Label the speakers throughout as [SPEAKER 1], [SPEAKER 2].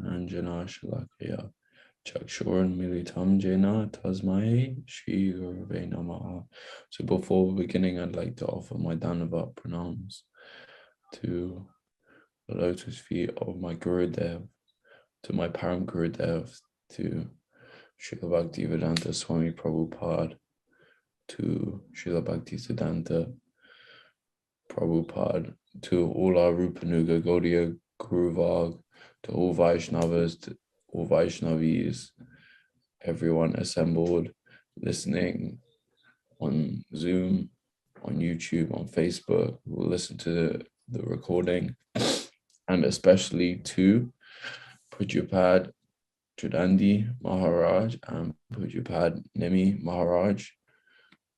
[SPEAKER 1] Anjana Shalakaya Chakshurun Militam Jena Tasmai Shri Gurave Namaha. So before beginning, I'd like to offer my Dhanava pranams to the lotus feet of my Gurudev, to my Param Gurudev, to Srila Bhaktivedanta Swami Prabhupada, to Srila Bhaktisiddhanta Prabhupada, to all our Rupanuga Gaudiya Guruvag, to all Vaishnavas, to all Vaishnavis, everyone assembled, listening on Zoom, on YouTube, on Facebook, who will listen to the recording, and especially to Pujapad Chudandi Maharaj and Pujapad Nimi Maharaj,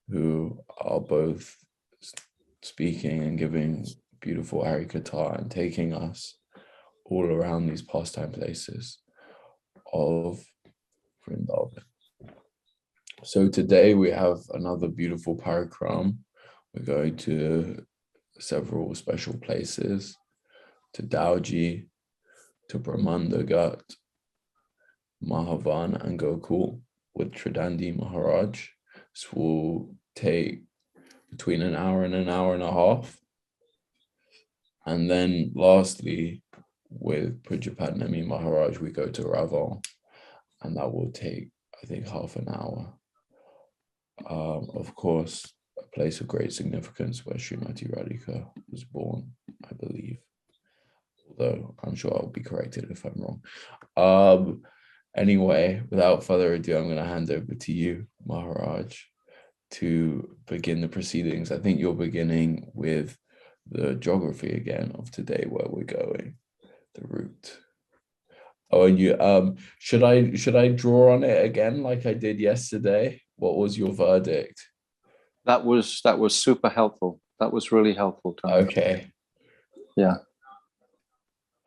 [SPEAKER 1] who are both speaking and giving beautiful Harikatha and taking us all around these pastime places of Vrindavan. So today we have another beautiful parikram. We're going to several special places, to Dauji, to Brahmanda Ghat, Mahavana and Gokula with Tridandi Maharaj. This will take between an hour and a half. And then lastly, with Pujapadnami Maharaj, we go to Raval, and that will take, I think, half an hour. Of course, a place of great significance where Srimati Radhika was born, I believe. Although I'm sure I'll be corrected if I'm wrong. Anyway, without further ado, I'm going to hand over to you, Maharaj, to begin the proceedings. I think you're beginning with the geography again of today, where we're going, the route. Oh, and you should I draw on it again like I did yesterday? What was your verdict?
[SPEAKER 2] That was super helpful. That was really helpful, Tom.
[SPEAKER 1] Okay.
[SPEAKER 2] Yeah.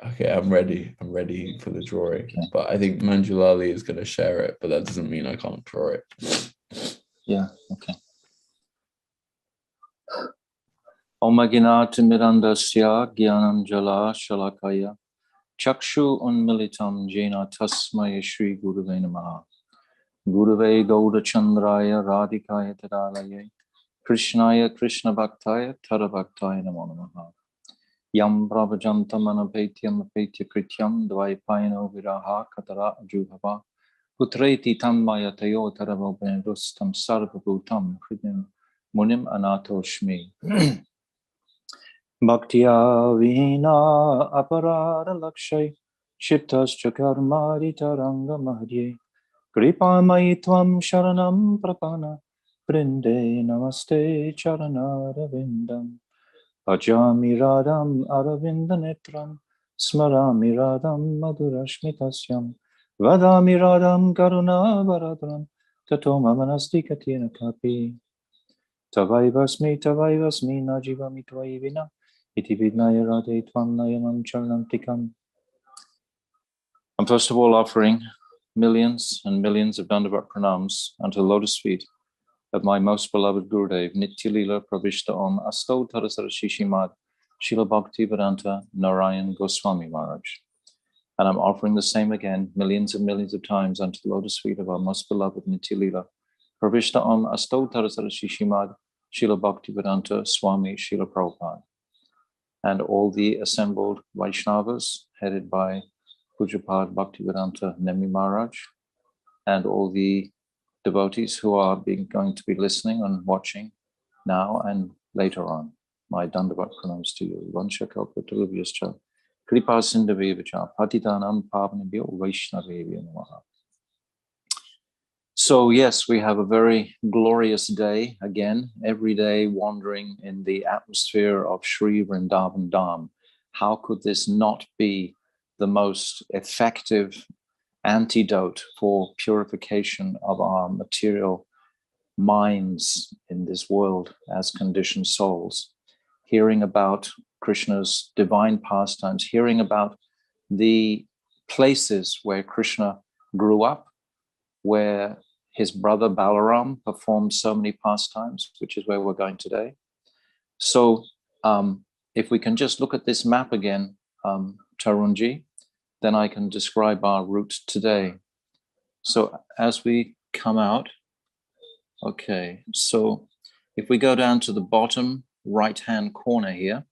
[SPEAKER 1] Okay, I'm ready for the drawing. Okay. But I think Manjulali is going to share it, but that doesn't mean I can't draw it.
[SPEAKER 2] Yeah, okay. Om Aginati Mirandasya Gyananjala Shalakaya Chakshu Unmilitam Jena Tasmaya Shri Gurave Namaha Gurave Gauda Chandraya Radhikaya Tadalaye Krishnaya Krishna Bhaktaya Tadabhaktaya Namo Namaha Yam Prabhajantam Anapetyam Apetya Krityam Dvaipayano Viraha Katara Ajubhava Putreti Tammaya Tayo Tarabhabenrustam Sarvabhutam Kridim Munim Anatoshmi Bhaktya Vina Aparada Lakshay Shittascha Karmari Taranga Madhye Kripa Maitvam Sharanam Prapana Brinde Namaste Charanara Vindam Bhajami Radham Aravinda Netram Smarami Radham Madhurashmitasyam Vadami Radham Karuna Varadram Tatoma Manasti Katina Kapi Tavaivasmi Najivami Tvaivina Iti Vidnaya Radhe Tvam Nayanam Charanantikam. I'm first of all offering millions and millions of Dandavat pranams unto the lotus feet of my most beloved Gurudev, Nityalila Pravishta Om Asto Tarasara Shishimad Srila Bhaktivedanta Narayan Goswami Maharaj. And I'm offering the same again, millions and millions of times unto the lotus feet of our most beloved Nityalila Pravishta Om Asto Tarasara Shishimad Srila Bhaktivedanta Swami Srila Prabhupada. And all the assembled Vaishnavas headed by Pujapad Bhaktivedanta Nemi Maharaj, and all the devotees who are going to be listening and watching now and later on. My Dandavat pranams to you. Vanshakapatulubhyascha Kripa Sindhavevacha Patitanam Pavanabhyo Vaishnavevya Namaha. So yes, we have a very glorious day again, every day wandering in the atmosphere of Sri Vrindavan Dham. How could this not be the most effective antidote for purification of our material minds in this world as conditioned souls? Hearing about Krishna's divine pastimes, hearing about the places where Krishna grew up, where his brother Balaram performed so many pastimes, which is where we're going today. So if we can just look at this map again, Tarunji, then I can describe our route today. So as we come out, okay, so if we go down to the bottom right-hand corner here,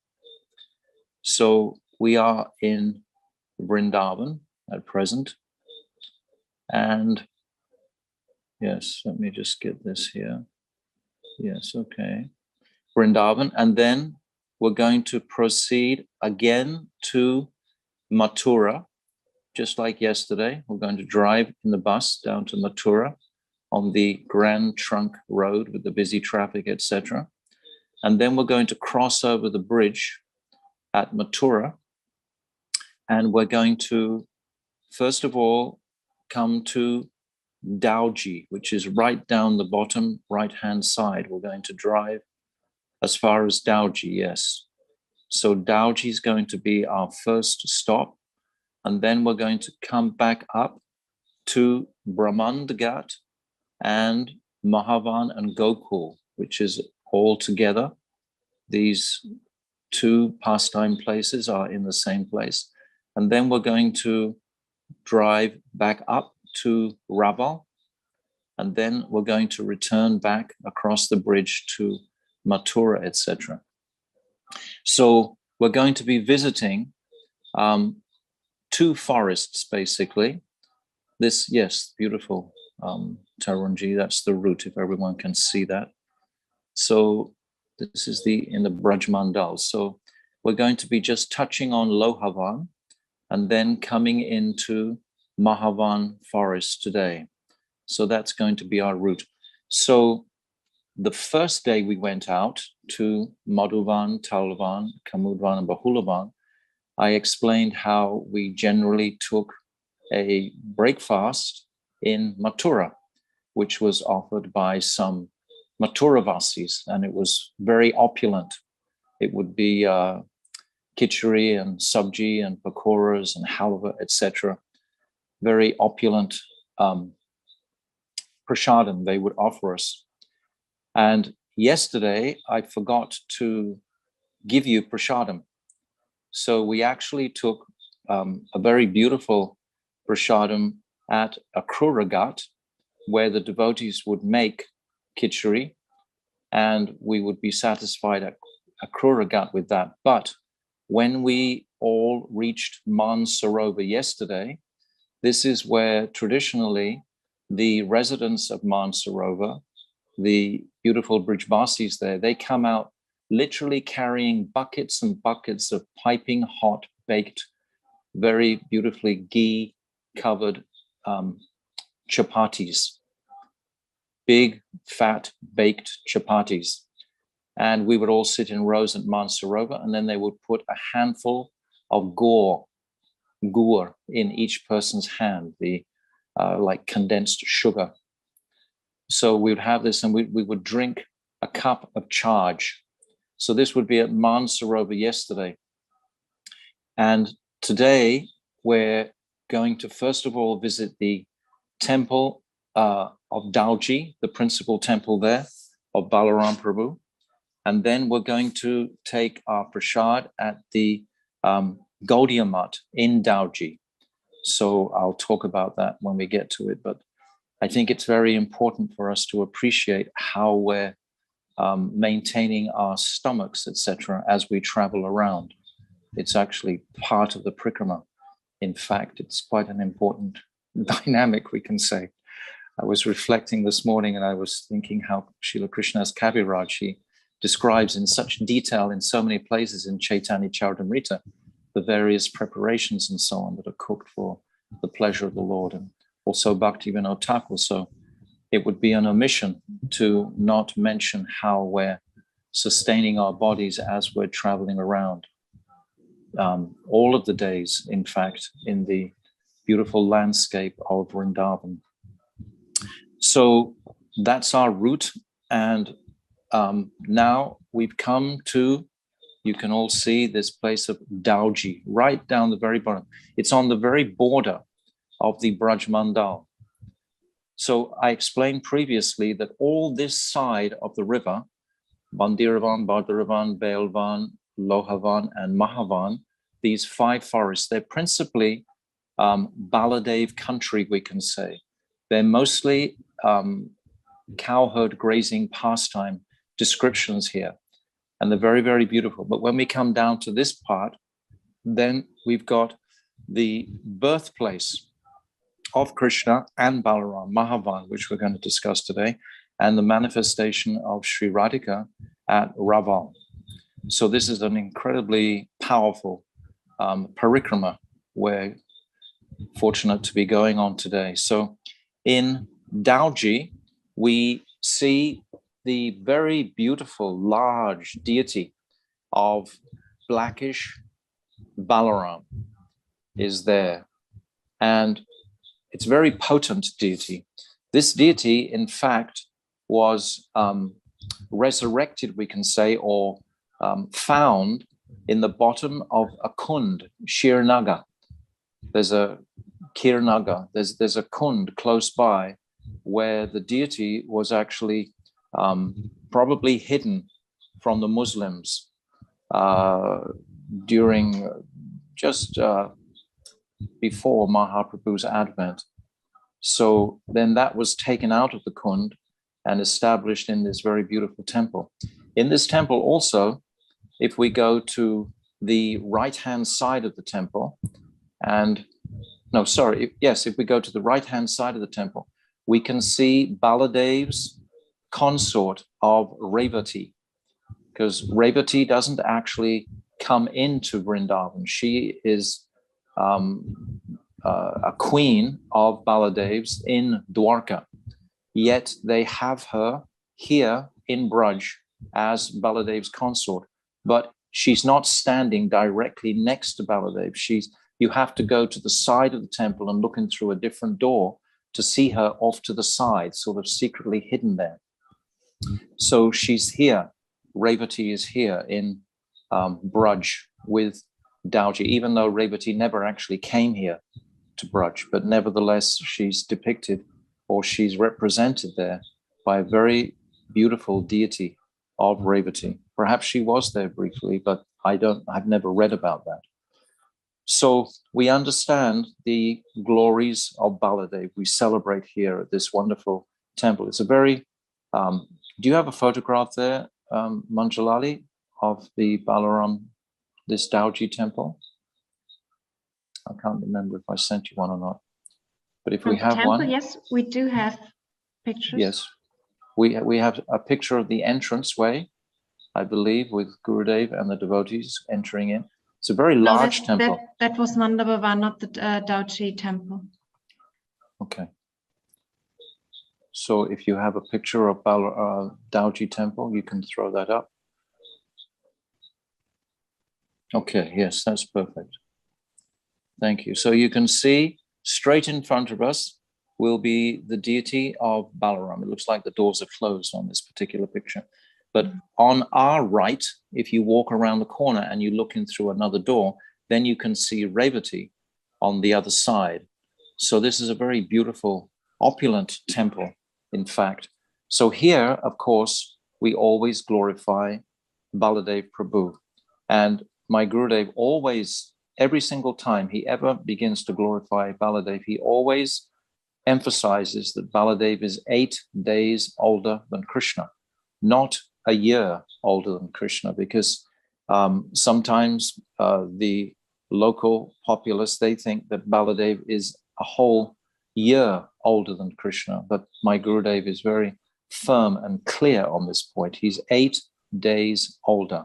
[SPEAKER 2] so we are in Vrindavan at present. And yes, let me just get this here. Yes, okay. Vrindavan. And then we're going to proceed again to Mathura, just like yesterday. We're going to drive in the bus down to Mathura on the Grand Trunk Road with the busy traffic, etc. And then we're going to cross over the bridge at Mathura. And we're going to, first of all, come to Dauji, which is right down the bottom right-hand side. We're going to drive as far as Dauji, yes. So Dauji is going to be our first stop. And then we're going to come back up to Brahmanda Ghat and Mahavana Gokula, which is all together. These two pastime places are in the same place. And then we're going to drive back up to Raval. And then we're going to return back across the bridge to Mathura, etc. So we're going to be visiting two forests, basically. This, yes, beautiful Tarunji, that's the route, if everyone can see that. So this is in the Braj Mandal. So we're going to be just touching on Lohavan and then coming into Mahavan forest today. So that's going to be our route. So the first day we went out to Madhuvan, Talvan, Kamudvan, and Bahulavan, I explained how we generally took a breakfast in Mathura, which was offered by some Mathuravasis, and it was very opulent. It would be khichdi and sabji and pakoras and halva, etc. Very opulent prasadam they would offer us. And yesterday, I forgot to give you prasadam. So we actually took a very beautiful prasadam at Akrura Ghat, where the devotees would make khichdi, and we would be satisfied at Akrura Ghat with that. But when we all reached Mansarovar yesterday, this is where traditionally the residents of Mansarovar, the beautiful Brijvasis there, they come out literally carrying buckets and buckets of piping hot, baked, very beautifully ghee-covered chapatis, big, fat, baked chapatis. And we would all sit in rows at Mansarovar, and then they would put a handful of gur in each person's hand, the like condensed sugar. So we would have this, and we would drink a cup of charge. So this would be at Mansarovar yesterday. And today we're going to first of all visit the temple of Dauji, the principal temple there of Balaram Prabhu. And then we're going to take our prasad at the Gaudiya Math in Dauji. So I'll talk about that when we get to it. But I think it's very important for us to appreciate how we're maintaining our stomachs, etc., as we travel around. It's actually part of the prikrama. In fact, it's quite an important dynamic, we can say. I was reflecting this morning and I was thinking how Srila Krishna's Kaviraj, he describes in such detail in so many places in Chaitanya Charitamrita the various preparations and so on that are cooked for the pleasure of the Lord, and also Bhaktivinoda Thakur. So it would be an omission to not mention how we're sustaining our bodies as we're traveling around. All of the days, in fact, in the beautiful landscape of Vrindavan. So that's our route. And now we've come to, you can all see this place of Dauji, right down the very bottom. It's on the very border of the Braj Mandal. So I explained previously that all this side of the river, Bandiravan, Bardaravan, Bailvan, Lohavan, and Mahavan, these 5 forests. They're principally Baladev country, we can say. They're mostly cowherd grazing pastime descriptions here. And they're very, very beautiful. But when we come down to this part, then we've got the birthplace of Krishna and Balarama, Mahavana, which we're going to discuss today, and the manifestation of Sri Radhika at Raval. So this is an incredibly powerful parikrama we're fortunate to be going on today. So in Dauji, we see the very beautiful, large deity of blackish Balaram is there. And it's a very potent deity. This deity, in fact, was resurrected, we can say, or found in the bottom of a kund, Shirnaga. There's a Kirnaga, there's a kund close by where the deity was actually probably hidden from the Muslims during just before Mahaprabhu's advent. So then that was taken out of the kund and established in this very beautiful temple. In this temple also, if we go to the right-hand side of the temple, if we go to the right-hand side of the temple, we can see Baladev's consort of Revati, because Revati doesn't actually come into Vrindavan. She is a queen of Baladev's in Dwarka, yet they have her here in Braj as Baladev's consort, but she's not standing directly next to Baladev. You have to go to the side of the temple and look in through a different door to see her off to the side, sort of secretly hidden there. So she's here. Revati is here in Braj with Dauji, even though Revati never actually came here to Braj, but nevertheless she's depicted, or she's represented there by a very beautiful deity of Revati. Perhaps she was there briefly, but I've never read about that. So we understand the glories of Baladev. We celebrate here at this wonderful temple. It's a very, do you have a photograph there, Manjalali, of the Balaram, this Dauji temple? I can't remember if I sent you one or not. But if we have
[SPEAKER 3] temple,
[SPEAKER 2] one.
[SPEAKER 3] yes, we do have pictures.
[SPEAKER 2] Yes, we have a picture of the entranceway, I believe, with Gurudev and the devotees entering in. It's a very large temple.
[SPEAKER 3] That was Mandabhava, not the Dauji temple.
[SPEAKER 2] Okay. So if you have a picture of Dauji temple, you can throw that up. Okay, yes, that's perfect. Thank you. So you can see straight in front of us will be the deity of Balaram. It looks like the doors are closed on this particular picture. But on our right, if you walk around the corner and you look in through another door, then you can see Revati on the other side. So this is a very beautiful, opulent temple, in fact. So here, of course, we always glorify Baladev Prabhu. And my Gurudev always, every single time he ever begins to glorify Baladev, he always emphasizes that Baladev is 8 days older than Krishna, not a year older than Krishna, because sometimes the local populace, they think that Baladev is a whole year older than Krishna, but my Gurudev is very firm and clear on this point. He's 8 days older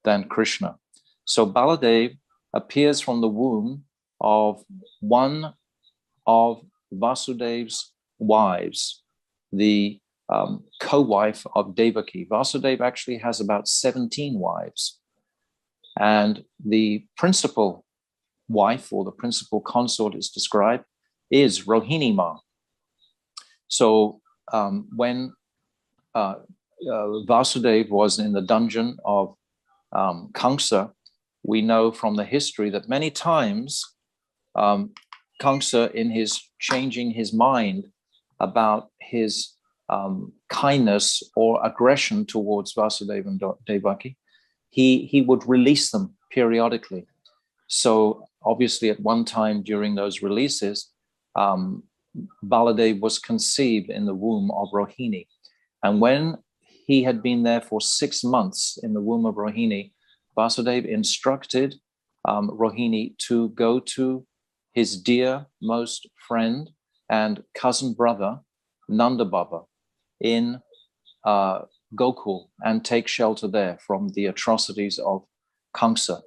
[SPEAKER 2] than Krishna. So Baladev appears from the womb of one of Vasudev's wives, the co-wife of Devaki. Vasudeva actually has about 17 wives. And the principal wife, or the principal consort is described, is Rohini Ma. So when Vasudeva was in the dungeon of Kamsa, we know from the history that many times Kamsa, in his changing his mind about his kindness or aggression towards Vasudeva and Devaki, he would release them periodically. So obviously at one time during those releases, Baladev was conceived in the womb of Rohini. And when he had been there for 6 months in the womb of Rohini, Vasudev instructed Rohini to go to his dear most friend and cousin brother, Nanda Baba, in Gokul and take shelter there from the atrocities of Kamsa.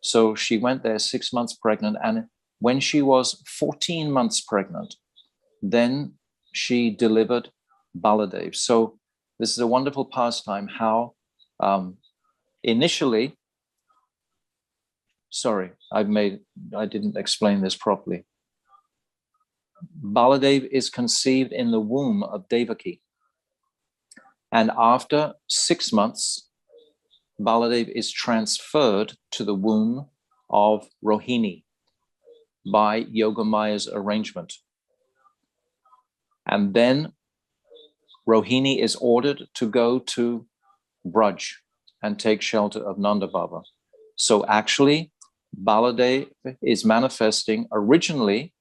[SPEAKER 2] So she went there 6 months pregnant, and when she was 14 months pregnant, then she delivered Baladev. So this is a wonderful pastime how initially, sorry, I didn't explain this properly. Baladev is conceived in the womb of Devaki. And after 6 months, Baladev is transferred to the womb of Rohini by Yogamaya's arrangement. And then Rohini is ordered to go to Braj and take shelter of Nanda Baba. So actually, Baladev is manifesting originally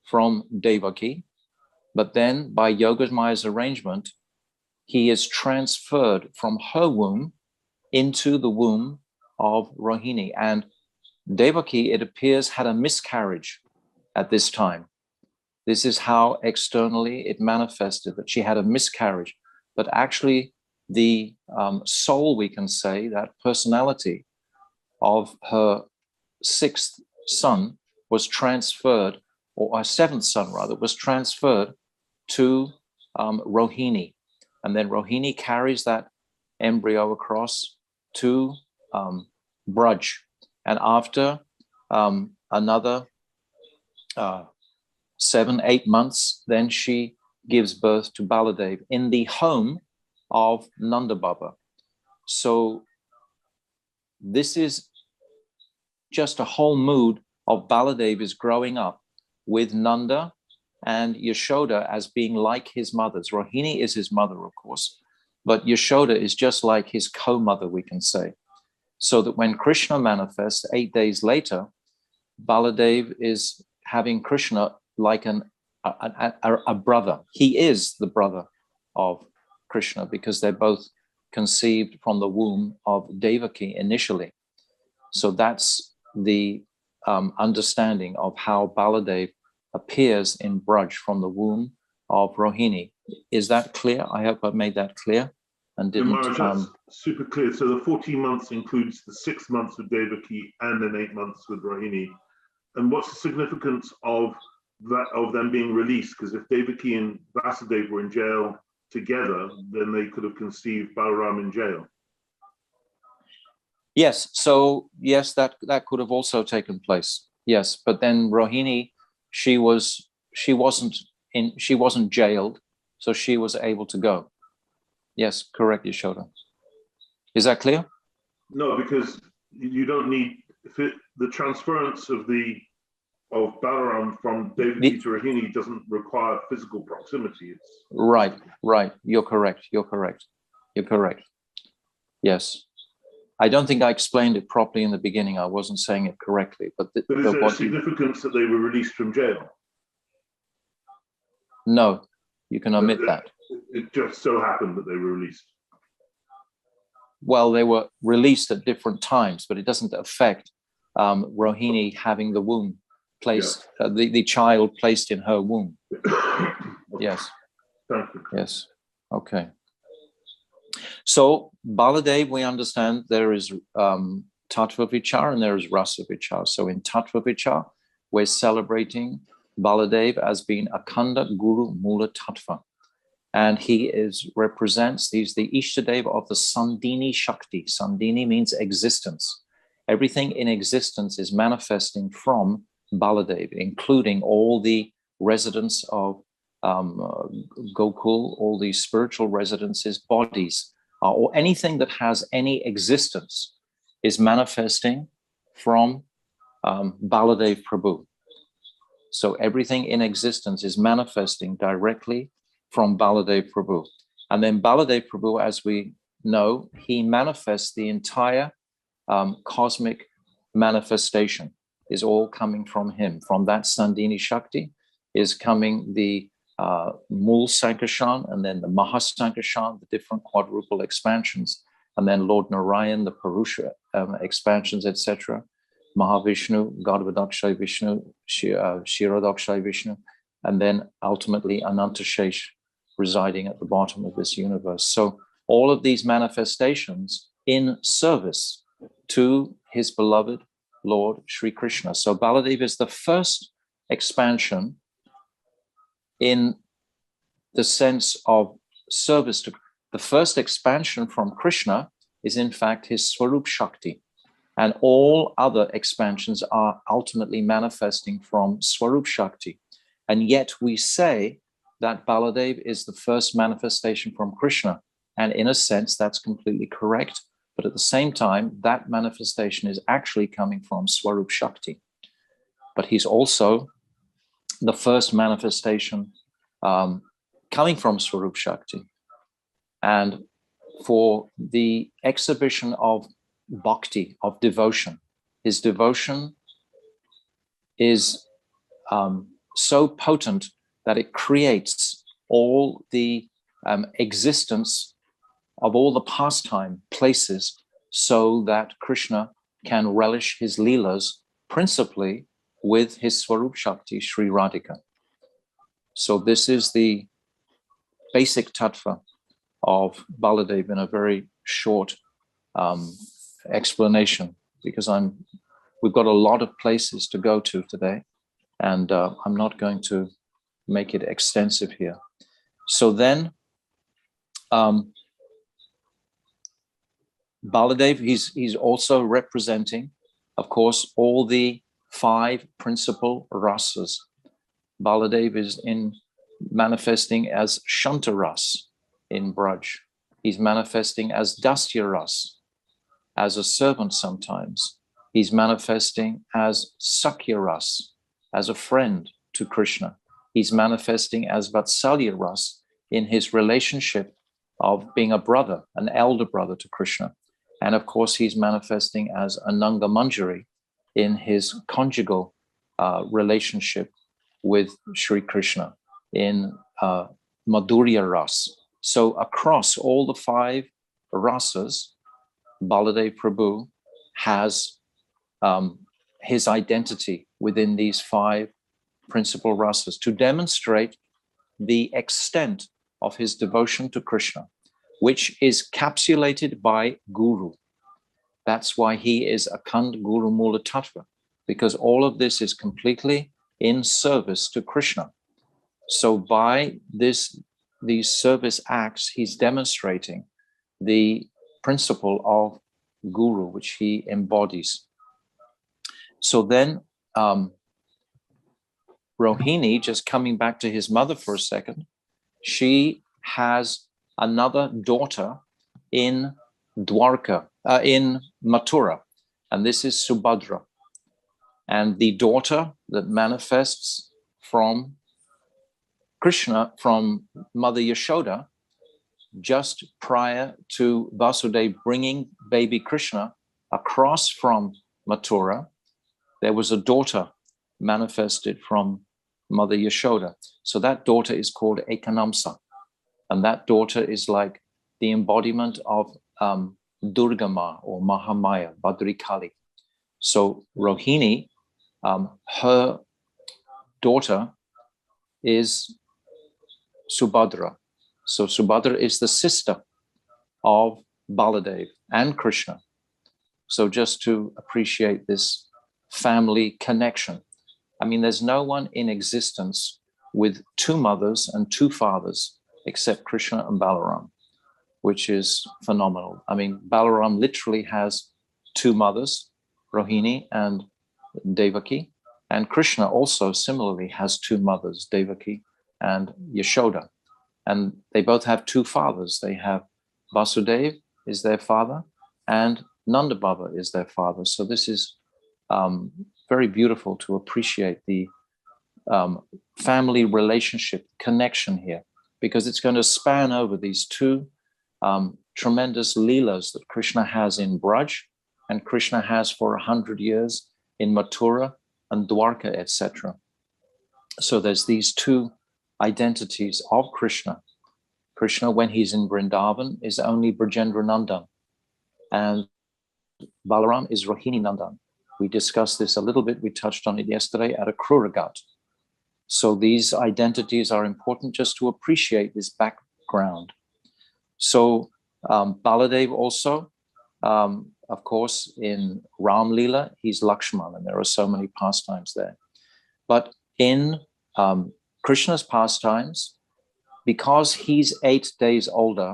[SPEAKER 2] from Devaki, but then by Yogamaya's arrangement, he is transferred from her womb into the womb of Rohini. And Devaki, it appears, had a miscarriage at this time. This is how externally it manifested, that she had a miscarriage. But actually, the soul, we can say, that personality of her 6th son was transferred, or her 7th son rather, was transferred to Rohini. And then Rohini carries that embryo across to Braj. And after another 7-8 months, then she gives birth to Baladev in the home of Nanda Baba. So this is just a whole mood of Baladev is growing up with Nanda and Yashoda as being like his mothers. Rohini is his mother, of course, but Yashoda is just like his co-mother, we can say. So that when Krishna manifests 8 days later, Baladev is having Krishna like a brother. He is the brother of Krishna because they're both conceived from the womb of Devaki initially. So that's the understanding of how Baladev appears in Braj from the womb of Rohini. Is that clear? I hope I've made that clear and didn't.
[SPEAKER 4] Maharaj, that's super clear. So the 14 months includes the 6 months with Devaki and then 8 months with Rohini. And what's the significance of that, of them being released? Because if Devaki and Vasudev were in jail together, then they could have conceived Balarama in jail.
[SPEAKER 2] Yes. So yes, that could have also taken place. Yes, but then Rohini, she wasn't jailed, so she was able to go. Yes, correct, Yashoda. Is that clear?
[SPEAKER 4] No, because you don't need the transference of Balaram from Devaki to Rohini doesn't require physical proximity.
[SPEAKER 2] Right. You're correct. Yes. I don't think I explained it properly in the beginning. I wasn't saying it correctly. But is
[SPEAKER 4] there significance that they were released from jail?
[SPEAKER 2] No, you can omit that.
[SPEAKER 4] It just so happened that they were released.
[SPEAKER 2] Well, they were released at different times, but it doesn't affect Rohini having the womb placed, the child placed in her womb.
[SPEAKER 4] Okay.
[SPEAKER 2] Yes.
[SPEAKER 4] Thank you.
[SPEAKER 2] Yes. Okay. So Baladev, we understand there is Tattva Vichar and there is Rasa Vichar. So in Tattva Vichar, we're celebrating Baladev as being Akhanda Guru Mula Tattva. And he's the Ishtadev of the Sandini Shakti. Sandini means existence. Everything in existence is manifesting from Baladev, including all the residents of Gokul, all the spiritual residences, bodies, or anything that has any existence is manifesting from Baladev Prabhu. So everything in existence is manifesting directly from Baladev Prabhu. And then Baladev Prabhu, as we know, he manifests the entire cosmic manifestation. is all coming from him. From that Sandini Shakti is coming the Mul Sankashan, and then the Mahasankashan, the different quadruple expansions, and then Lord Narayan, the Purusha expansions, etc. Mahavishnu, Garbhodakshay Vishnu, Shirodakshay Vishnu, and then ultimately Anantashesh residing at the bottom of this universe. So all of these manifestations in service to his beloved Lord Sri Krishna. So Baladev is the first expansion in the sense of service to the first expansion from Krishna is in fact his Swarup Shakti. And all other expansions are ultimately manifesting from Swarup Shakti. And yet we say that Baladev is the first manifestation from Krishna. And in a sense, that's completely correct. But at the same time, that manifestation is actually coming from Swarup Shakti. But he's also the first manifestation coming from Swarup Shakti. And for the exhibition of bhakti, of devotion, his devotion is so potent that it creates all the existence of all the pastime places so that Krishna can relish his leelas principally with his Swarup Shakti, Sri Radhika. So this is the basic tattva of Baladev in a very short explanation, because we've got a lot of places to go to today, and I'm not going to make it extensive here. So then Baladev, he's also representing, of course, all the 5 principal rasas. Baladev is manifesting as Shantaras in Braj. He's manifesting as Dasya Ras, as a servant sometimes. He's manifesting as Sakya Ras, as a friend to Krishna. He's manifesting as Vatsalya Ras in his relationship of being a brother, an elder brother to Krishna. And of course, he's manifesting as Ananga Manjari in his conjugal relationship with Sri Krishna in Madhurya Ras. So across all the 5 rasas, Baladev Prabhu has his identity within these 5 principal rasas to demonstrate the extent of his devotion to Krishna, which is capsulated by Guru. That's why he is Akhand Guru Mula Tattva, because all of this is completely in service to Krishna. So by these service acts, he's demonstrating the principle of Guru, which he embodies. So then Rohini, just coming back to his mother for a second, she has another daughter in Dwarka, in Mathura, and this is Subhadra. And the daughter that manifests from Krishna, from Mother Yashoda, just prior to Vasudeva bringing baby Krishna across from Mathura, there was a daughter manifested from Mother Yashoda. So that daughter is called Ekanamsa. And that daughter is like the embodiment of Durga Ma or Mahamaya, Badri Kali. So Rohini, her daughter is Subhadra. So Subhadra is the sister of Baladev and Krishna. So just to appreciate this family connection. I mean, there's no one in existence with 2 mothers and 2 fathers except Krishna and Balaram, which is phenomenal. I mean, Balaram literally has 2 mothers, Rohini and Devaki, and Krishna also similarly has 2 mothers, Devaki and Yashoda. And they both have 2 fathers. They have Vasudeva is their father and Nanda Baba is their father. So this is very beautiful to appreciate the family relationship connection here, because it's going to span over these 2 tremendous leelas that Krishna has in Braj and Krishna has for 100 years in Mathura and Dwarka, etc. So there's these two identities of Krishna. Krishna, when he's in Vrindavan, is only Brajendra Nandan, and Balaram is Rohini Nandan. We discussed this a little bit. We touched on it yesterday at a Kruragat. So these identities are important just to appreciate this background. So Baladev also, of course, in Ram Leela, he's Lakshman, and there are so many pastimes there. But in Krishna's pastimes, because he's 8 days older,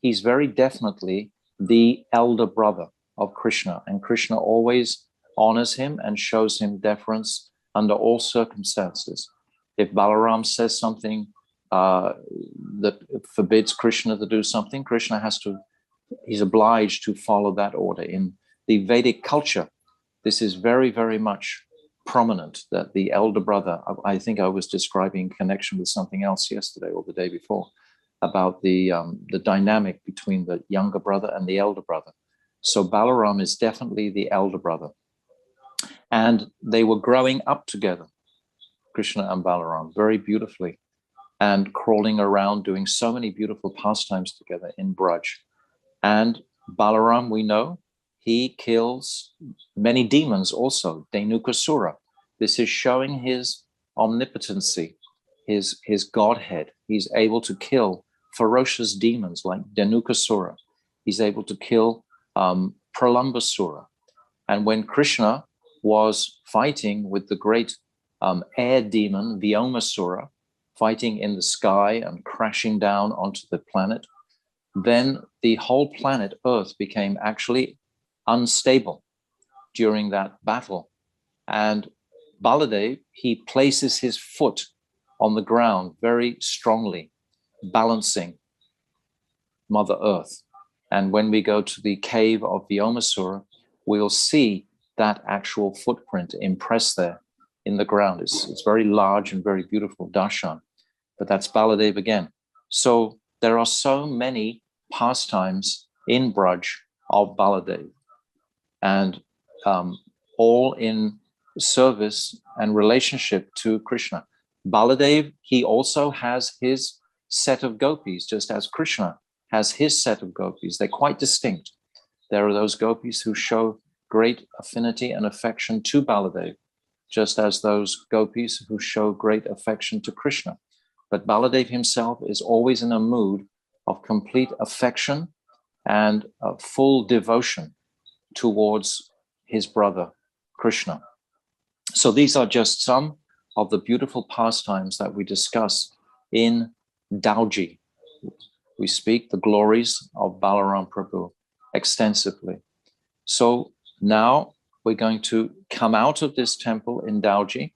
[SPEAKER 2] he's very definitely the elder brother of Krishna, and Krishna always honors him and shows him deference under all circumstances. If Balaram says something that forbids Krishna to do something, Krishna he's obliged to follow that order. In the Vedic culture, this is very, very much prominent, that the elder brother, I think I was describing in connection with something else yesterday or the day before, about the dynamic between the younger brother and the elder brother. So Balaram is definitely the elder brother. And they were growing up together, Krishna and Balaram, very beautifully, and crawling around, doing so many beautiful pastimes together in Braj. And Balaram, we know, he kills many demons also, Dhenukasura. This is showing his omnipotency, his godhead. He's able to kill ferocious demons like Dhenukasura. He's able to kill Pralambasura. And when Krishna was fighting with the great air demon, Vyomasura, fighting in the sky and crashing down onto the planet, then the whole planet Earth became actually unstable during that battle. And Baladev, he places his foot on the ground very strongly, balancing Mother Earth. And when we go to the cave of Vyomasura, we'll see that actual footprint impressed there in the ground. It's very large and very beautiful darshan, but that's Baladev again. So there are so many pastimes in Braj of Baladev, and all in service and relationship to Krishna. Baladev, he also has his set of gopis, just as Krishna has his set of gopis. They're quite distinct. There are those gopis who show great affinity and affection to Baladev, just as those gopis who show great affection to Krishna. But Baladev himself is always in a mood of complete affection and full devotion towards his brother, Krishna. So these are just some of the beautiful pastimes that we discuss in Dauji. We speak the glories of Balaram Prabhu extensively. So now we're going to come out of this temple in Dauji,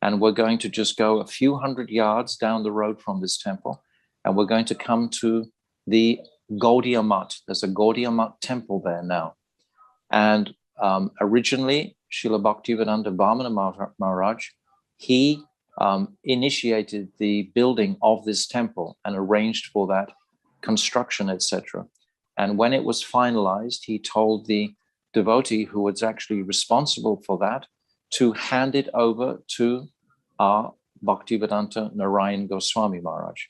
[SPEAKER 2] and we're going to just go a few hundred yards down the road from this temple, and we're going to come to the Gaudiya Math. There's a Gaudiya Math temple there now. And originally, Srila Bhaktivedanta Vamana Maharaj, he initiated the building of this temple and arranged for that construction, etc. And when it was finalized, he told the devotee who was actually responsible for that to hand it over to our Bhaktivedanta Narayan Goswami Maharaj.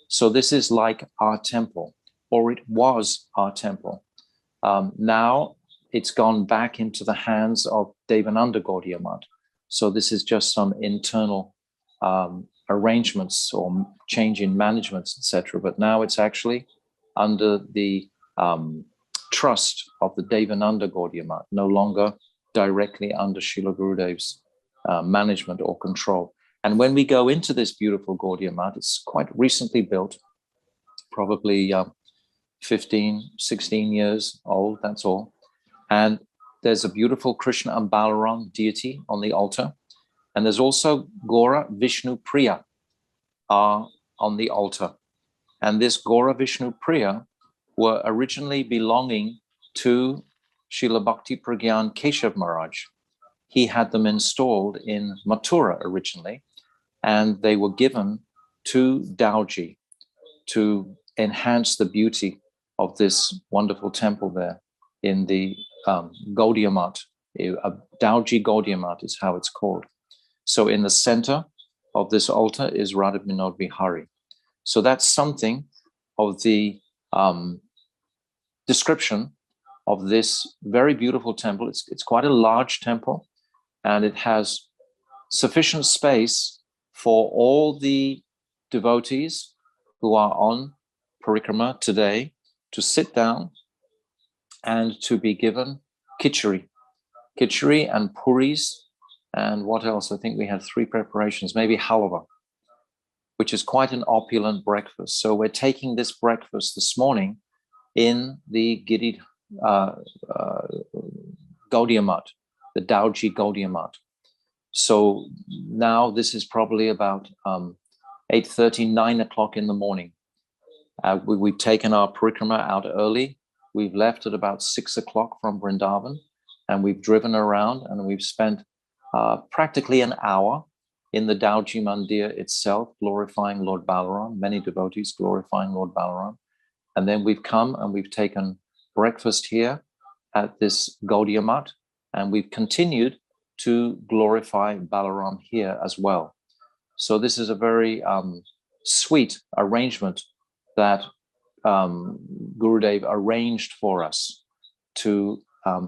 [SPEAKER 2] So this is like our temple, or it was our temple. Now it's gone back into the hands of Devananda Gaudiya Math. So this is just some internal arrangements or change in managements, etc. But now it's actually under the trust of the Devananda Gaudiya Math, no longer directly under Srila Gurudev's management or control. And when we go into this beautiful Gaudiya Math, it's quite recently built, probably 15, 16 years old, that's all. And there's a beautiful Krishna and Balaram deity on the altar. And there's also Gora Vishnu Priya on the altar. And this Gora Vishnu Priya were originally belonging to Srila Bhakti Pragyan Keshav Maharaj. He had them installed in Mathura originally, and they were given to Dauji to enhance the beauty of this wonderful temple there in the Gaudiya Math. Dauji Gaudiya Math is how it's called. So in the center of this altar is Radha Vinod Bihari. So that's something of the description of this very beautiful temple. It's quite a large temple, and it has sufficient space for all the devotees who are on parikrama today to sit down and to be given khichdi and puris, and what else? I think we had 3 preparations, maybe halwa, which is quite an opulent breakfast. So we're taking this breakfast this morning in the Gaudiya Math, the Dauji Gaudiya Math. So now this is probably about 8:30, 9 o'clock in the morning. We've taken our parikrama out early. We've left at about 6 o'clock from Vrindavan, and we've driven around, and we've spent practically an hour in the Dauji Mandir itself, glorifying Lord Balarama, many devotees glorifying Lord Balarama. And then we've come and we've taken breakfast here at this Gaudiya Math, and we've continued to glorify Balaram here as well. So this is a very sweet arrangement that Gurudev arranged for us to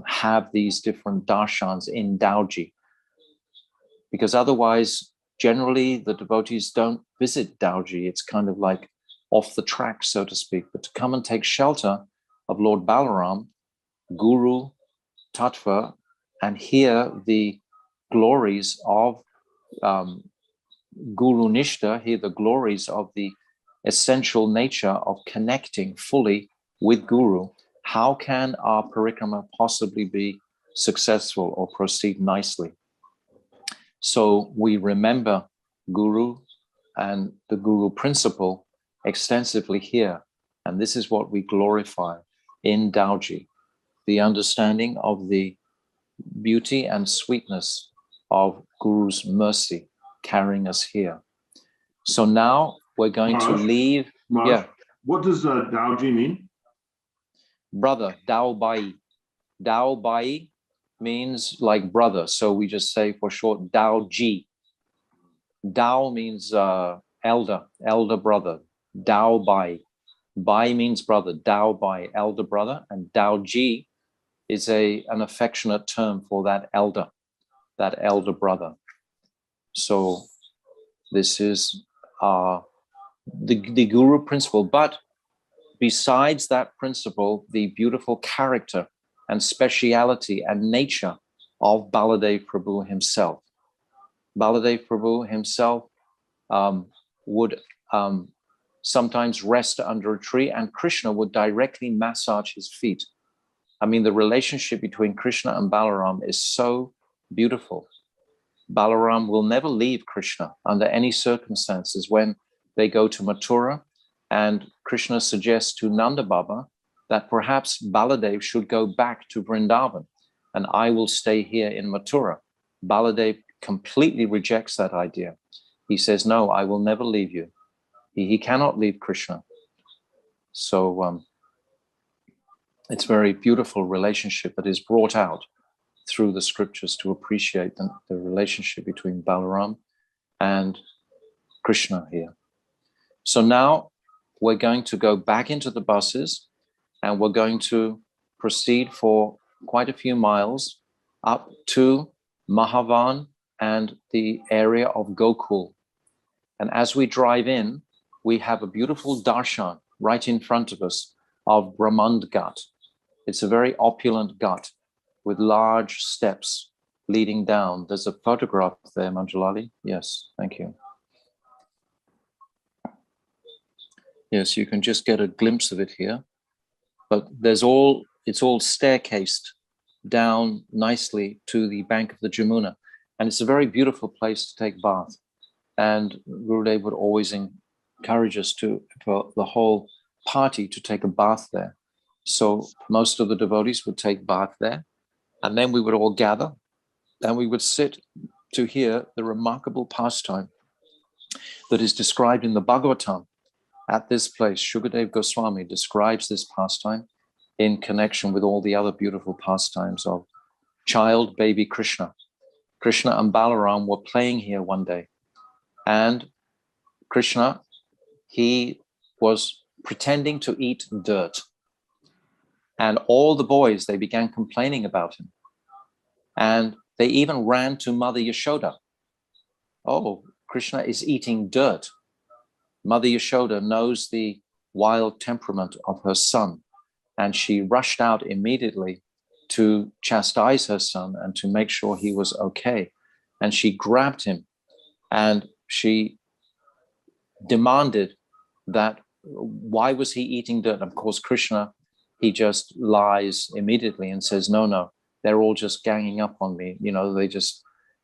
[SPEAKER 2] have these different darshans in Dauji. Because otherwise, generally, the devotees don't visit Dauji. It's kind of like off the track, so to speak. But to come and take shelter of Lord Balaram, Guru, Tattva, and hear the glories of Guru Nishta, hear the glories of the essential nature of connecting fully with Guru, how can our parikrama possibly be successful or proceed nicely? So we remember Guru and the Guru principle extensively here. And this is what we glorify in Dauji, the understanding of the beauty and sweetness of Guru's mercy carrying us here. So now we're going to leave. Yeah.
[SPEAKER 4] What does Dauji mean?
[SPEAKER 2] Brother, Dao Bai. Dao Bai means like brother. So we just say for short, Dao Ji. Dao means elder brother. Dao Bai. Bai means brother. Dao Bai, elder brother. And Dao Ji is an affectionate term for that elder brother. So this is the Guru principle. But besides that principle, the beautiful character and speciality and nature of Baladev Prabhu himself. Baladev Prabhu himself would sometimes rest under a tree, and Krishna would directly massage his feet. I mean, the relationship between Krishna and Balaram is so beautiful. Balaram will never leave Krishna under any circumstances. When they go to Mathura, and Krishna suggests to Nanda Baba that perhaps Baladev should go back to Vrindavan, and I will stay here in Mathura. Baladev completely rejects that idea. He says, no, I will never leave you. He cannot leave Krishna. So it's a very beautiful relationship that is brought out through the scriptures to appreciate the relationship between Balaram and Krishna here. So now we're going to go back into the buses, and we're going to proceed for quite a few miles up to Mahavan and the area of Gokul. And as we drive in, we have a beautiful darshan right in front of us of Brahmanda ghata. It's a very opulent ghat with large steps leading down. There's a photograph there, Manjulali. Yes, thank you. Yes, you can just get a glimpse of it here. But it's all staircased down nicely to the bank of the Yamuna. And it's a very beautiful place to take bath. And Gurudev would always encourage us for the whole party to take a bath there. So most of the devotees would take bath there. And then we would all gather and we would sit to hear the remarkable pastime that is described in the Bhagavatam. At this place, Shukadev Goswami describes this pastime in connection with all the other beautiful pastimes of child baby Krishna Krishna and Balaram were playing here one day. And Krishna, he was pretending to eat dirt. And all the boys, they began complaining about him. And they even ran to Mother Yashoda. Oh, Krishna is eating dirt. Mother Yashoda knows the wild temperament of her son. And she rushed out immediately to chastise her son and to make sure he was okay. And she grabbed him and she demanded that, why was he eating dirt? Of course, Krishna, he just lies immediately and says, no, they're all just ganging up on me. You know,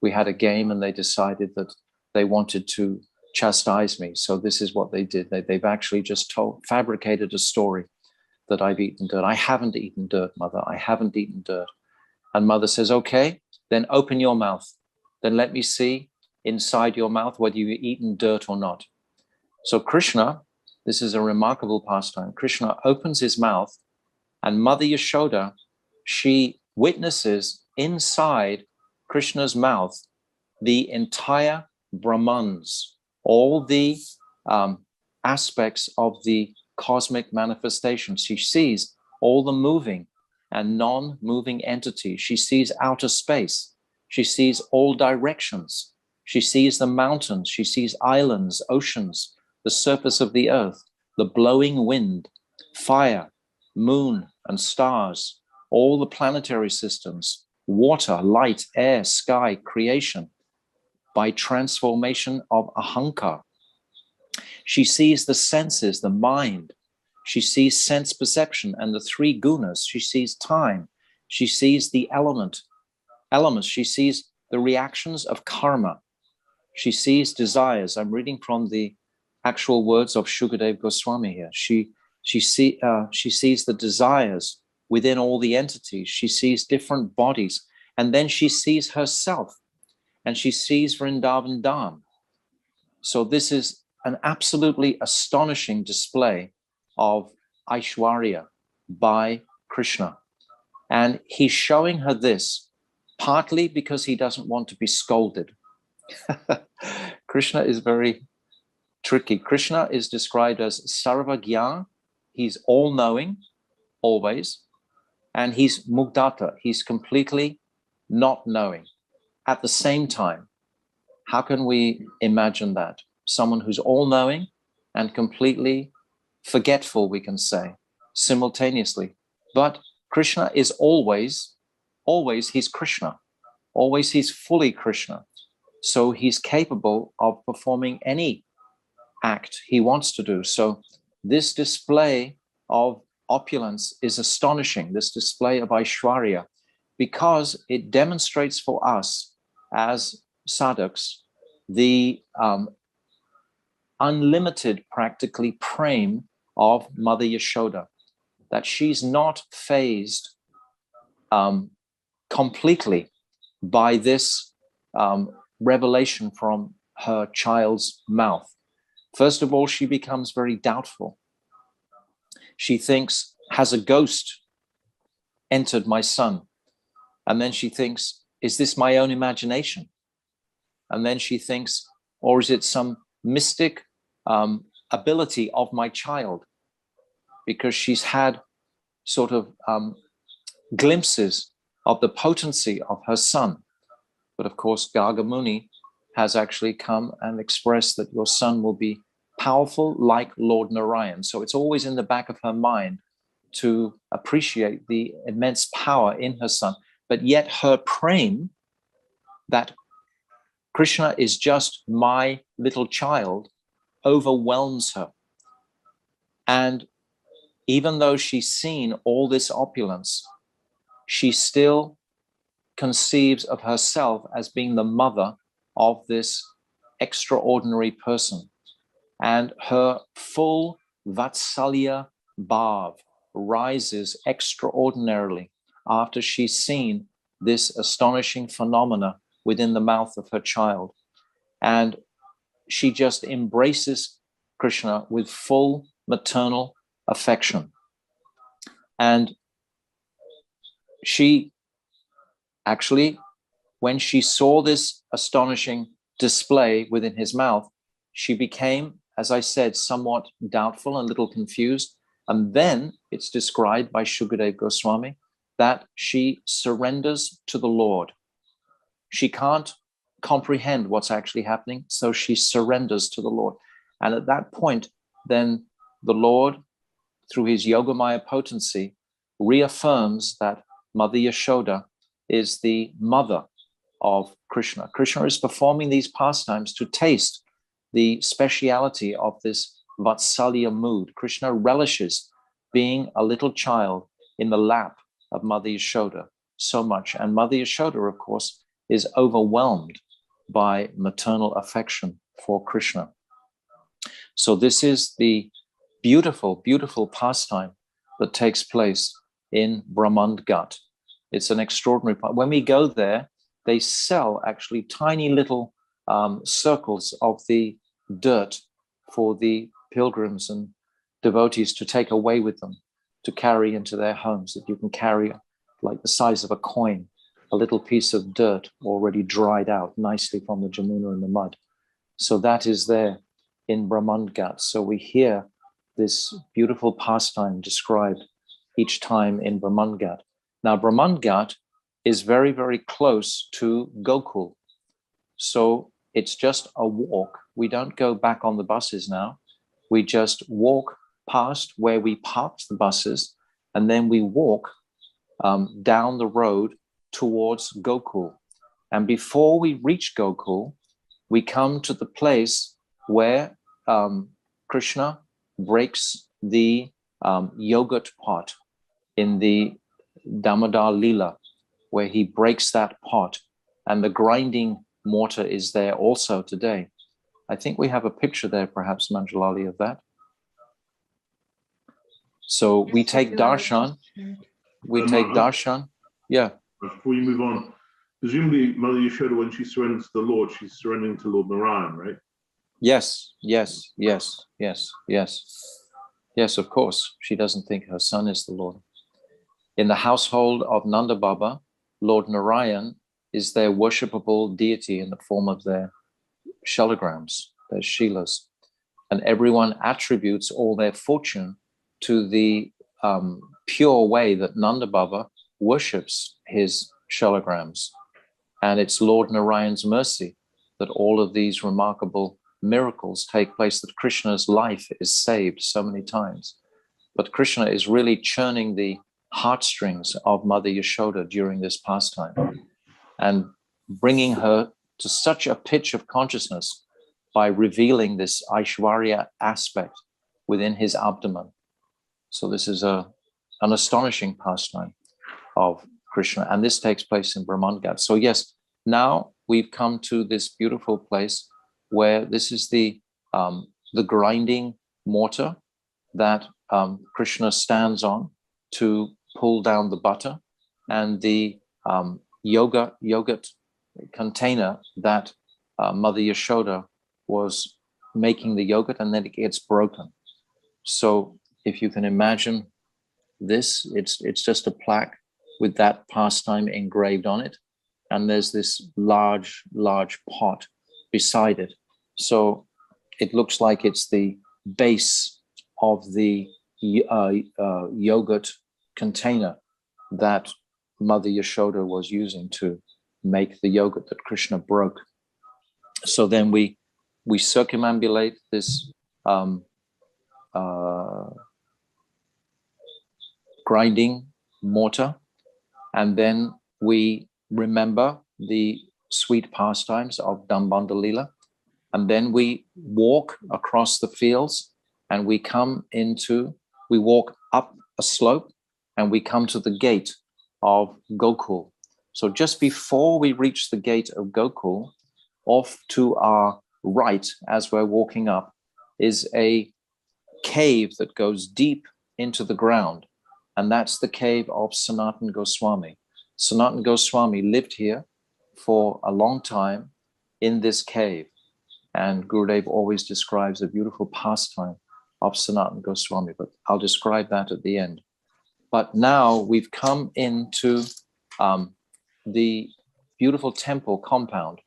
[SPEAKER 2] we had a game and they decided that they wanted to chastise me. So this is what they did. They've actually just fabricated a story that I've eaten dirt. I haven't eaten dirt, Mother. I haven't eaten dirt. And Mother says, okay, then open your mouth. Then let me see inside your mouth whether you've eaten dirt or not. So Krishna, this is a remarkable pastime. Krishna opens his mouth and Mother Yashoda, she witnesses inside Krishna's mouth the entire Brahmans, all the aspects of the cosmic manifestations. She sees all the moving and non-moving entities. She sees outer space. She sees all directions. She sees the mountains. She sees islands, oceans, the surface of the earth, the blowing wind, fire, moon, and stars, all the planetary systems, water, light, air, sky, creation, by transformation of ahankar. She sees the senses, the mind. She sees sense perception and the three gunas. She sees time. She sees the elements. She sees the reactions of karma. She sees desires. I'm reading from the actual words of Shukadev Goswami here. She sees the desires within all the entities. She sees different bodies. And then she sees herself. And she sees Vrindavan Dham. So this is an absolutely astonishing display of Aishwarya by Krishna. And he's showing her this partly because he doesn't want to be scolded. Krishna is very tricky. Krishna is described as Sarvagya. He's all-knowing, always. And he's Mugdata. He's completely not knowing. At the same time, how can we imagine that? Someone who's all-knowing and completely forgetful, we can say, simultaneously. But Krishna is always he's Krishna. Always he's fully Krishna. So he's capable of performing any act he wants to do. So this display of opulence is astonishing, this display of Aishwarya, because it demonstrates for us as sadhaks the unlimited, practically, prem of Mother Yashoda, that she's not fazed completely by this revelation from her child's mouth. First of all, she becomes very doubtful. She thinks, has a ghost entered my son? And then she thinks, is this my own imagination? And then she thinks, or is it some mystic ability of my child? Because she's had sort of glimpses of the potency of her son. But of course, Garga Muni has actually come and expressed that your son will be powerful like Lord Narayan. So it's always in the back of her mind to appreciate the immense power in her son. But yet her prem, that Krishna is just my little child, overwhelms her. And even though she's seen all this opulence, she still conceives of herself as being the mother of this extraordinary person. And her full Vatsalya Bhav rises extraordinarily after she's seen this astonishing phenomena within the mouth of her child. And she just embraces Krishna with full maternal affection. And she actually when she saw this astonishing display within his mouth, she became, as I said, somewhat doubtful and a little confused. And then it's described by Shukadeva Goswami that she surrenders to the Lord. She can't comprehend what's actually happening, so she surrenders to the Lord. And at that point, then the Lord, through his Yogamaya potency, reaffirms that Mother Yashoda is the mother of Krishna. Krishna is performing these pastimes to taste the speciality of this Vatsalya mood. Krishna relishes being a little child in the lap of Mother Yashoda so much. And Mother Yashoda, of course, is overwhelmed by maternal affection for Krishna. So this is the beautiful, beautiful pastime that takes place in Brahmanda Ghat. It's an extraordinary part. When we go there, they sell actually tiny little circles of the dirt for the pilgrims and devotees to take away with them, to carry into their homes, that you can carry like the size of a coin, a little piece of dirt already dried out nicely from the Yamuna and the mud. So that is there in Brahmanda Ghat. So we hear this beautiful pastime described each time in Brahmanda Ghat. Now, Brahmanda Ghat is very, very close to Gokul. So it's just a walk. We don't go back on the buses now. We just walk past where we parked the buses, and then we walk down the road towards Gokul. And before we reach Gokul, we come to the place where Krishna breaks the yogurt pot in the Damodar Leela, where he breaks that pot, and the grinding mortar is there also today. I think we have a picture there, perhaps, Manjalali, of that. So we take darshan. We take darshan. Yeah.
[SPEAKER 4] Before you move on, presumably Mother Yashoda, when she surrenders to the Lord, she's surrendering to Lord Narayan, right?
[SPEAKER 2] Yes, yes, yes, yes, yes. Yes, of course. She doesn't think her son is the Lord. In the household of Nanda Baba, Lord Narayan is their worshipable deity in the form of their shelograms, their shilas. And everyone attributes all their fortune to the pure way that Nanda Baba worships his shelograms. And it's Lord Narayan's mercy that all of these remarkable miracles take place, that Krishna's life is saved so many times. But Krishna is really churning the heartstrings of Mother Yashoda during this pastime and bringing her to such a pitch of consciousness by revealing this Aishwarya aspect within his abdomen. So this is an astonishing pastime of Krishna, and this takes place in Brahmanda Ghat. So yes, now we've come to this beautiful place where this is the grinding mortar that Krishna stands on to pull down the butter, and the yogurt container that Mother Yashoda was making the yogurt, and then it gets broken. So if you can imagine this, it's just a plaque with that pastime engraved on it, and there's this large pot beside it. So it looks like it's the base of the yogurt container that Mother Yashoda was using to make the yogurt that Krishna broke. So then we circumambulate this grinding mortar, and then we remember the sweet pastimes of Brahmanda Leela, and then we walk across the fields, and we walk up a slope, and we come to the gate of Gokul. So just before we reach the gate of Gokul, off to our right, as we're walking up, is a cave that goes deep into the ground, and that's the cave of Sanatana Goswami. Sanatana Goswami lived here for a long time in this cave, and Gurudev always describes a beautiful pastime of Sanatana Goswami, but I'll describe that at the end. But now we've come into the beautiful temple compound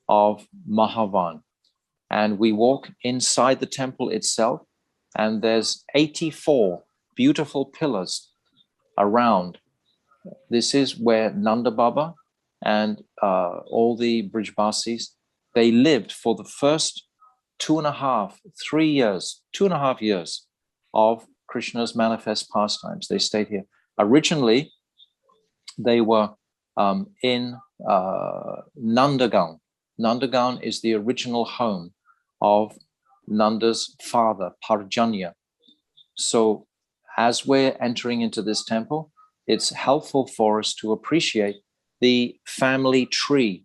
[SPEAKER 2] of Mahavan. And we walk inside the temple itself, and there's 84 beautiful pillars around. This is where Nanda Baba and all the Brijbasis, they lived for the first 2.5 years of Krishna's manifest pastimes. They stayed here. Originally, they were in Nandagaon. Nandagaon is the original home of Nanda's father, Parjanya. So as we're entering into this temple, it's helpful for us to appreciate the family tree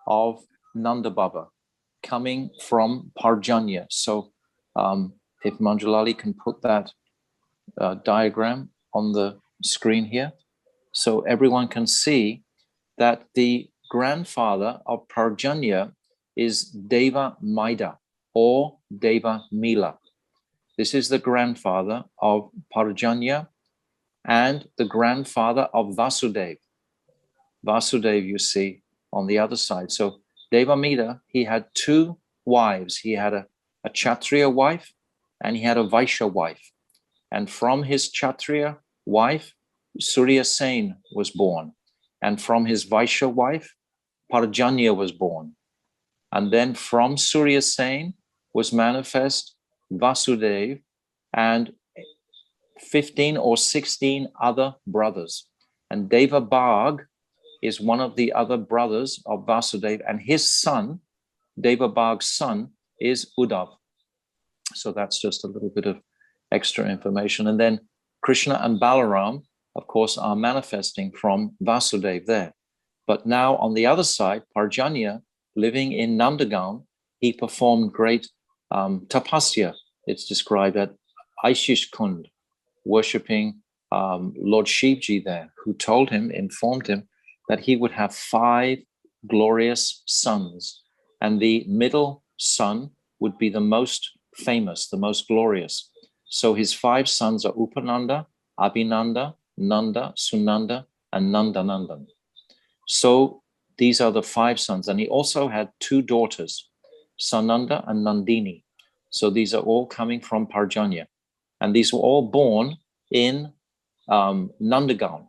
[SPEAKER 2] of Nanda Baba coming from Parjanya. So if Manjulali can put that diagram on the screen here, so everyone can see that the grandfather of Parjanya is Deva Maida or Deva Mila. This is the grandfather of Parjanya and the grandfather of Vasudev. Vasudev, you see, on the other side. So Deva Mila, he had two wives. He had a Kshatriya wife and he had a Vaishya wife. And from his Kshatriya wife, Surya Sen was born. And from his Vaishya wife, Parjanya was born. And then from Surya Sen was manifest Vasudev and 15 or 16 other brothers. And Deva Bhag is one of the other brothers of Vasudev, and his son, Deva Bhag's son, is Uddhav. So that's just a little bit of extra information. And then Krishna and Balaram, of course, are manifesting from Vasudev there. But now on the other side, Parjanya, living in Nandagaon, he performed great tapasya. It's described at Aishish Kund, worshipping Lord Shivji there, who informed him that he would have 5 glorious sons. And the middle son would be the most famous, the most glorious. So his 5 sons are Upananda, Abhinanda, Nanda, Sunanda, and Nandanandan. So these are the 5 sons. And he also had 2 daughters, Sananda and Nandini. So these are all coming from Parjanya. And these were all born in Nandagaon.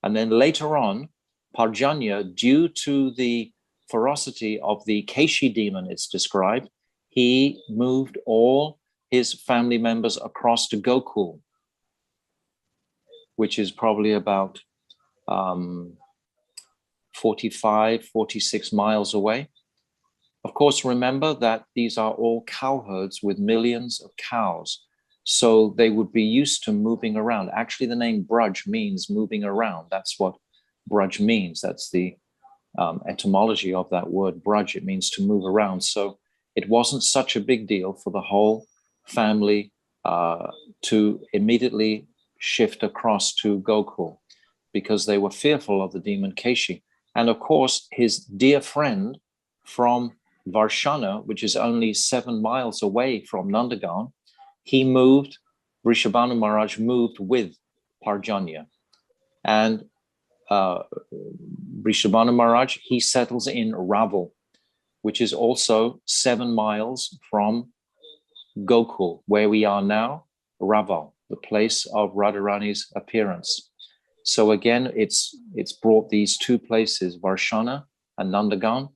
[SPEAKER 2] And then later on, Parjanya, due to the ferocity of the Keshi demon, it's described, he moved all his family members across to Gokul, which is probably about 45, 46 miles away. Of course, remember that these are all cowherds with millions of cows. So they would be used to moving around. Actually, the name Braj means moving around. That's what Braj means. That's the etymology of that word Braj. It means to move around. So it wasn't such a big deal for the whole family to immediately shift across to Gokul because they were fearful of the demon Keshi. And of course, his dear friend from Varshana, which is only 7 miles away from Nandagaon, Vrishabhanu Maharaj moved with Parjanya. And Vrishabhanu Maharaj, he settles in Raval, which is also 7 miles from Gokul, where we are now, Raval, the place of Radharani's appearance. So again, it's brought these 2 places, Varshana and Nandagaon,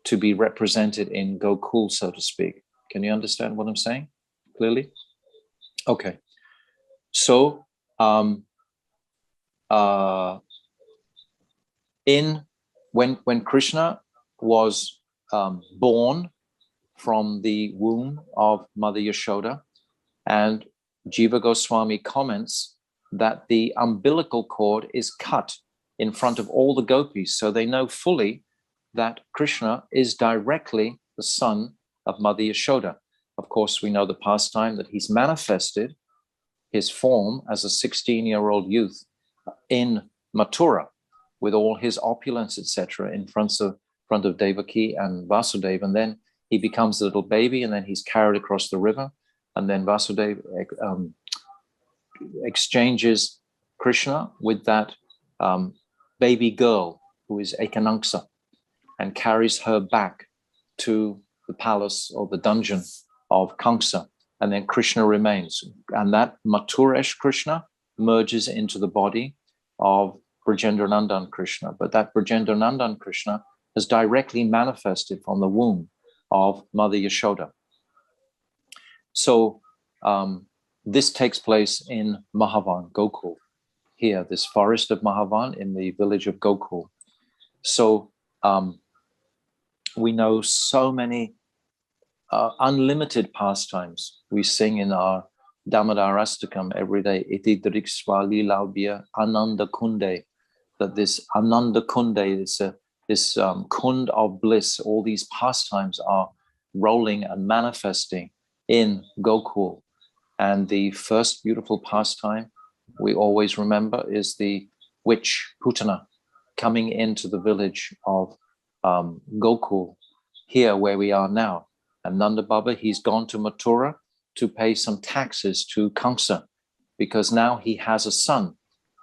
[SPEAKER 2] to be represented in Gokul, so to speak. Can you understand what I'm saying clearly? Okay. So when Krishna was born from the womb of Mother Yashoda, and Jiva Goswami comments that the umbilical cord is cut in front of all the gopis, so they know fully that Krishna is directly the son of Mother Yashoda. Of course, we know the pastime that he's manifested his form as a 16-year-old youth in Mathura with all his opulence, etc., in front of Devaki and Vasudeva. And then he becomes a little baby, and then he's carried across the river. And then Vasudeva exchanges Krishna with that baby girl who is Ekanansa. and carries her back to the palace or the dungeon of Kamsa. And then Krishna remains. And that Mathuresh Krishna merges into the body of Brajendranandan Krishna. But that Brajendranandan Krishna has directly manifested from the womb of Mother Yashoda. So this takes place in Mahavana Gokula, here, this forest of Mahavana in the village of Gokula. So we know so many unlimited pastimes. We sing in our Damodarastakam every day, Iti Driksva Lilaubhya Ananda Kunde, that this Ananda Kunde, this kund of bliss, all these pastimes are rolling and manifesting in Gokula. And the first beautiful pastime we always remember is the witch Putana coming into the village of Gokula, here where we are now. And Nanda Baba, he's gone to Mathura to pay some taxes to Kamsa, because now he has a son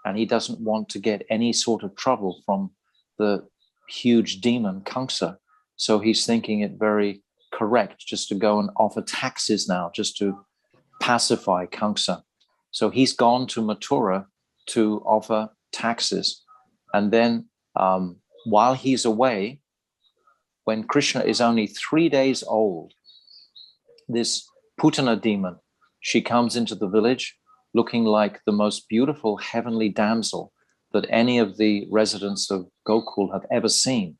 [SPEAKER 2] and he doesn't want to get any sort of trouble from the huge demon Kamsa. So he's thinking it very correct just to go and offer taxes now, just to pacify Kamsa. So he's gone to Mathura to offer taxes. And then while he's away, when Krishna is only 3 days old, this Putana demon, she comes into the village looking like the most beautiful heavenly damsel that any of the residents of Gokula have ever seen.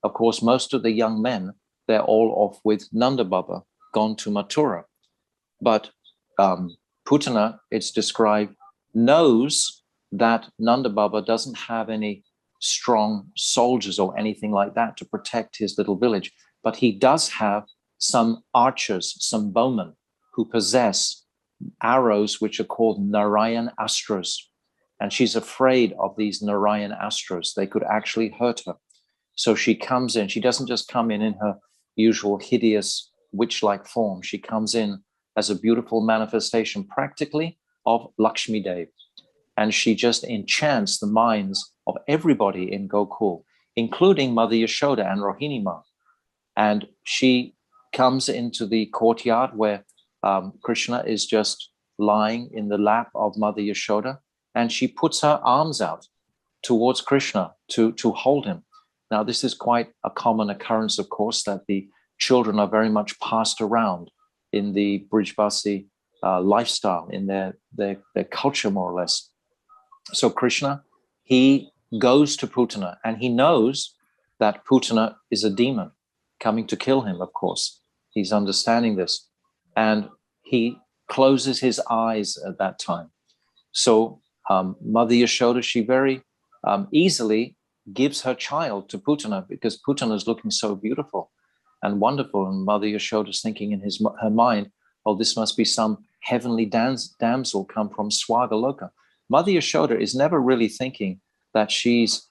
[SPEAKER 2] Of course, most of the young men, they're all off with Nanda Baba, gone to Mathura. But Putana, it's described, knows that Nanda Baba doesn't have any strong soldiers or anything like that to protect his little village, but he does have some archers, some bowmen who possess arrows which are called Narayan Astras. And she's afraid of these Narayan Astras. They could actually hurt her. So she comes in. She doesn't just come in her usual hideous witch-like form. She comes in as a beautiful manifestation practically of Lakshmi Dev. And she just enchants the minds of everybody in Gokula, including Mother Yashoda and Rohini Ma. And she comes into the courtyard where Krishna is just lying in the lap of Mother Yashoda, and she puts her arms out towards Krishna to hold him. Now, this is quite a common occurrence, of course, that the children are very much passed around in the Brijvasi lifestyle, in their culture, more or less. So Krishna, he goes to Putana, and he knows that Putana is a demon coming to kill him, of course. He's understanding this. And he closes his eyes at that time. So Mother Yashoda, she very easily gives her child to Putana, because Putana is looking so beautiful and wonderful. And Mother Yashoda is thinking in her mind, oh, this must be some heavenly damsel come from Swagaloka. Mother Yashoda is never really thinking that she's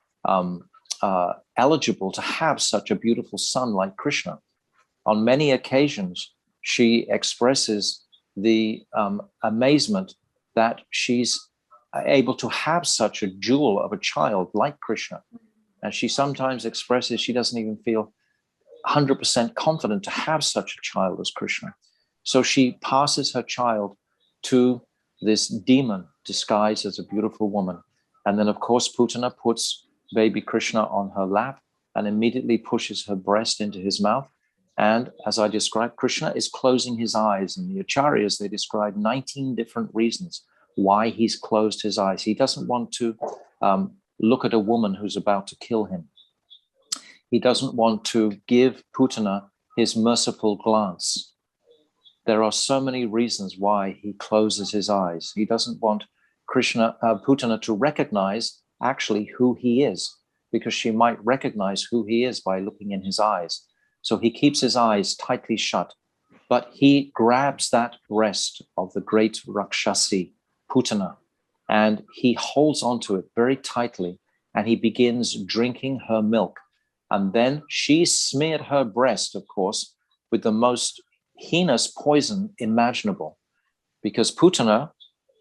[SPEAKER 2] eligible to have such a beautiful son like Krishna. On many occasions, she expresses the amazement that she's able to have such a jewel of a child like Krishna. And she sometimes expresses she doesn't even feel 100% confident to have such a child as Krishna. So she passes her child to this demon disguised as a beautiful woman. And then, of course, Putana puts baby Krishna on her lap and immediately pushes her breast into his mouth. And as I described, Krishna is closing his eyes. And the Acharyas, they describe 19 different reasons why he's closed his eyes. He doesn't want to look at a woman who's about to kill him. He doesn't want to give Putana his merciful glance. There are so many reasons why he closes his eyes. He doesn't want Putana to recognize actually who he is, because she might recognize who he is by looking in his eyes. So he keeps his eyes tightly shut, but he grabs that breast of the great Rakshasi, Putana, and he holds onto it very tightly, and he begins drinking her milk. And then she smeared her breast, of course, with the most heinous poison imaginable, because Putana,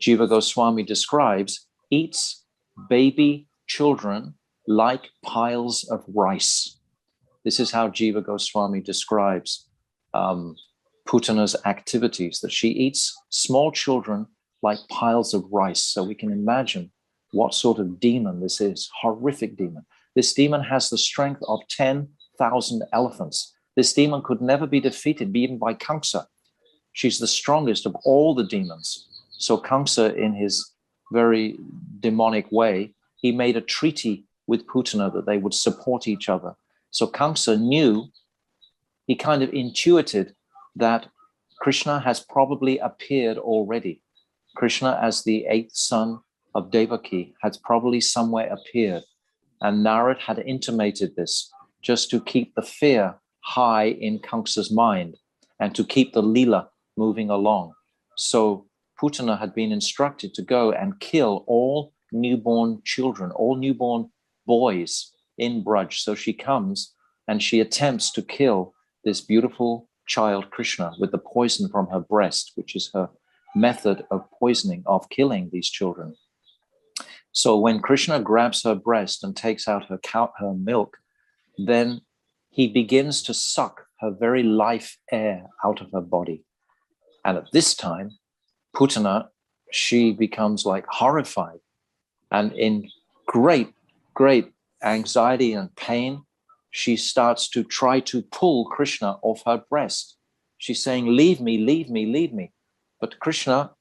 [SPEAKER 2] Jiva Goswami describes, eats baby children like piles of rice. This is how Jiva Goswami describes Putana's activities, that she eats small children like piles of rice. So we can imagine what sort of demon this is, horrific demon. This demon has the strength of 10,000 elephants. This demon could never be defeated, even by Kamsa. She's the strongest of all the demons. So Kamsa, in his very demonic way, he made a treaty with Putana that they would support each other. So Kamsa knew, he kind of intuited that Krishna has probably appeared already. Krishna, as the 8th son of Devaki, has probably somewhere appeared. And Narad had intimated this just to keep the fear high in Kamsa's mind and to keep the Leela moving along. So Putana had been instructed to go and kill all newborn children, all newborn boys in Braj. So she comes and she attempts to kill this beautiful child Krishna with the poison from her breast, which is her method of poisoning, of killing these children. So when Krishna grabs her breast and takes out her milk, then he begins to suck her very life air out of her body. And at this time, Putana, she becomes like horrified and in great, great anxiety and pain. She starts to try to pull Krishna off her breast. She's saying, leave me, leave me, leave me. But Krishna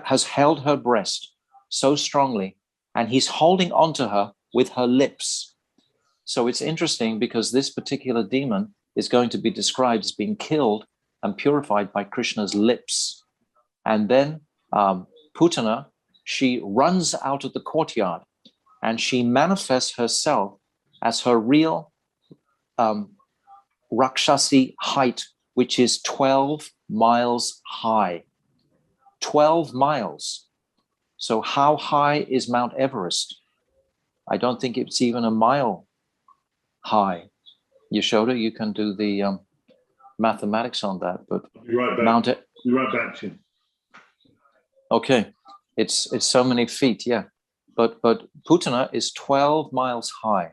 [SPEAKER 2] has held her breast so strongly, and he's holding onto her with her lips. So it's interesting because this particular demon is going to be described as being killed and purified by Krishna's lips. And then Putana, she runs out of the courtyard and she manifests herself as her real Rakshasi height, which is 12 miles high. 12 miles. So how high is Mount Everest? I don't think it's even a mile high. Yashoda, you can do the mathematics on that, but
[SPEAKER 4] Be right back.
[SPEAKER 2] Mount
[SPEAKER 4] Be right back to you.
[SPEAKER 2] Okay, it's so many feet, yeah. But Putana is 12 miles high.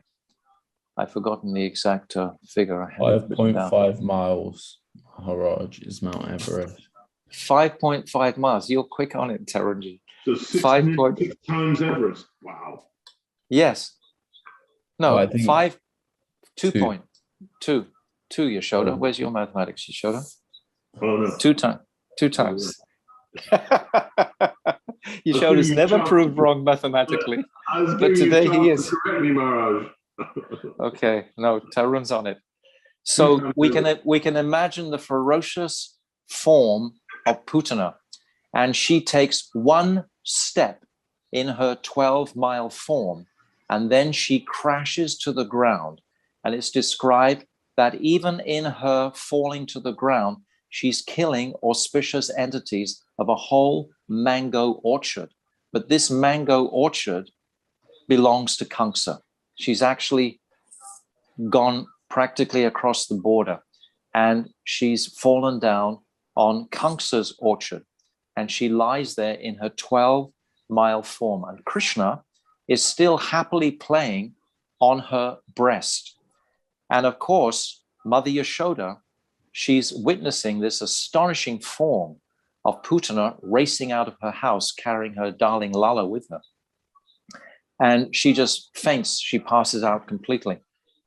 [SPEAKER 2] I've forgotten the exact figure. I have
[SPEAKER 1] 5.5 miles, Maharaj, is Mount Everest.
[SPEAKER 2] 5.5 miles. You're quick on it, Taranji.
[SPEAKER 4] So 6 times Everest. Wow.
[SPEAKER 2] Yes. No,
[SPEAKER 1] Oh, I think
[SPEAKER 2] 2.2. 2, Yashoda. Where's your mathematics, Yashoda?
[SPEAKER 4] Oh, no.
[SPEAKER 2] 2 times. Yashoda's never proved wrong mathematically, but today he is.
[SPEAKER 4] Correct me, Maharaj.
[SPEAKER 2] Okay, no, Tarun's on it. So we can imagine the ferocious form of Putana, and she takes one step in her 12-mile form, and then she crashes to the ground. And it's described that even in her falling to the ground, she's killing auspicious entities of a whole mango orchard. But this mango orchard belongs to Kamsa. She's actually gone practically across the border, and she's fallen down on Kamsa's orchard, and she lies there in her 12-mile form. And Krishna is still happily playing on her breast. And of course, Mother Yashoda, she's witnessing this astonishing form of Putana racing out of her house, carrying her darling Lala with her. And she just faints, she passes out completely.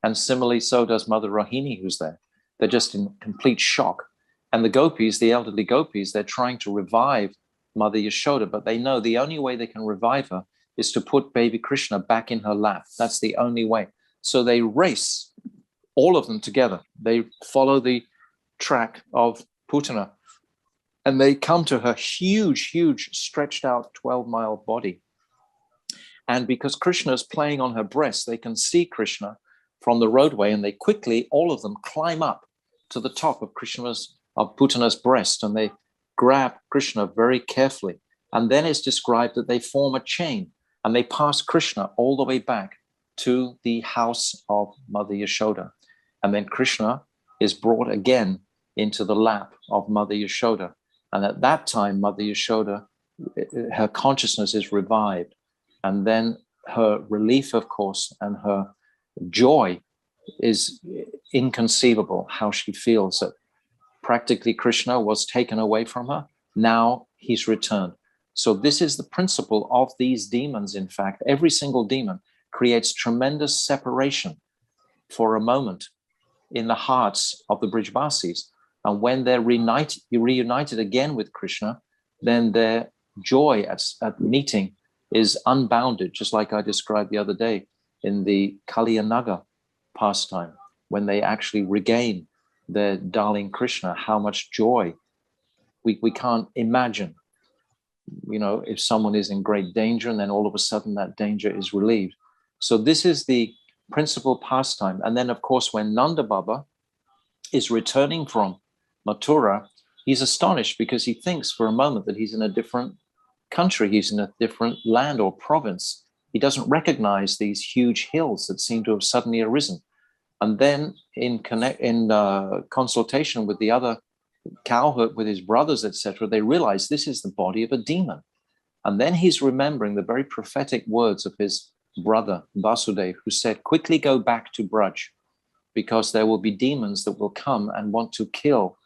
[SPEAKER 2] And similarly, so does Mother Rohini, who's there. They're just in complete shock. And the gopis, the elderly gopis, they're trying to revive Mother Yashoda, but they know the only way they can revive her is to put baby Krishna back in her lap. That's the only way. So they race, all of them together. They follow the track of Putana, and they come to her huge, huge, stretched out 12-mile body. And because Krishna is playing on her breast, they can see Krishna from the roadway, and they quickly, all of them, climb up to the top of Putana's breast, and they grab Krishna very carefully. And then it's described that they form a chain, and they pass Krishna all the way back to the house of Mother Yashoda. And then Krishna is brought again into the lap of Mother Yashoda. And at that time, Mother Yashoda, her consciousness is revived. And then her relief, of course, and her joy is inconceivable how she feels that practically Krishna was taken away from her. Now he's returned. So this is the principle of these demons. In fact, every single demon creates tremendous separation for a moment in the hearts of the Brijvasis. And when they're reunited again with Krishna, then their joy at meeting is unbounded, just like I described the other day in the Kalyanaga pastime, when they actually regain their darling Krishna, how much joy we can't imagine. You know, if someone is in great danger and then all of a sudden that danger is relieved. So this is the principal pastime. And then, of course, when Nanda Baba is returning from Mathura, he's astonished because he thinks for a moment that he's in a different country, he's in a different land or province. He doesn't recognize these huge hills that seem to have suddenly arisen. And then in consultation with the other cowherd, with his brothers, etc., they realize this is the body of a demon. And then he's remembering the very prophetic words of his brother Vasudev, who said, quickly go back to Braj, because there will be demons that will come and want to kill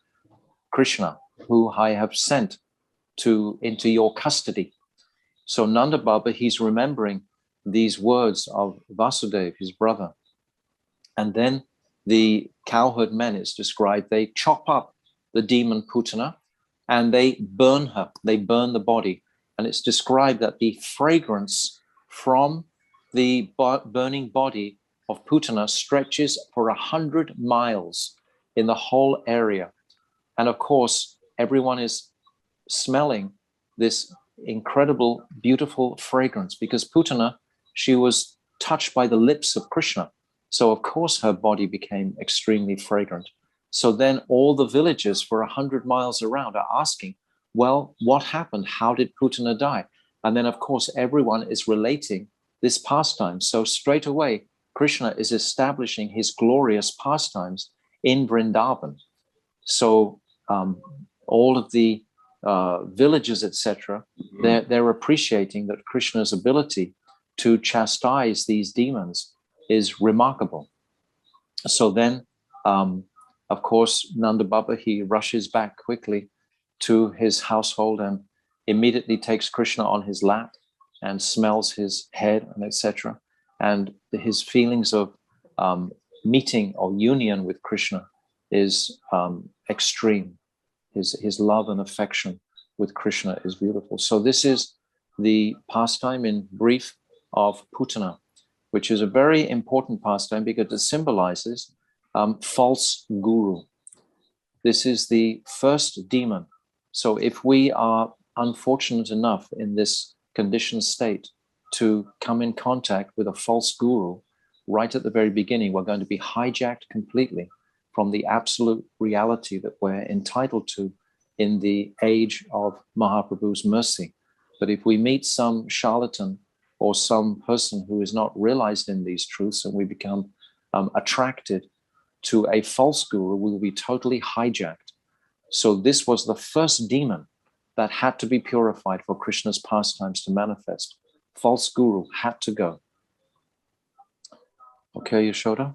[SPEAKER 2] Krishna, who I have sent into your custody. So Nanda Baba, he's remembering these words of Vasudev, his brother. And then the cowherd men, it's described, they chop up the demon Putana and they burn her, they burn the body. And it's described that the fragrance from the burning body of Putana stretches for 100 miles in the whole area. And of course, everyone is smelling this incredible, beautiful fragrance because Putana, she was touched by the lips of Krishna. So of course her body became extremely fragrant. So then all the villagers for 100 miles around are asking, well, what happened? How did Putana die? And then of course, everyone is relating this pastime. So straight away, Krishna is establishing his glorious pastimes in Vrindavan. So all of the villagers, etc., they're appreciating that Krishna's ability to chastise these demons is remarkable. So then, of course, Nanda Baba, he rushes back quickly to his household and immediately takes Krishna on his lap and smells his head and etc. And his feelings of meeting or union with Krishna is extreme. His love and affection with Krishna is beautiful. So this is the pastime in brief of Putana, which is a very important pastime because it symbolizes false guru. This is the first demon. So if we are unfortunate enough in this conditioned state to come in contact with a false guru right at the very beginning, we're going to be hijacked completely from the absolute reality that we're entitled to in the age of Mahaprabhu's mercy. But if we meet some charlatan or some person who is not realized in these truths and we become attracted to a false guru, we will be totally hijacked. So this was the first demon that had to be purified for Krishna's pastimes to manifest. False guru had to go. Okay, Yashoda?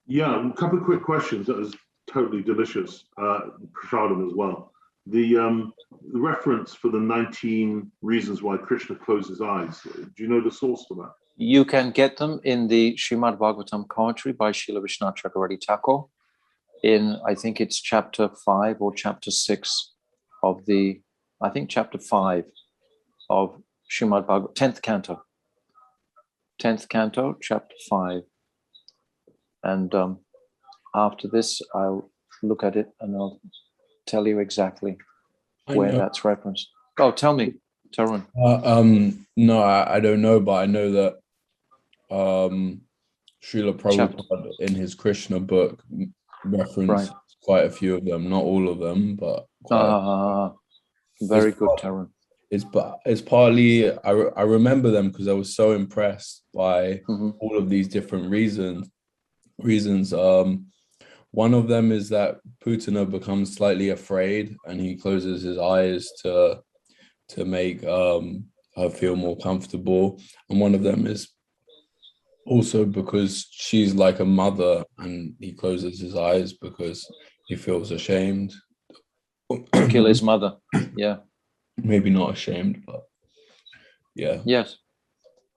[SPEAKER 4] Yeah, a couple of quick questions. That was totally delicious. Prasadam as well. The reference for the 19 reasons why Krishna closed his eyes. Do you know the source for that?
[SPEAKER 2] You can get them in the Srimad Bhagavatam commentary by Srila Vishwanath Chakravarti Thakur in, I think it's chapter 5 or chapter 6 of the, I think chapter 5 of Srimad Bhagavatam, 10th canto. 10th canto, chapter 5. And after this, I'll look at it and I'll tell you exactly where that's referenced. Oh, tell me, Tarun.
[SPEAKER 1] No, I don't know, but I know that Srila Prabhupada in his Krishna book referenced quite a few of them, not all of them, but
[SPEAKER 2] very good, Tarun.
[SPEAKER 1] It's partly I remember them because I was so impressed by all of these different reasons. One of them is that Putana becomes slightly afraid and he closes his eyes to make her feel more comfortable. And one of them is Also because she's like a mother and he closes his eyes because he feels ashamed.
[SPEAKER 2] To kill his mother. Yeah.
[SPEAKER 1] Maybe not ashamed, but yeah.
[SPEAKER 2] Yes.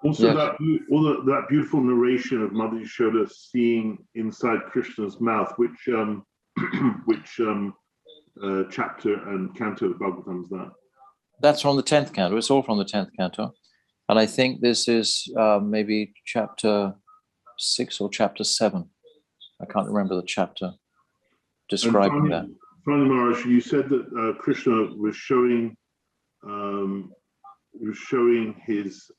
[SPEAKER 4] Also,
[SPEAKER 2] Yes.
[SPEAKER 4] that beautiful narration of Mother Yashoda seeing inside Krishna's mouth, which chapter and canto of Bhagavatam is that?
[SPEAKER 2] That's from the 10th canto. It's all from the 10th canto. And I think this is maybe chapter 6 or chapter 7. I can't remember the chapter describing that.
[SPEAKER 4] Finally, Maharaj, you said that Krishna was showing his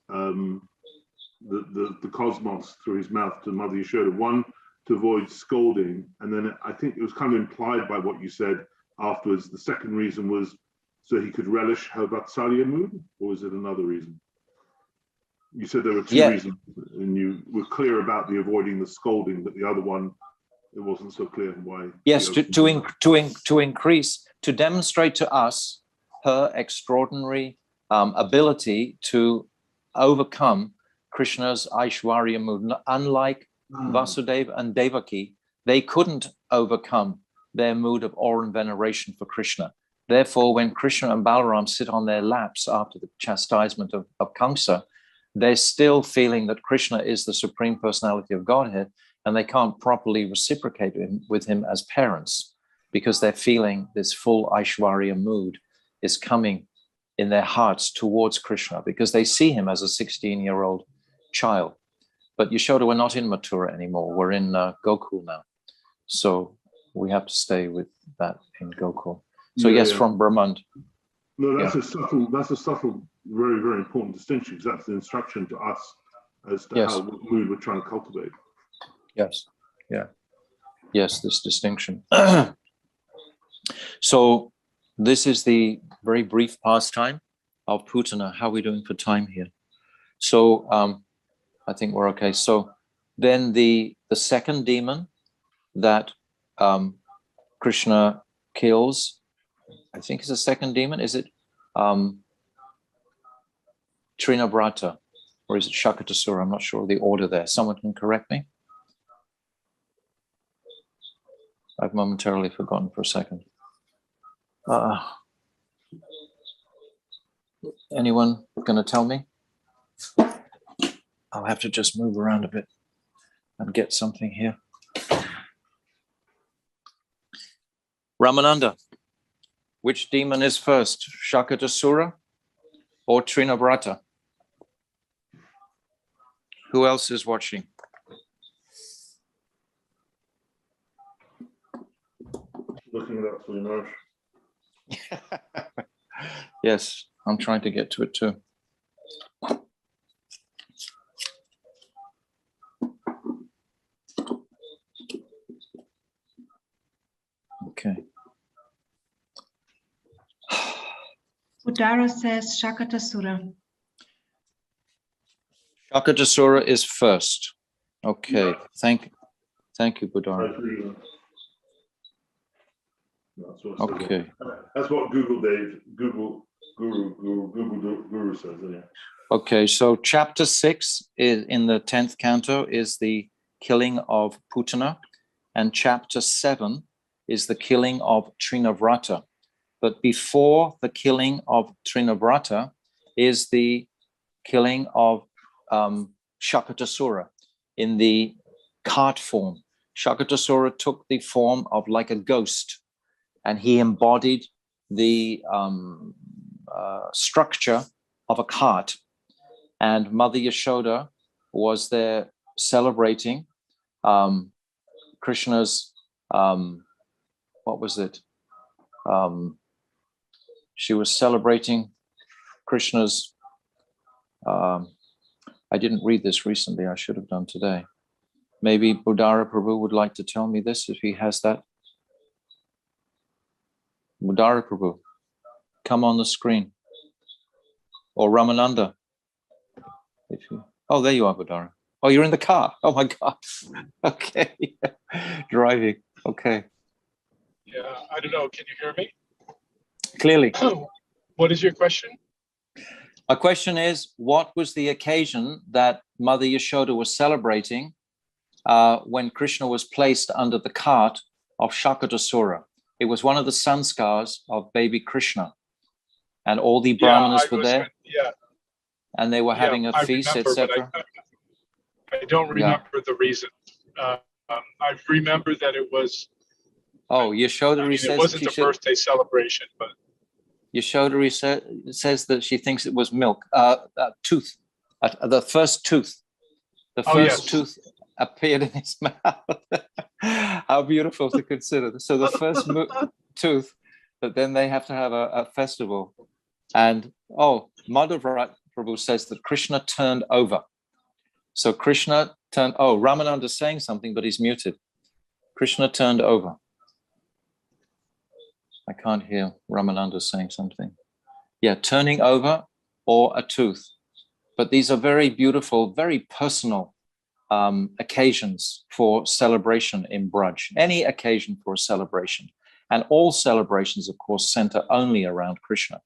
[SPEAKER 4] the cosmos through his mouth to Mother Yashoda. One, to avoid scolding, and then I think it was kind of implied by what you said afterwards. The second reason was so he could relish her Vatsalya mood, or was it another reason? You said there were two reasons, and you were clear about the avoiding the scolding, but the other one, it wasn't so clear why.
[SPEAKER 2] Yes, to increase, to demonstrate to us her extraordinary ability to overcome Krishna's Aishwarya mood. Unlike Vasudeva and Devaki, they couldn't overcome their mood of awe and veneration for Krishna. Therefore, when Krishna and Balaram sit on their laps after the chastisement of Kamsa, they're still feeling that Krishna is the Supreme Personality of Godhead, and they can't properly reciprocate with him as parents because they're feeling this full Aishwarya mood is coming in their hearts towards Krishna because they see him as a 16-year-old child. But Yashoda, we're not in Mathura anymore. We're in Gokul now. So we have to stay with that in Gokul. So yes, from Brahmanda.
[SPEAKER 4] No, that's a subtle, very, very important distinction, because that's the instruction to us as to how mood we're trying to cultivate.
[SPEAKER 2] Yes, yeah. Yes, this distinction. So this is the very brief pastime of Putana. How are we doing for time here? So I think we're okay. So then the second demon that Krishna kills, I think is the second demon. Is it Trinabrata or is it Shakatasura? I'm not sure of the order there. Someone can correct me. I've momentarily forgotten for a second. Anyone going to tell me? I'll have to just move around a bit and get something here. Ramananda, which demon is first, Shakatasura or Trinabrata? Who else is watching?
[SPEAKER 4] Looking it up for you, Marsh.
[SPEAKER 2] Yes, I'm trying to get to it too. Okay.
[SPEAKER 3] Udara says Shakatasura.
[SPEAKER 2] Shakatasura is first. Okay, thank you, Budara. Okay.
[SPEAKER 4] That's what Google Guru says, isn't it?
[SPEAKER 2] Okay, so chapter 6 is in the 10th canto is the killing of Putana, and chapter 7 is the killing of Trinavrata. But before the killing of Trinavrata is the killing of Shakatasura in the cart form. Shakatasura took the form of like a ghost, and he embodied the structure of a cart. And Mother Yashoda was there celebrating Krishna's, what was it? She was celebrating Krishna's, I didn't read this recently, I should have done today. Maybe Budara Prabhu would like to tell me this if he has that. Budara Prabhu, come on the screen. Or Ramananda. If you, oh, there you are, Budara. Oh, you're in the car. Oh my God. Okay. Driving. Okay.
[SPEAKER 5] Yeah, I don't know. Can you hear me?
[SPEAKER 2] Clearly.
[SPEAKER 5] What is your question?
[SPEAKER 2] My question is, what was the occasion that Mother Yashoda was celebrating when Krishna was placed under the cart of Shakatasura. It was one of the sanskars of baby Krishna. And all the Brahmanas were there. And they were having a feast, etc.
[SPEAKER 5] I don't remember the reason. I remember that it was.
[SPEAKER 2] Oh, Yashoda says
[SPEAKER 5] it wasn't a birthday celebration, but
[SPEAKER 2] Yashoda says that she thinks it was milk, tooth, the first tooth. The first tooth appeared in his mouth. How beautiful to consider. So the first tooth, but then they have to have a festival. And Madhava Prabhu says that Krishna turned over. So Krishna turned, Ramananda's saying something, but he's muted. Krishna turned over. I can't hear Ramananda saying something. Yeah, turning over or a tooth. But these are very beautiful, very personal occasions for celebration in Braj. Any occasion for a celebration. And all celebrations, of course, center only around Krishna.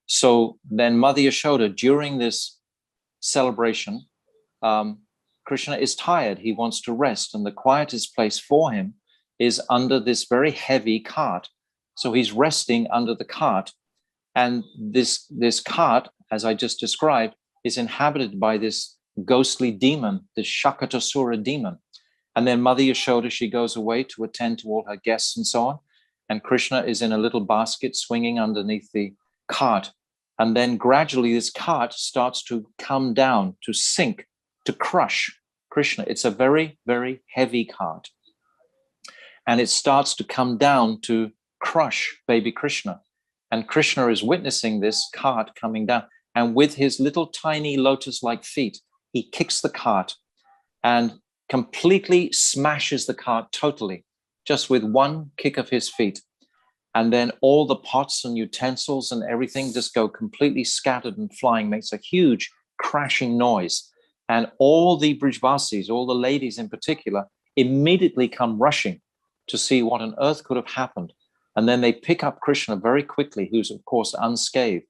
[SPEAKER 2] So then Mother Yashoda, during this celebration, Krishna is tired. He wants to rest. And the quietest place for him is under this very heavy cart. So he's resting under the cart. And this cart, as I just described, is inhabited by this ghostly demon, this Shakatasura demon. And then Mother Yashoda, she goes away to attend to all her guests and so on. And Krishna is in a little basket swinging underneath the cart. And then gradually this cart starts to come down, to sink, to crush Krishna. It's a very, very heavy cart. And it starts to come down to crush baby Krishna. And Krishna is witnessing this cart coming down. And with his little tiny lotus-like feet, he kicks the cart and completely smashes the cart totally, just with one kick of his feet. And then all the pots and utensils and everything just go completely scattered and flying, makes a huge crashing noise. And all the Brijvasis, all the ladies in particular, immediately come rushing to see what on earth could have happened. And then they pick up Krishna very quickly, who's of course unscathed.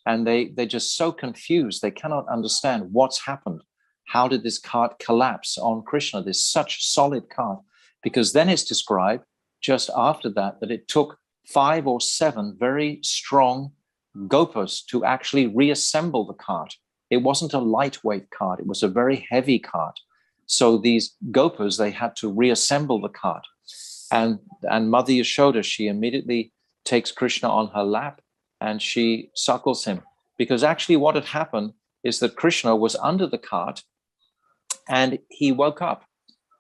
[SPEAKER 2] And they're just so confused. They cannot understand what's happened. How did this cart collapse on Krishna, this such solid cart? Because then it's described just after that it took 5 or 7 very strong gopas to actually reassemble the cart. It wasn't a lightweight cart. It was a very heavy cart. So these gopas, they had to reassemble the cart. And Mother Yashoda, she immediately takes Krishna on her lap and she suckles him. Because actually what had happened is that Krishna was under the cart and he woke up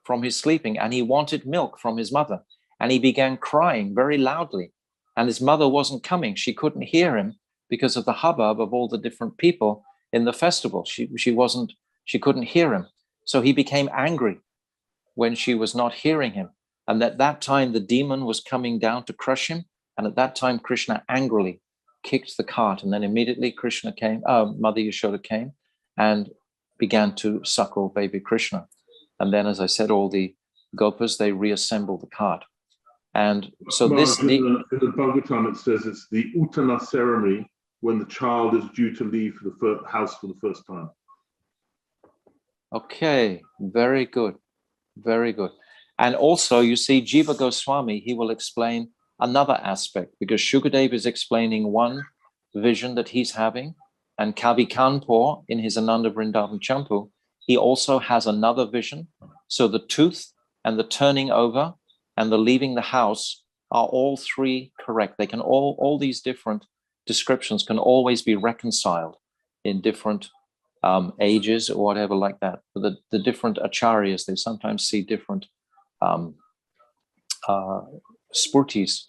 [SPEAKER 2] from his sleeping and he wanted milk from his mother. And he began crying very loudly. And his mother wasn't coming. She couldn't hear him because of the hubbub of all the different people in the festival. She couldn't hear him. So he became angry when she was not hearing him. And at that time, the demon was coming down to crush him. And at that time, Krishna angrily kicked the cart. And then immediately Mother Yashoda came and began to suckle baby Krishna. And then, as I said, all the gopas, they reassembled the cart. And so
[SPEAKER 4] Maharaj,
[SPEAKER 2] this...
[SPEAKER 4] in the Bhagavatam, it says it's the Uttana ceremony when the child is due to leave the house for the first time.
[SPEAKER 2] Okay, very good. Very good. And also, you see, Jiva Goswami, he will explain another aspect, because Shukadeva is explaining one vision that he's having, and Kavi Kanpur in his Ananda Vrindavan Champu, he also has another vision. So the tooth and the turning over and the leaving the house are all 3 correct. They can all these different descriptions can always be reconciled in different ages or whatever like that. But the different acharyas, they sometimes see different spurtis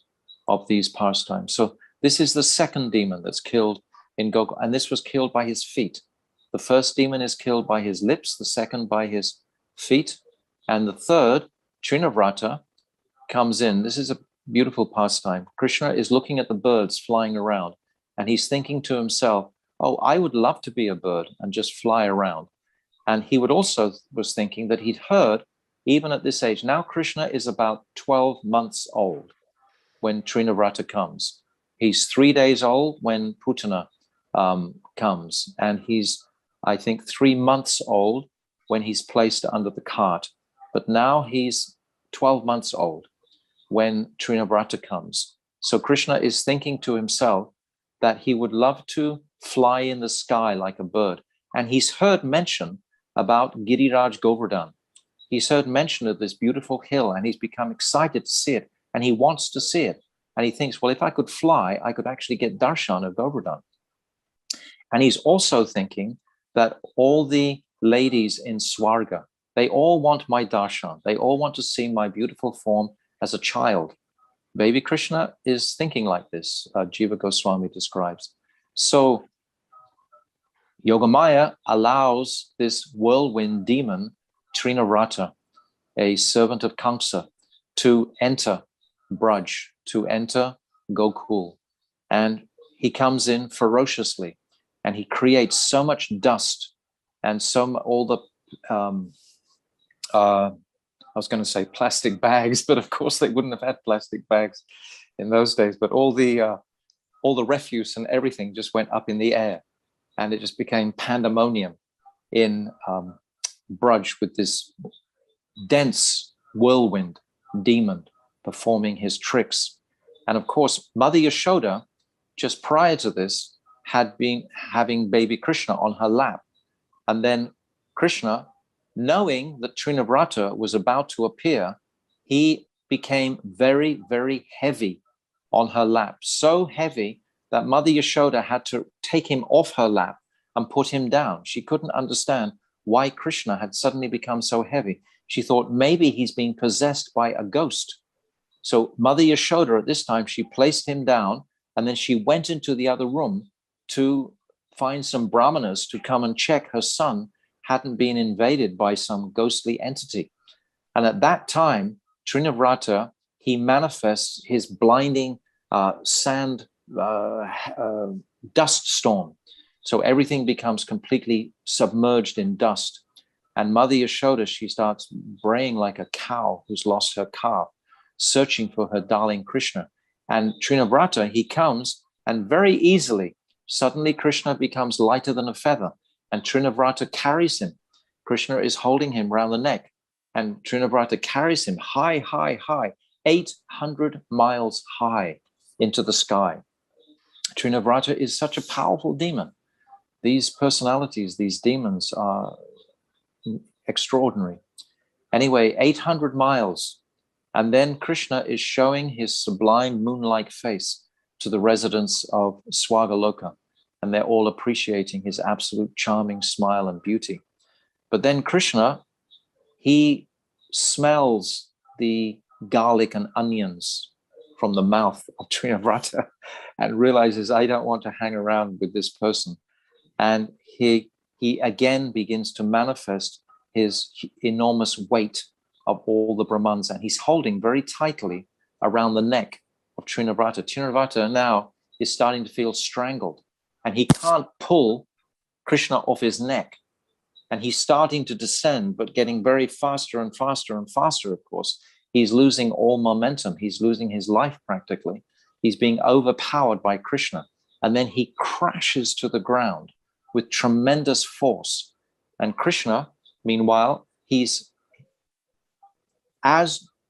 [SPEAKER 2] of these pastimes. So this is the second demon that's killed in Gokul, and this was killed by his feet. The first demon is killed by his lips, the second by his feet, and the third, Trinavrata, comes in. This is a beautiful pastime. Krishna is looking at the birds flying around, and he's thinking to himself, oh, I would love to be a bird and just fly around. And he was thinking that he'd heard, even at this age, now Krishna is about 12 months old when Trinavrata comes. He's 3 days old when Putana comes, and he's, I think, 3 months old when he's placed under the cart. But now he's 12 months old when Trinavrata comes. So Krishna is thinking to himself that he would love to fly in the sky like a bird. And he's heard mention about Giriraj Govardhan. He's heard mention of this beautiful hill, and he's become excited to see it, and he wants to see it. And he thinks, well, if I could fly, I could actually get darshan of Govardhan. And he's also thinking that all the ladies in Swarga, they all want my darshan. They all want to see my beautiful form as a child. Baby Krishna is thinking like this, Jiva Goswami describes. So Yogamaya allows this whirlwind demon, Trinavrata, a servant of Kamsa, to enter Braj, to enter Gokul. And he comes in ferociously, and he creates so much dust and all the I was going to say plastic bags, but of course they wouldn't have had plastic bags in those days. But all the refuse and everything just went up in the air, and it just became pandemonium in Braj, with this dense whirlwind demon performing his tricks. And of course, Mother Yashoda, just prior to this, had been having baby Krishna on her lap. And then Krishna, knowing that Trinavrata was about to appear, he became very, very heavy on her lap. So heavy that Mother Yashoda had to take him off her lap and put him down. She couldn't understand why Krishna had suddenly become so heavy. She thought maybe he's being possessed by a ghost. So Mother Yashoda, at this time, she placed him down, and then she went into the other room to find some brahmanas to come and check her son hadn't been invaded by some ghostly entity. And at that time, Trinavrata, he manifests his blinding sand dust storm. So everything becomes completely submerged in dust. And Mother Yashoda, she starts braying like a cow who's lost her calf, searching for her darling Krishna. And Trinavrata, he comes, and very easily, suddenly Krishna becomes lighter than a feather, and Trinavrata carries him. Krishna is holding him round the neck, and Trinavrata carries him high, high, high, 800 miles high into the sky. Trinavrata is such a powerful demon. These personalities, these demons are extraordinary. Anyway, 800 miles. And then Krishna is showing his sublime moon-like face to the residents of Swagaloka, and they're all appreciating his absolute charming smile and beauty. But then Krishna, he smells the garlic and onions from the mouth of Trinavrata and realizes, I don't want to hang around with this person. And he again begins to manifest his enormous weight of all the Brahmans, and he's holding very tightly around the neck of Trinavrata. Trinavrata now is starting to feel strangled, and he can't pull Krishna off his neck. And he's starting to descend, but getting very faster and faster and faster, of course. He's losing all momentum. He's losing his life practically. He's being overpowered by Krishna. And then he crashes to the ground with tremendous force. And Krishna, meanwhile, he's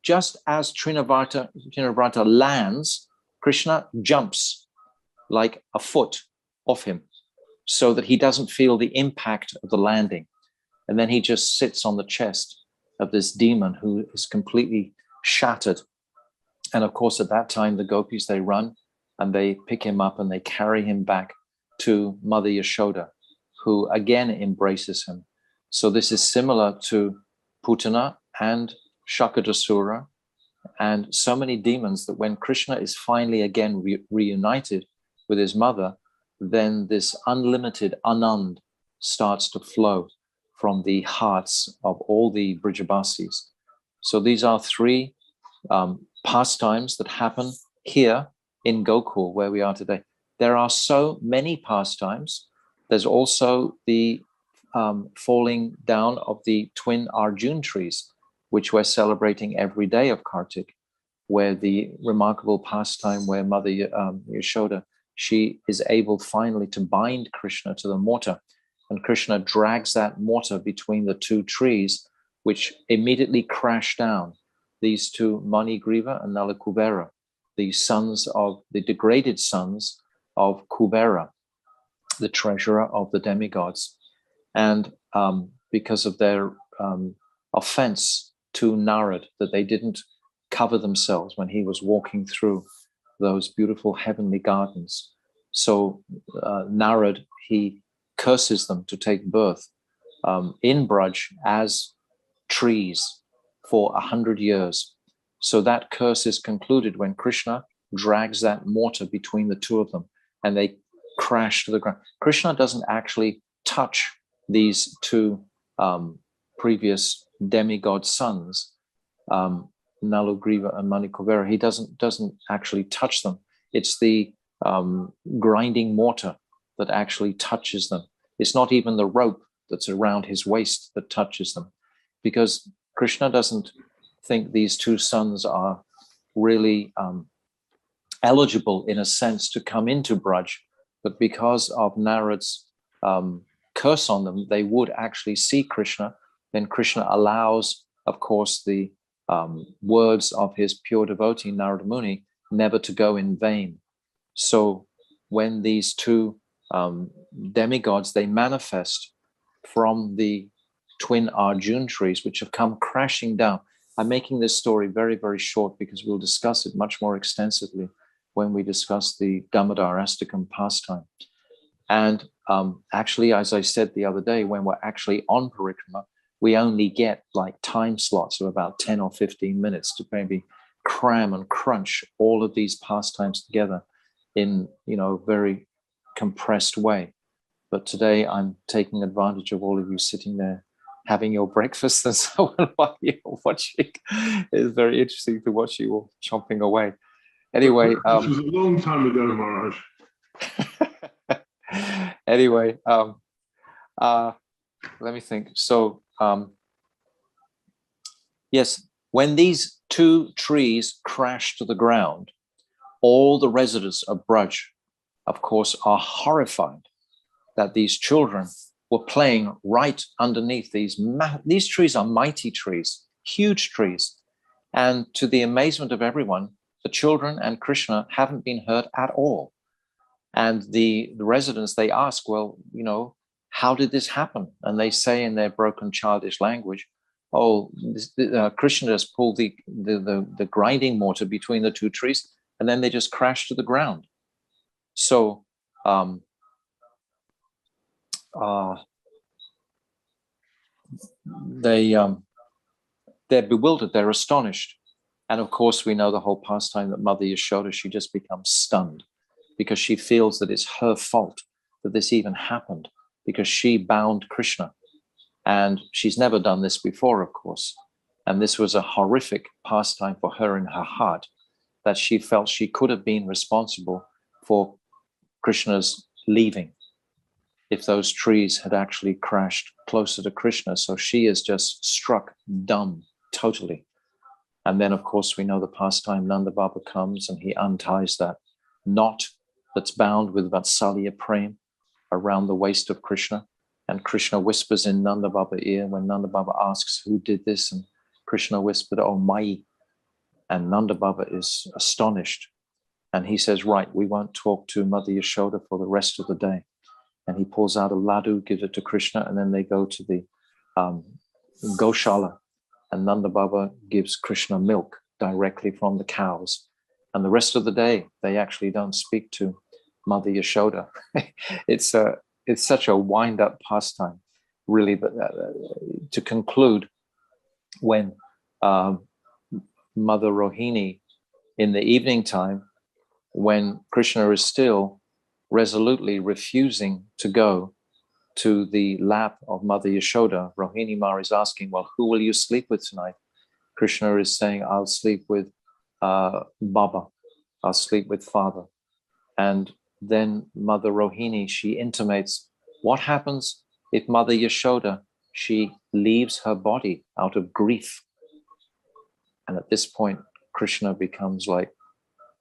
[SPEAKER 2] just as Trinavrata lands, Krishna jumps like a foot off him so that he doesn't feel the impact of the landing. And then he just sits on the chest of this demon who is completely shattered. And of course, at that time, the gopis, they run and they pick him up and they carry him back to Mother Yashoda, who again embraces him. So this is similar to Putana and Shakadasura and so many demons, that when Krishna is finally again reunited with his mother, then this unlimited Anand starts to flow from the hearts of all the Brijabasis. So these are three pastimes that happen here in Gokul, where we are today. There are so many pastimes. There's also the falling down of the twin Arjun trees, which we're celebrating every day of Kartik, where the remarkable pastime where Mother Yashoda, she is able finally to bind Krishna to the mortar. and Krishna drags that mortar between the two trees, which immediately crash down. These two, Manigriva and Nalakubera, the sons of the degraded sons of Kubera, the treasurer of the demigods. And because of their offense to Narad, that they didn't cover themselves when he was walking through those beautiful heavenly gardens. So Narad, he curses them to take birth in Braj as trees for 100 years. So that curse is concluded when Krishna drags that mortar between the two of them and they crash to the ground. Krishna doesn't actually touch these two previous demigod sons, Nalugriva and Manikuvera. He doesn't actually touch them. It's the grinding mortar that actually touches them. It's not even the rope that's around his waist that touches them, because Krishna doesn't think these two sons are really eligible in a sense to come into Braj, but because of Narad's curse on them, they would actually see Krishna. Then Krishna allows, of course, the words of his pure devotee Narada Muni never to go in vain. So when these two demigods, they manifest from the twin Arjun trees, which have come crashing down. I'm making this story very, very short because we'll discuss it much more extensively when we discuss the Damodar Astakam pastime. And actually, as I said the other day, when we're actually on Parikrama, we only get like time slots of about 10 or 15 minutes to maybe cram and crunch all of these pastimes together in, a very compressed way. But today I'm taking advantage of all of you sitting there having your breakfast and so on while you're watching. It's very interesting to watch you all chomping away. Anyway,
[SPEAKER 4] this was a long time ago, Maharaj.
[SPEAKER 2] Anyway, let me think. So, yes, when these two trees crash to the ground, all the residents of Braj, of course, are horrified that these children were playing right underneath these trees. Are mighty trees, huge trees. And to the amazement of everyone, the children and Krishna haven't been hurt at all. And the residents, they ask, well, how did this happen? And they say in their broken childish language, Krishna just pulled the grinding mortar between the two trees, and then they just crashed to the ground. So they're bewildered, they're astonished. And of course, we know the whole pastime that Mother Yashoda, she just becomes stunned because she feels that it's her fault that this even happened, because she bound Krishna. And she's never done this before, of course. And this was a horrific pastime for her in her heart, that she felt she could have been responsible for Krishna's leaving if those trees had actually crashed closer to Krishna. So she is just struck dumb totally. And then, of course, we know the pastime, Nanda Baba comes and he unties that knot that's bound with Vatsalya Prem around the waist of Krishna. And Krishna whispers in Nanda Baba's ear when Nanda Baba asks, who did this? And Krishna whispered, oh, Mai. And Nanda Baba is astonished. And he says, right, we won't talk to Mother Yashoda for the rest of the day. And he pulls out a laddu, gives it to Krishna, and then they go to the Goshala. And Nanda Baba gives Krishna milk directly from the cows. And the rest of the day, they actually don't speak to Mother Yashoda. It's such a wind-up pastime, really. But to conclude, when Mother Rohini, in the evening time, when Krishna is still resolutely refusing to go to the lap of Mother Yashoda, Rohini Ma is asking, well, who will you sleep with tonight? Krishna is saying, I'll sleep with Baba. I'll sleep with Father. And then Mother Rohini, she intimates, what happens if Mother Yashoda, she leaves her body out of grief? And at this point, Krishna becomes like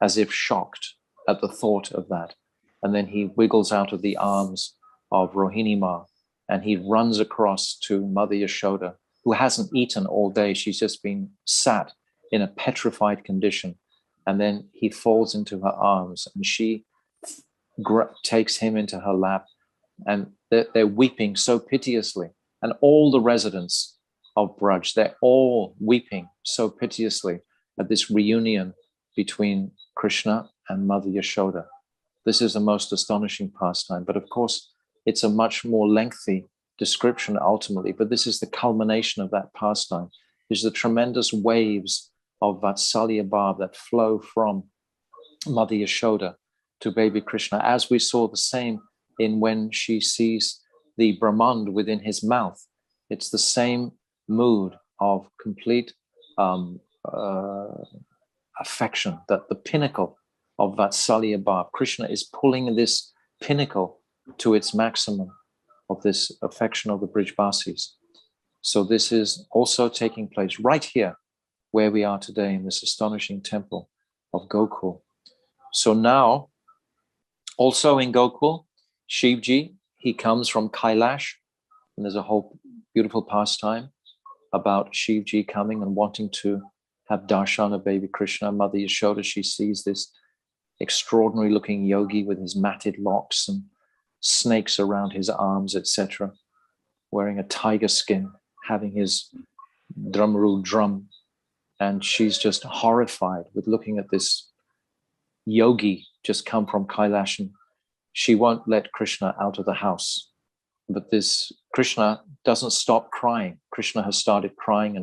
[SPEAKER 2] as if shocked at the thought of that. And then he wiggles out of the arms of Rohini Ma and he runs across to Mother Yashoda, who hasn't eaten all day. She's just been sat in a petrified condition. And then he falls into her arms, and she takes him into her lap, and they're weeping so piteously. And all the residents of Braj, they're all weeping so piteously at this reunion between Krishna and Mother Yashoda. This is the most astonishing pastime, but of course, it's a much more lengthy description ultimately, but this is the culmination of that pastime, is the tremendous waves of Vatsalya Bhav that flow from Mother Yashoda to baby Krishna, as we saw the same in when she sees the Brahmanda within his mouth. It's the same mood of complete affection, that the pinnacle of Vatsalya Bhav, Krishna is pulling this pinnacle to its maximum of this affection of the Brijbasis. So this is also taking place right here where we are today in this astonishing temple of Gokul. So now, also in Gokul, Shivji, he comes from Kailash, and there's a whole beautiful pastime about Shivji coming and wanting to have darshan of baby Krishna. Mother Yashoda, she sees this extraordinary looking yogi with his matted locks and snakes around his arms, etc., wearing a tiger skin, having his drumroll drum. And she's just horrified with looking at this yogi just come from Kailash, and she won't let Krishna out of the house. But this Krishna doesn't stop crying. Krishna has started crying,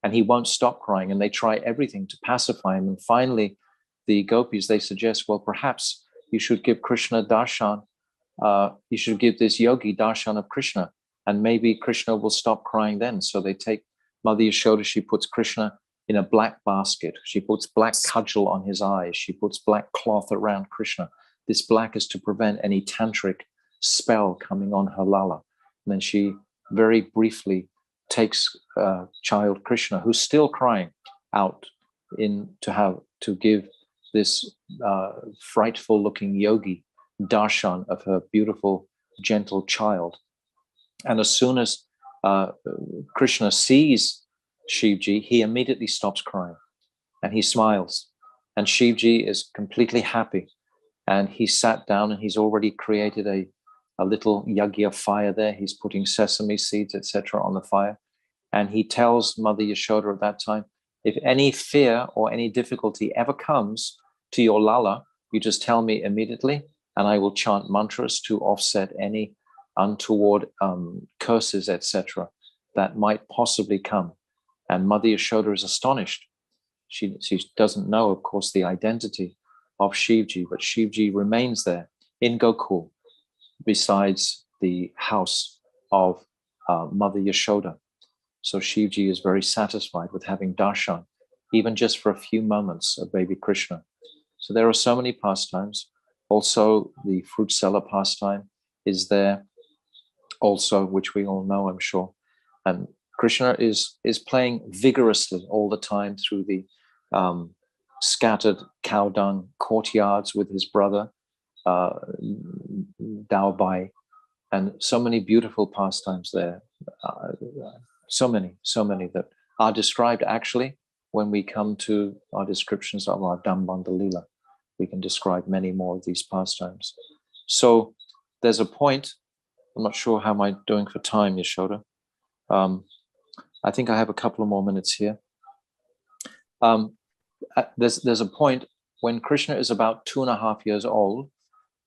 [SPEAKER 2] and he won't stop crying. And they try everything to pacify him. And finally, the gopis, they suggest, well, perhaps you should give Krishna darshan. You should give this yogi darshan of Krishna, and maybe Krishna will stop crying then. So they take Mother Yashoda, she puts Krishna in a black basket. She puts black cudgel on his eyes. She puts black cloth around Krishna. This black is to prevent any tantric spell coming on her lala. And then she very briefly takes child Krishna, who's still crying, out to give this frightful looking yogi darshan of her beautiful, gentle child. And as soon as Krishna sees Shivji, he immediately stops crying and he smiles. And Shivji is completely happy. And he sat down and he's already created a little yagya fire there. He's putting sesame seeds, etc., on the fire. And he tells Mother Yashoda at that time, if any fear or any difficulty ever comes to your lala, you just tell me immediately, and I will chant mantras to offset any untoward curses, etc., that might possibly come. And Mother Yashoda is astonished. She doesn't know, of course, the identity of Shivji, but Shivji remains there in Gokul besides the house of Mother Yashoda. So Shivji is very satisfied with having darshan, even just for a few moments, of baby Krishna. So there are so many pastimes. Also, the fruit seller pastime is there also, which we all know, I'm sure. And Krishna is playing vigorously all the time through the scattered cow dung courtyards with his brother, Dauji, and so many beautiful pastimes there. So many that are described actually when we come to our descriptions of our Brahmanda Lila. We can describe many more of these pastimes. So there's a point, I'm not sure how am I doing for time, Yashoda. I think I have a couple of more minutes here. There's a point when Krishna is about 2.5 years old,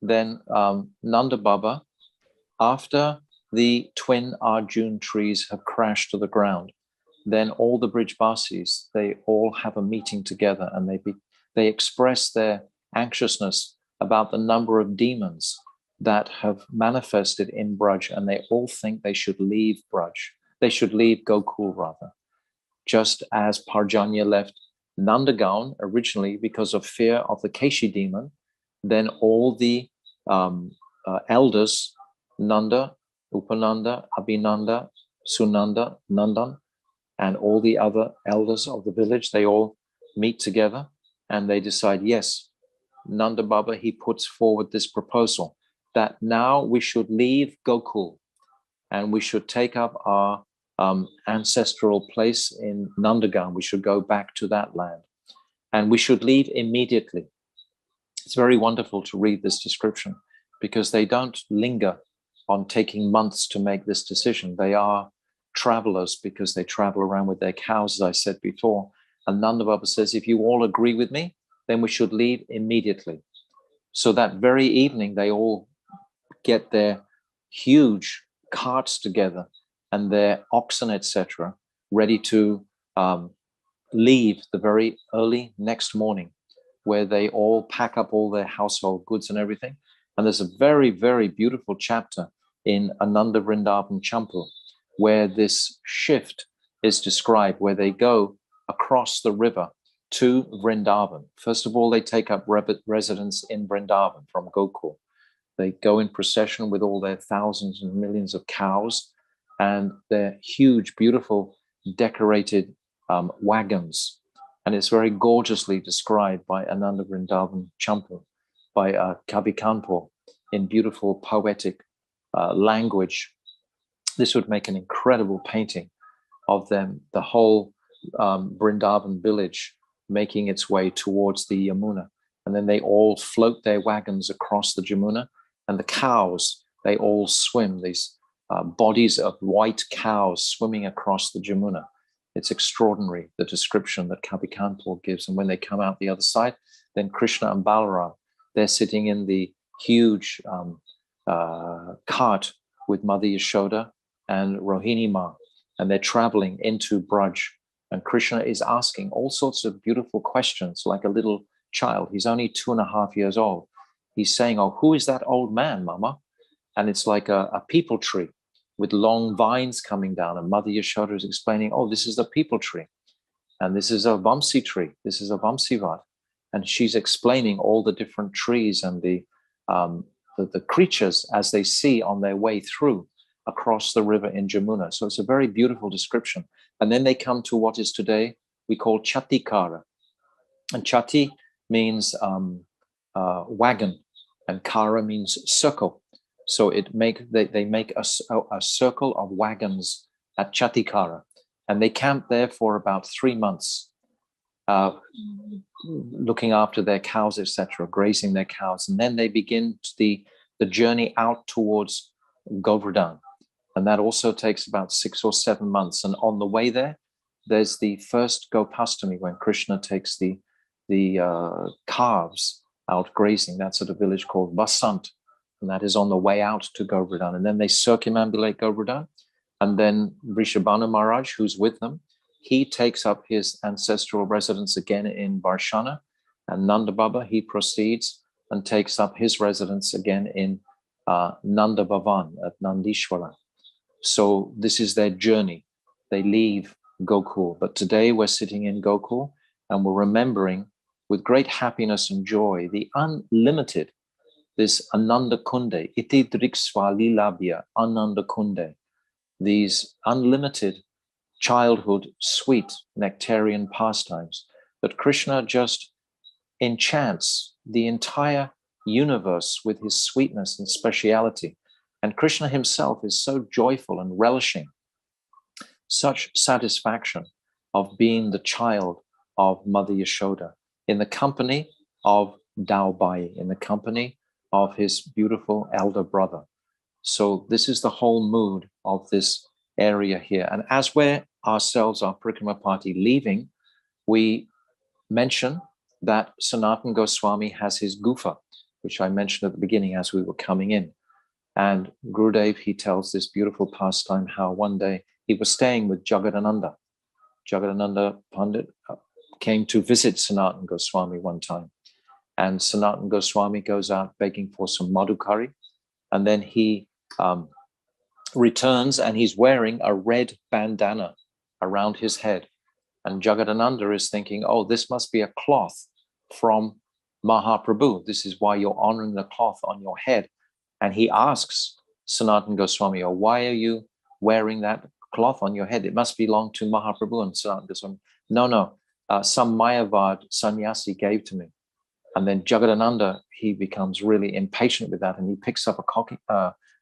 [SPEAKER 2] then Nanda Baba, after the twin Arjun trees have crashed to the ground, then all the Brijbasis, they all have a meeting together, and they express their anxiousness about the number of demons that have manifested in Braj, and they all think they should leave Braj. They should leave Gokul rather, just as Parjanya left Nandagaon originally because of fear of the Keshi demon. Then all the elders, Nanda, Upananda, Abhinanda, Sunanda, Nandan, and all the other elders of the village, they all meet together and they decide, yes, Nanda Baba, he puts forward this proposal that now we should leave Gokul and we should take up our ancestral place in Nandagan. We should go back to that land, and we should leave immediately. It's very wonderful to read this description because they don't linger on taking months to make this decision. They are travelers because they travel around with their cows, as I said before. And Nanda Baba says, if you all agree with me, then we should leave immediately. So that very evening, they all get their huge carts together and their oxen, etc., ready to leave the very early next morning, where they all pack up all their household goods and everything. And there's a very, very beautiful chapter in Ananda Vrindavan Champu, where this shift is described, where they go across the river to Vrindavan. First of all, they take up residence in Vrindavan from Gokul. They go in procession with all their thousands and millions of cows and their huge, beautiful, decorated wagons. And it's very gorgeously described by Ananda Vrindavan Champu, by Kavi Kanpur, in beautiful poetic language. This would make an incredible painting of them, the whole Vrindavan village making its way towards the Yamuna. And then they all float their wagons across the Yamuna, and the cows, they all swim, these bodies of white cows swimming across the Yamuna. It's extraordinary, the description that Kavi Kanpur gives. And when they come out the other side, then Krishna and Balarama, they're sitting in the huge cart with Mother Yashoda and Rohini Ma, and they're traveling into Braj. And Krishna is asking all sorts of beautiful questions, like a little child. He's only 2.5 years old. He's saying, oh, who is that old man, Mama? And it's like a peepal tree with long vines coming down. And Mother Yashoda is explaining, oh, this is the peepal tree. And this is a Vamsi tree. This is a Vamsivat. And she's explaining all the different trees and the creatures as they see on their way through across the river in Yamuna. So it's a very beautiful description. And then they come to what is today we call Chatikara. And Chati means wagon, and Kara means circle. So they make a circle of wagons at Chatikara. And they camp there for about 3 months, looking after their cows, etc., grazing their cows. And then they begin the journey out towards Govardhan. And that also takes about 6 or 7 months. And on the way there, there's the first Gopastami, when Krishna takes the calves out grazing. That's at a village called Vasant. And that is on the way out to Govardhan. And then they circumambulate Govardhan. And then Vrishabhanu Maharaj, who's with them, he takes up his ancestral residence again in Varshana. And Nanda Baba, he proceeds and takes up his residence again in Nanda Bhavan at Nandishwara. So this is their journey. They leave Gokul. But today we're sitting in Gokul and we're remembering with great happiness and joy the unlimited, this Ananda Kunde, iti driksva lilabhya Ananda Kunde, these unlimited childhood, sweet nectarian pastimes that Krishna just enchants the entire universe with his sweetness and speciality. And Krishna himself is so joyful and relishing such satisfaction of being the child of Mother Yashoda in the company of Dauji, in the company of his beautiful elder brother. So this is the whole mood of this area here. And as we're ourselves, our Parikrama party, leaving, we mention that Sanatana Goswami has his gufa, which I mentioned at the beginning as we were coming in. And Gurudev, he tells this beautiful pastime how one day he was staying with Jagadananda. Jagadananda Pandit came to visit Sanatana Goswami one time. And Sanatana Goswami goes out begging for some madhukari. And then he returns and he's wearing a red bandana around his head. And Jagadananda is thinking, oh, this must be a cloth from Mahaprabhu. This is why you're honoring the cloth on your head. And he asks Sanatana Goswami, oh, why are you wearing that cloth on your head? It must belong to Mahaprabhu. And Sanatana Goswami, no, some Mayavad sannyasi gave to me. And then Jagadananda, he becomes really impatient with that. And he picks up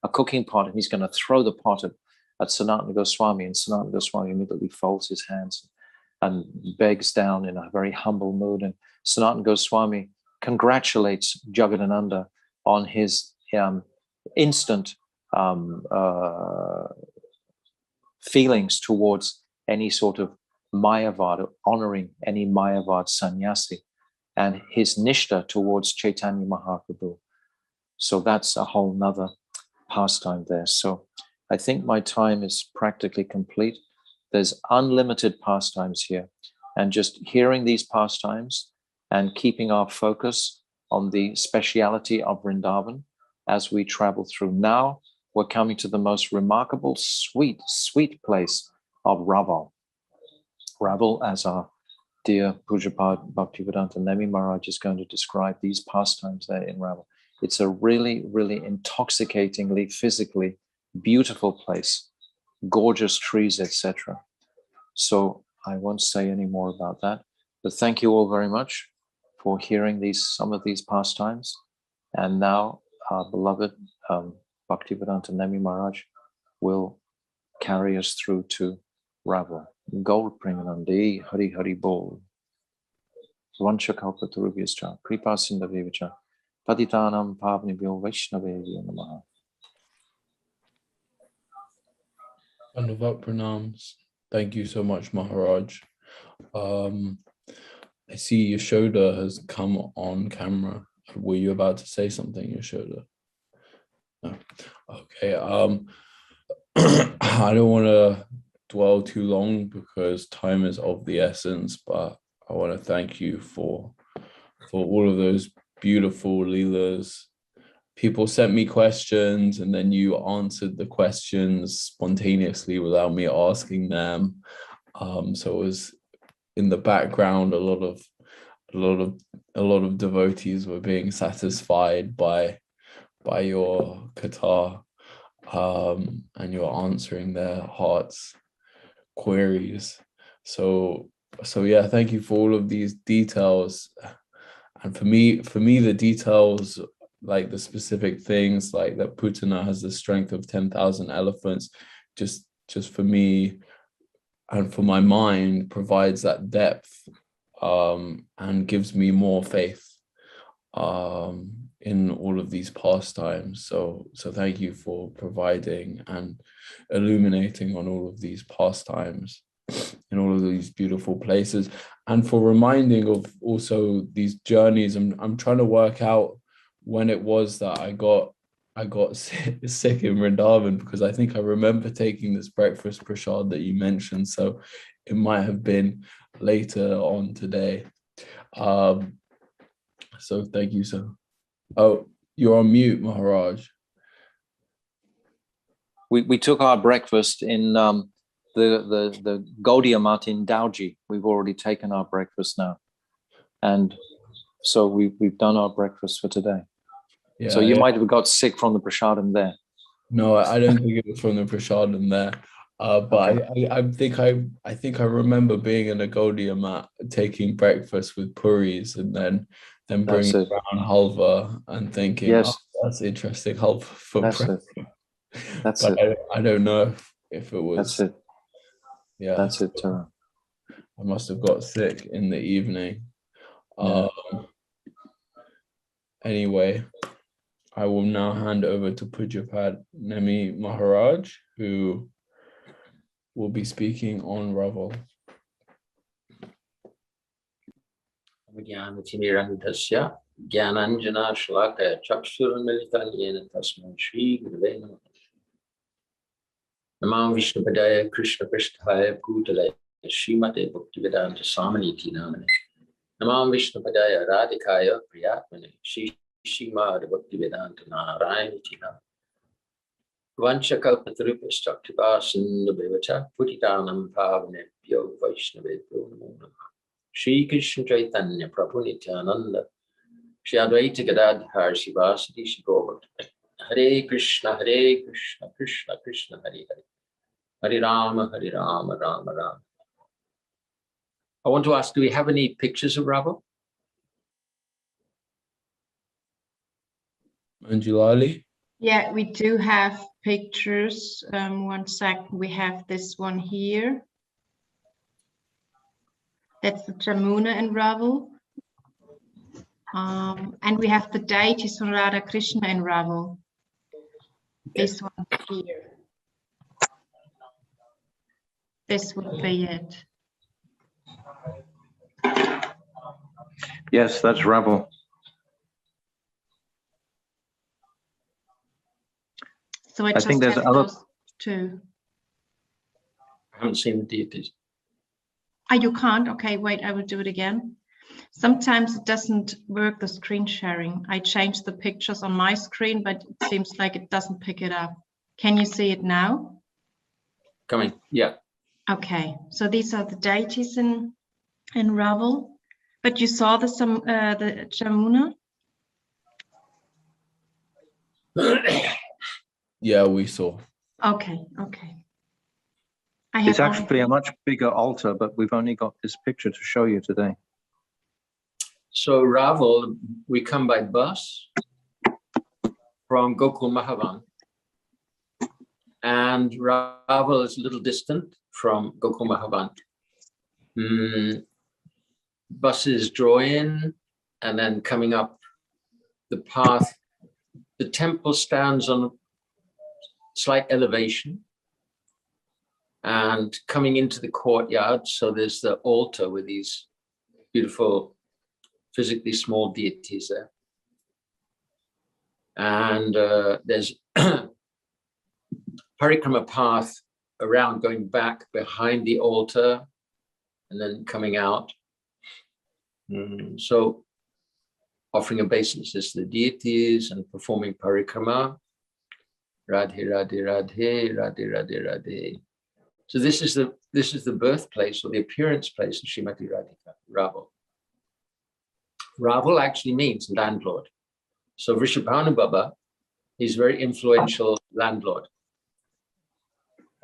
[SPEAKER 2] a cooking pot, and he's going to throw the pot at Sanatana Goswami, and Sanatana Goswami immediately folds his hands and begs down in a very humble mood. And Sanatana Goswami congratulates Jagadananda on his instant feelings towards any sort of Mayavad, honoring any Mayavad sannyasi, and his nishta towards Chaitanya Mahaprabhu. So that's a whole nother pastime there. So I think my time is practically complete. There's unlimited pastimes here. And just hearing these pastimes and keeping our focus on the speciality of Vrindavan as we travel through. Now we're coming to the most remarkable, sweet, sweet place of Raval. Raval, as our dear Pujapad Bhaktivedanta Nemi Maharaj is going to describe these pastimes there in Raval. It's a really, really intoxicatingly, physically beautiful place, gorgeous trees, etc. So I won't say any more about that, but thank you all very much for hearing some of these pastimes. And now our beloved Bhaktivedanta Nemi Maharaj will carry us through to Raval. Gaur Premanande Hari Hari Bol. Vanchakalpatarubhyascha Kripa Sindhavevacha Patitanam Pavnibhyo Vaishnavevyo Namaha.
[SPEAKER 1] Anuvak pranams. Thank you so much, Maharaj. I see Yashoda has come on camera. Were you about to say something, Yashoda? No. Okay. I don't want to dwell too long because time is of the essence, but I want to thank you for all of those beautiful leelas. People sent me questions and then you answered the questions spontaneously without me asking them. So it was in the background, a lot of devotees were being satisfied by your kata, and you're answering their hearts' queries. So yeah, thank you for all of these details. And for me, the details, like the specific things, like that Putana has the strength of 10,000 elephants, just for me and for my mind, provides that depth, and gives me more faith in all of these pastimes. So thank you for providing and illuminating on all of these pastimes in all of these beautiful places, and for reminding of also these journeys. I'm trying to work out when it was that I got sick in Vrindavan, because I think I remember taking this breakfast prasad that you mentioned, so it might have been later on today. So thank you. So, oh, you're on mute, Maharaj.
[SPEAKER 2] We took our breakfast in the Gaudiya Mat in Dauji. We've already taken our breakfast now, and so we've done our breakfast for today. Yeah, so you might have got sick from the prasadam there.
[SPEAKER 1] No, I don't think it was from the prasadam there. But okay. I think I remember being in a Gaudiya Mat taking breakfast with puris and then bringing around halva and thinking, yes, oh, that's interesting, halva for breakfast.
[SPEAKER 2] That's it.
[SPEAKER 1] I don't know if it was.
[SPEAKER 2] That's it.
[SPEAKER 1] Yeah,
[SPEAKER 2] that's it.
[SPEAKER 1] I must have got sick in the evening.
[SPEAKER 2] Yeah.
[SPEAKER 1] Anyway, I will now hand over to Pujapad Nemi Maharaj, who will be speaking on Raval.
[SPEAKER 6] Jnanatinirandhasya Jnananjana Shlakaya Chakshurmilitan Yena Tasman Shri Gurave Namaha. Namam Vishnupadaya Krishna Pristhaya Bhutale Srimati Bhaktivedanta Samaniti Namane. Namam Vishnupadaya Radhikaya Priyatmane Shri Srimati Bhaktivedanta Narayaniti Namane. Vanchakalpatarupastaktipa Sindhubhavacha Putitanam Pavanebhyo Vaishnavebhyo Namo Namaha. Shri Krishna Chaitanya Prabhu Nityananda Shri Advaita Gadadhar Shivasati Shri Govardhana. Hare Krishna Krishna Krishna Hare Hare Hare Rama Rama Rama. I want to ask, do we have any pictures of Raval?
[SPEAKER 1] Manjulali?
[SPEAKER 3] Yeah, we do have pictures. 1 second, we have this one here. That's the Yamuna and Raval. And we have the deities from Radha, Krishna and Raval. This one here. This would be it.
[SPEAKER 2] Yes, that's Raval.
[SPEAKER 3] So I
[SPEAKER 2] think
[SPEAKER 3] just
[SPEAKER 2] there's
[SPEAKER 3] have
[SPEAKER 2] other-
[SPEAKER 3] those two.
[SPEAKER 6] I haven't seen the deities.
[SPEAKER 3] Oh, you can't? Okay, wait, I will do it again. Sometimes it doesn't work, the screen sharing. I changed the pictures on my screen, but it seems like it doesn't pick it up. Can you see it now?
[SPEAKER 6] Coming, yeah.
[SPEAKER 3] Okay, so these are the deities in Raval. But you saw the Yamuna?
[SPEAKER 1] Yeah, we saw.
[SPEAKER 3] Okay, okay.
[SPEAKER 2] It's actually a much bigger altar, but we've only got this picture to show you today.
[SPEAKER 6] So Raval, we come by bus from Gokul Mahavan. And Raval is a little distant from Gokul Mahavan. Buses draw in, and then coming up the path, the temple stands on a slight elevation. And coming into the courtyard, so there's the altar with these beautiful, physically small deities there. And there's parikrama path around, going back behind the altar and then coming out. So offering obeisance to the deities and performing parikrama. Radhe, Radhe, Radhe, Radhe, Radhe, Radhe. So this is the birthplace or the appearance place of Srimati Radhika, Raval. Raval actually means landlord. So Vrishabhanu Baba is very influential landlord.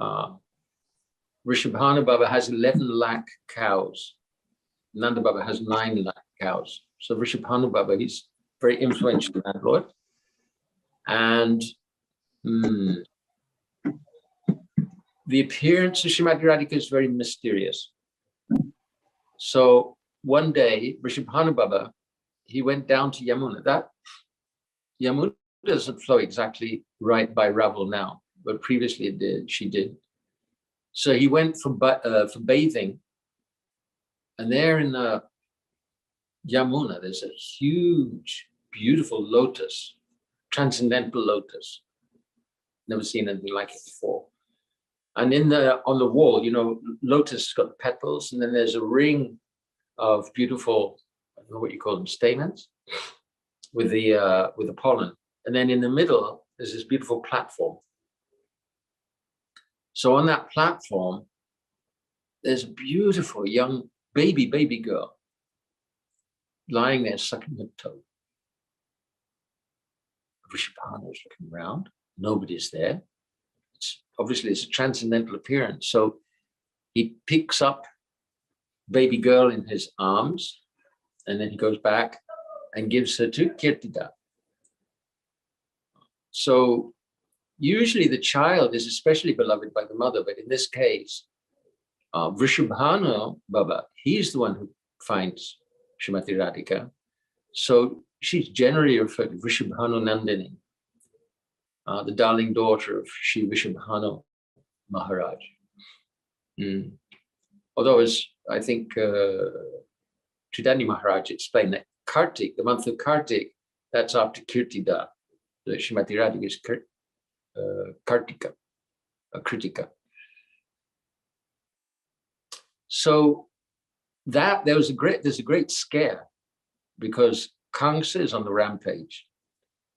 [SPEAKER 6] Vrishabhanu Baba has 11 lakh cows. Nanda Baba has 9 lakh cows. So Vrishabhanu Baba, he's very influential landlord. And the appearance of Srimati Radhika is very mysterious. So one day, Vrishabhanu Baba, he went down to Yamuna. That Yamuna doesn't flow exactly right by Raval now, but previously it did. She did. So he went for bathing, and there in the Yamuna, there's a huge, beautiful lotus, transcendental lotus. Never seen anything like it before. And on the wall, you know, lotus got petals, and then there's a ring of beautiful, I don't know what you call them, stamens, with the pollen. And then in the middle, there's this beautiful platform. So on that platform, there's a beautiful young baby girl lying there sucking her toe. Vrishabhanu is looking around. Nobody's there. Obviously, it's a transcendental appearance. So he picks up baby girl in his arms, and then he goes back and gives her to Kirtida. So usually the child is especially beloved by the mother, but in this case, Vrishabhanu Baba, he's the one who finds Srimati Radhika. So she's generally referred to Vrishabhanu Nandini, the darling daughter of Shri Vrishabhanu Maharaj. Although, as I think Tridani Maharaj explained, that Kartik, the month of Kartik, that's after Kirtida. The Srimati Radhika is Kartika, Kritika. So there's a great scare because Kamsa is on the rampage.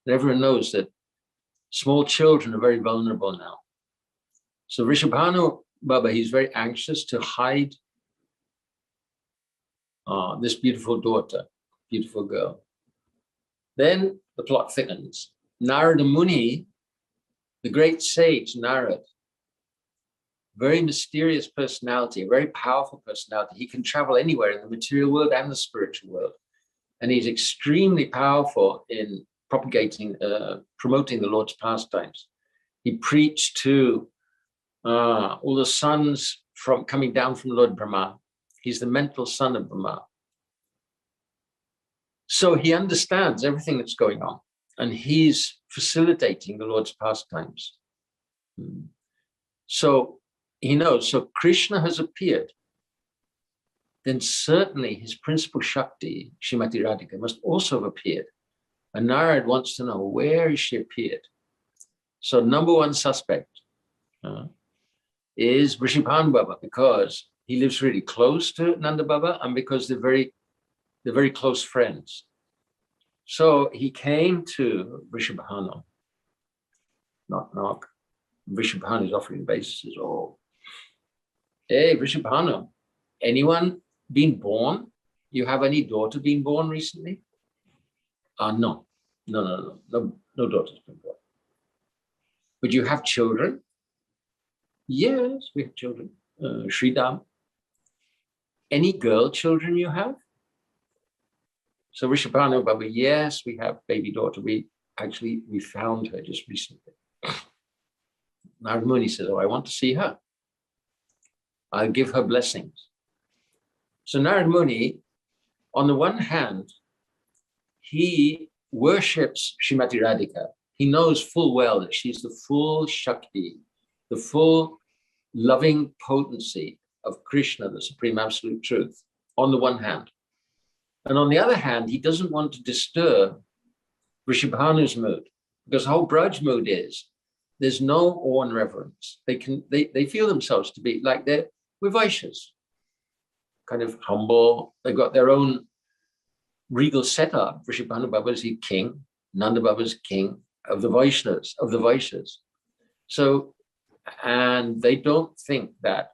[SPEAKER 6] And everyone knows that small children are very vulnerable now. So Vrishabhanu Baba, he's very anxious to hide this beautiful daughter, beautiful girl. Then the plot thickens. Narada Muni, the great sage Narad, very mysterious personality, a very powerful personality. He can travel anywhere in the material world and the spiritual world. And he's extremely powerful in promoting the Lord's pastimes. He preached to all the sons coming down from Lord Brahma. He's the mental son of Brahma. So he understands everything that's going on, and he's facilitating the Lord's pastimes. So he knows, so Krishna has appeared, then certainly his principal Shakti, Srimati Radhika, must also have appeared. And Narad wants to know, where has she appeared? So number one suspect is Vrishabhanu Baba, because he lives really close to Nanda Baba, and because they're very close friends. So he came to Vrishabhanu. Knock, knock. Vrishabhanu is offering obeisances. Oh, hey, Vrishabhanu, anyone been born? You have any daughter been born recently? No daughter's been born. But you have children? Yes, we have children. Sridham. Any girl children you have? So Vrishabhanu Baba, yes, we have baby daughter. We found her just recently. Narad Muni says, oh, I want to see her. I'll give her blessings. So Narad Muni, on the one hand, he worships Srimati Radhika. He knows full well that she's the full Shakti, the full loving potency of Krishna, the Supreme Absolute Truth, on the one hand. And on the other hand, he doesn't want to disturb Vrishabhanu's mood, because the whole Braj mood is, there's no awe and reverence. They feel themselves to be like we're Vaishyas, kind of humble. They've got their own regal setup. Vrishabhanu Baba is the king, Nanda Baba is king of the Vaishyas. So, and they don't think that,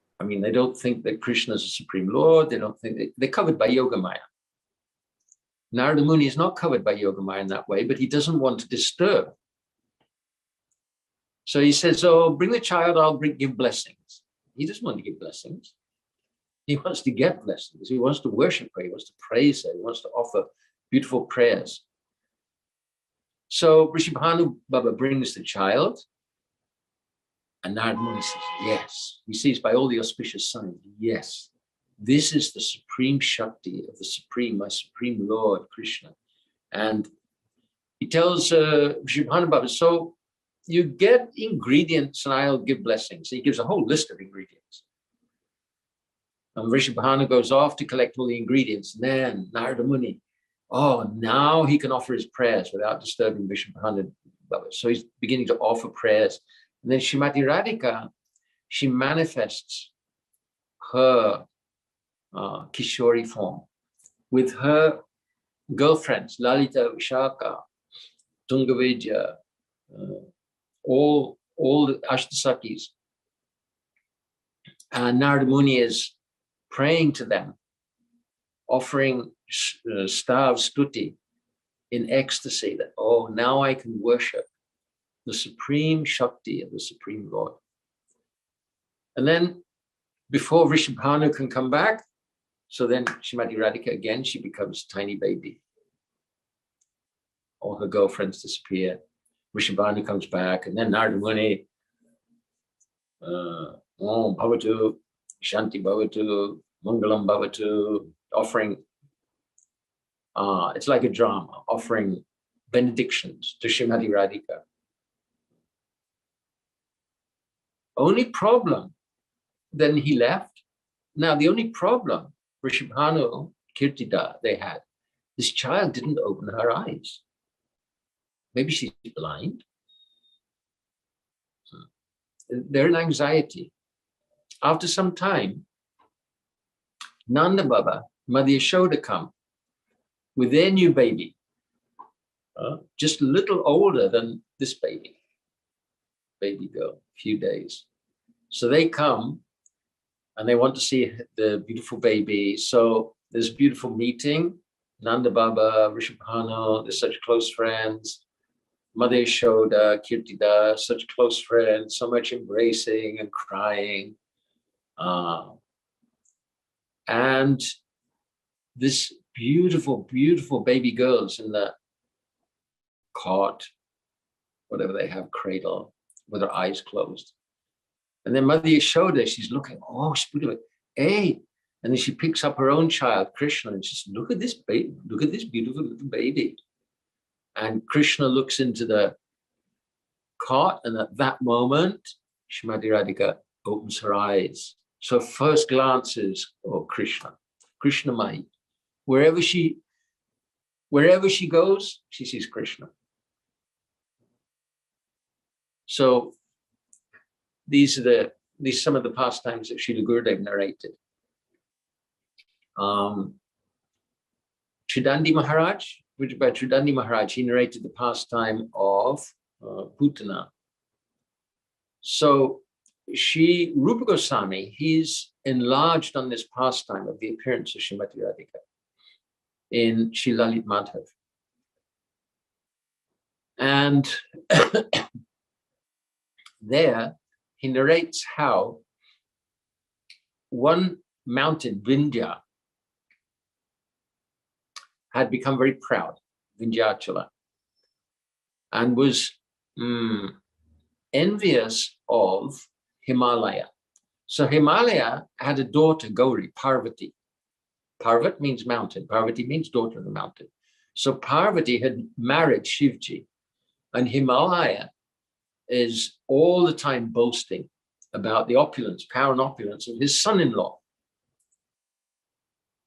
[SPEAKER 6] Krishna is a supreme Lord. They don't think they're covered by Yogamaya. Narada Muni is not covered by Yogamaya in that way, but he doesn't want to disturb. So he says, oh, bring the child, I'll give blessings. He doesn't want to give blessings. He wants to get blessings. He wants to worship her. He wants to praise her. He wants to offer beautiful prayers. So Vrishabhanu Baba brings the child, and Narada Muni says, yes. He sees by all the auspicious signs, yes, this is the supreme Shakti of the Supreme, my Supreme Lord, Krishna. And he tells Vrishabhanu Baba, so you get ingredients and I'll give blessings. So he gives a whole list of ingredients. And Vrishabhanu goes off to collect all the ingredients. And then Narada Muni, now he can offer his prayers without disturbing Vrishabhanu Baba. So he's beginning to offer prayers. And then Srimati Radhika, she manifests her Kishori form with her girlfriends, Lalita, Vishaka, Tungavidya, all the Ashtasakis. And Narada Muni is praying to them, offering stav stuti in ecstasy that, now I can worship the supreme Shakti of the Supreme Lord. And then before Vrishabhanu can come back, so then Srimati Radhika again, she becomes a tiny baby. All her girlfriends disappear. Vrishabhanu comes back, and then Narada Muni, Om Bhavatu, Shanti Bhavatu, Mangalam Bhavatu, offering, it's like a drama, offering benedictions to Srimati Radhika. Only problem, then he left. Now the only problem, Vrishabhanu, Kirtida, they had, this child didn't open her eyes. Maybe she's blind. They're in anxiety. After some time, Nanda Baba, Mother Yashoda come with their new baby, just a little older than this baby girl, a few days. So they come and they want to see the beautiful baby. So there's a beautiful meeting. Nanda Baba, Vrishabhanu, they're such close friends. Mother Yashoda, Kirtida, such close friends, so much embracing and crying. And this beautiful, beautiful baby girls in the cot, whatever they have, cradle, with her eyes closed. And then Mother Yashoda, she's looking, oh, she's beautiful. Hey. And then she picks up her own child, Krishna, and she says, look at this baby, look at this beautiful little baby. And Krishna looks into the cot, and at that moment, Srimati Radhika opens her eyes. So first glance is, oh, Krishna, Krishnamai. Wherever she goes, she sees Krishna. So these are some of the pastimes that Srila Gurudev narrated. Chudandi Maharaj, by Chudandi Maharaj, he narrated the pastime of Putana. So Rupa Goswami, he's enlarged on this pastime of the appearance of Srimati Radhika in Shri Lalit Madhav. And there he narrates how one mountain, Vindhya, had become very proud, Vindhyachala, and was envious of Himalaya. So Himalaya had a daughter, Gauri, Parvati. Parvat means mountain. Parvati means daughter of the mountain. So Parvati had married Shivji, and Himalaya is all the time boasting about the opulence, power and opulence of his son-in-law.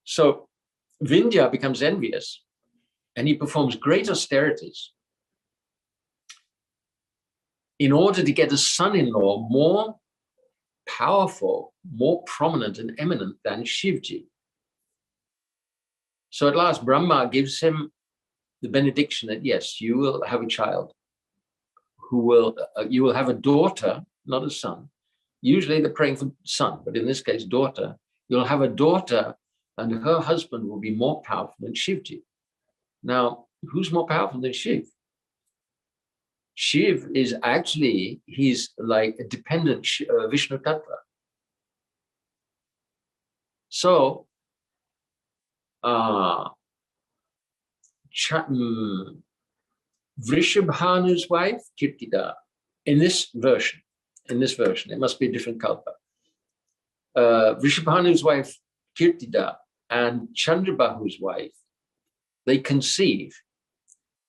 [SPEAKER 6] So Vindhya becomes envious, and he performs great austerities in order to get a son-in-law more powerful, more prominent and eminent than Shivji. So at last, Brahma gives him the benediction that, yes, you will have a child who will, you will have a daughter, not a son. Usually they're praying for son, but in this case, daughter. You'll have a daughter, and her husband will be more powerful than Shivji. Now, who's more powerful than Shiv? Shiv is actually, he's like a dependent Vishnu Tattva. So, Vrishabhanu's wife, Kirtida, in this version, it must be a different kalpa. Vrishabhanu's wife, Kirtida, and Chandrabahu's wife, they conceive,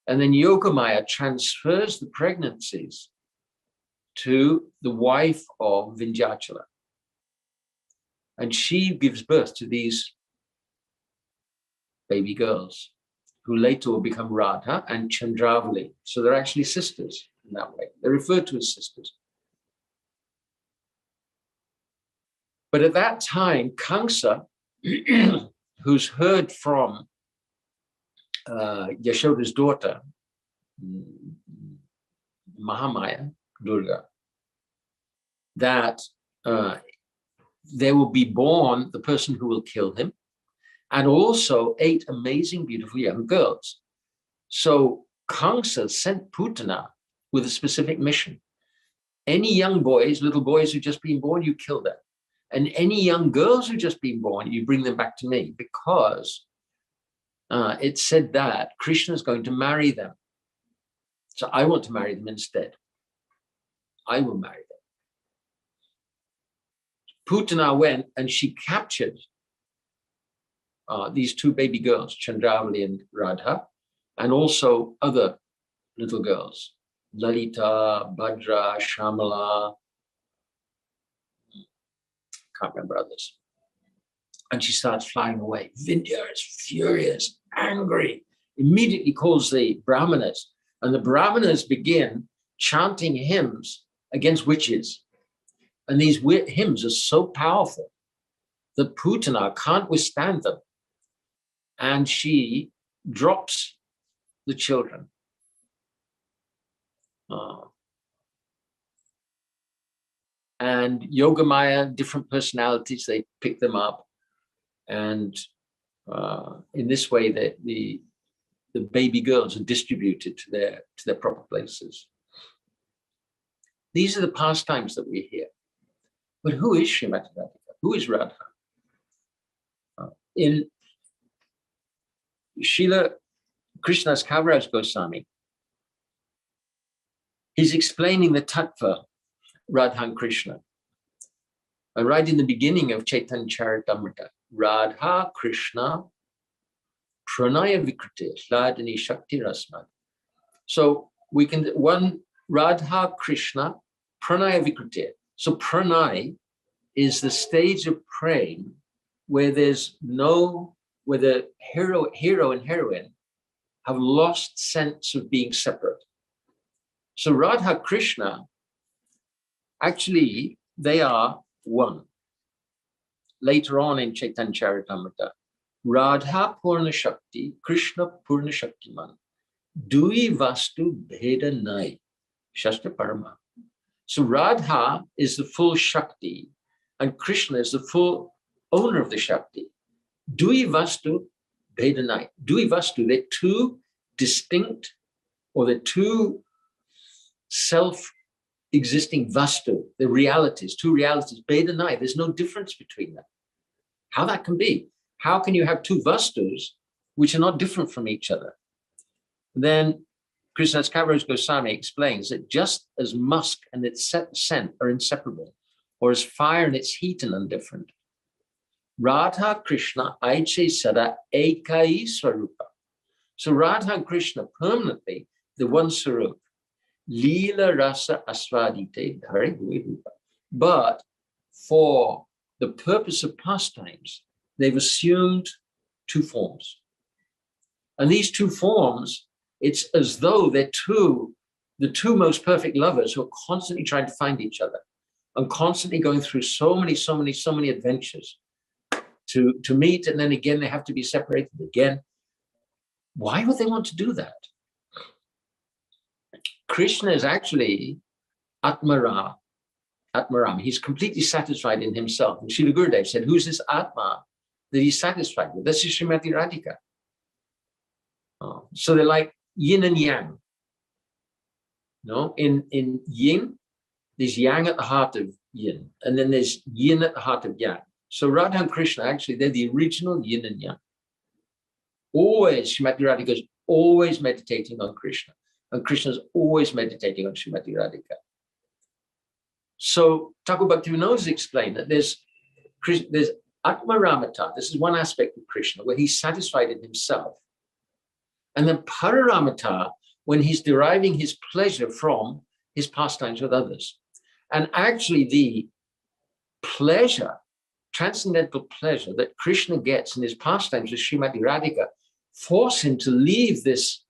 [SPEAKER 6] and then Yogamaya transfers the pregnancies to the wife of Vindhyachala. And she gives birth to these baby girls, who later will become Radha and Chandravali. So they're actually sisters in that way. They're referred to as sisters. But at that time, Kamsa, who's heard from Yashoda's daughter, Mahamaya, Durga, that there will be born the person who will kill him, and also 8 amazing, beautiful young girls. So Kamsa sent Putana with a specific mission. Any young boys, little boys who've just been born, you kill them. And any young girls who've just been born, you bring them back to me, because it said that Krishna is going to marry them. So I want to marry them instead. I will marry them. Putana went and she captured these 2 baby girls, Chandravali and Radha, and also other little girls, Lalita, Bhadra, Shamala, can't remember others. And she starts flying away. Vindhya is furious, angry, immediately calls the Brahmanas, and the Brahmanas begin chanting hymns against witches. And these hymns are so powerful that Putana can't withstand them. And she drops the children. And Yogamaya, different personalities, they pick them up. And in this way, the baby girls are distributed to their proper places. These are the pastimes that we hear. But who is Srimati Radhika? Who is Radha? In Srila Krishnadas Kaviraj Goswami, he's explaining the tattva, Radha and Krishna. And right in the beginning of Chaitanya Charitamrita, Radha Krishna Pranaya Vikriti Hladani Shakti Rasmad. So we can, one, Radha Krishna Pranaya Vikriti. So pranay is the stage of praying where there's no, where the hero and heroine have lost sense of being separate. So Radha Krishna, actually, they are one. Later on in Chaitanya Charitamrita, Radha Purna Shakti, Krishna Purna Shaktiman, Dui Vastu Bheda Nai, Shastra Parama. So Radha is the full Shakti, and Krishna is the full owner of the Shakti. Dui Vastu Bheda Nai. Dui Vastu, they're two distinct, or they're two self-existing Vastu, the realities, two realities, Bheda Nai. There's no difference between them. How that can be? How can you have two Vastus which are not different from each other? Then Krishnadas Kaviraj Goswami explains that just as musk and its scent are inseparable, or as fire and its heat are undifferent, Radha Krishna Aiche Sada Ekai Swarupa. So Radha and Krishna permanently, the one Swarup, Leela Rasa Aswadite Dhari Rupa. But for the purpose of pastimes, they've assumed two forms. And these two forms, it's as though they're the two most perfect lovers who are constantly trying to find each other and constantly going through so many adventures to meet, and then again they have to be separated again. Why would they want to do that? Krishna is actually Atmaram. He's completely satisfied in himself. And Srila Gurudev said, who's this Atma that he's satisfied with? This is Srimati Radhika. So they're like yin and yang. No, in yin, there's yang at the heart of yin, and then there's yin at the heart of yang. So Radha and Krishna, actually, they're the original yin and yang. Always, Srimati Radhika is always meditating on Krishna, and Krishna is always meditating on Srimati Radhika. So Thakur Bhaktivinoda has explained that there's Atmaramata. This is one aspect of Krishna where he's satisfied in himself. And then Pararamata, when he's deriving his pleasure from his pastimes with others. And actually the pleasure, transcendental pleasure that Krishna gets in his pastimes with Srimati Radhika force him to leave this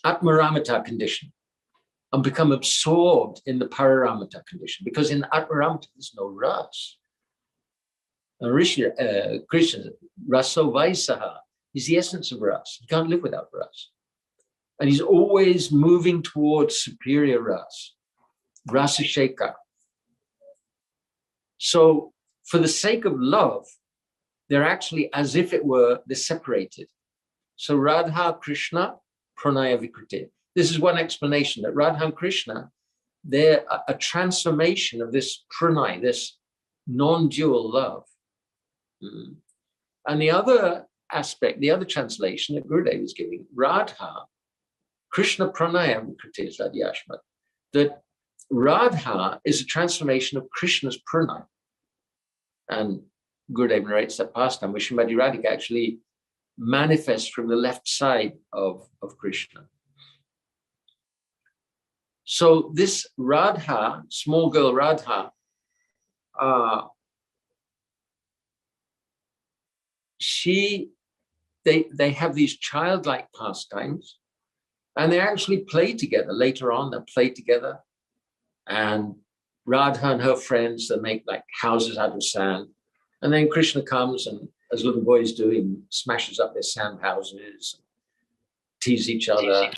[SPEAKER 6] Atmaramata condition and become absorbed in the Pararamata condition, because in Atmaramata there's no ras. And Krishna, raso vaisaha, is the essence of ras. You can't live without ras. And he's always moving towards superior ras, rasa sheka. So for the sake of love, they're actually as if it were, they're separated. So Radha, Krishna, pranaya vikriti. This is one explanation, that Radha and Krishna, they're a transformation of this pranay, this non-dual love. And the other aspect, the other translation that Gurudev is giving, Radha, Krishna pranaya vikriti is Radhyashmat, that Radha is a transformation of Krishna's pranay. And Gurudev narrates that pastime where Srimati Radhika actually manifests from the left side of Krishna. So this Radha, small girl Radha, they have these childlike pastimes, and they actually play together. Later on, they play together, and Radha and her friends, they make like houses out of sand, and then Krishna comes and, as little boys do, he smashes up their sand houses, tease each other.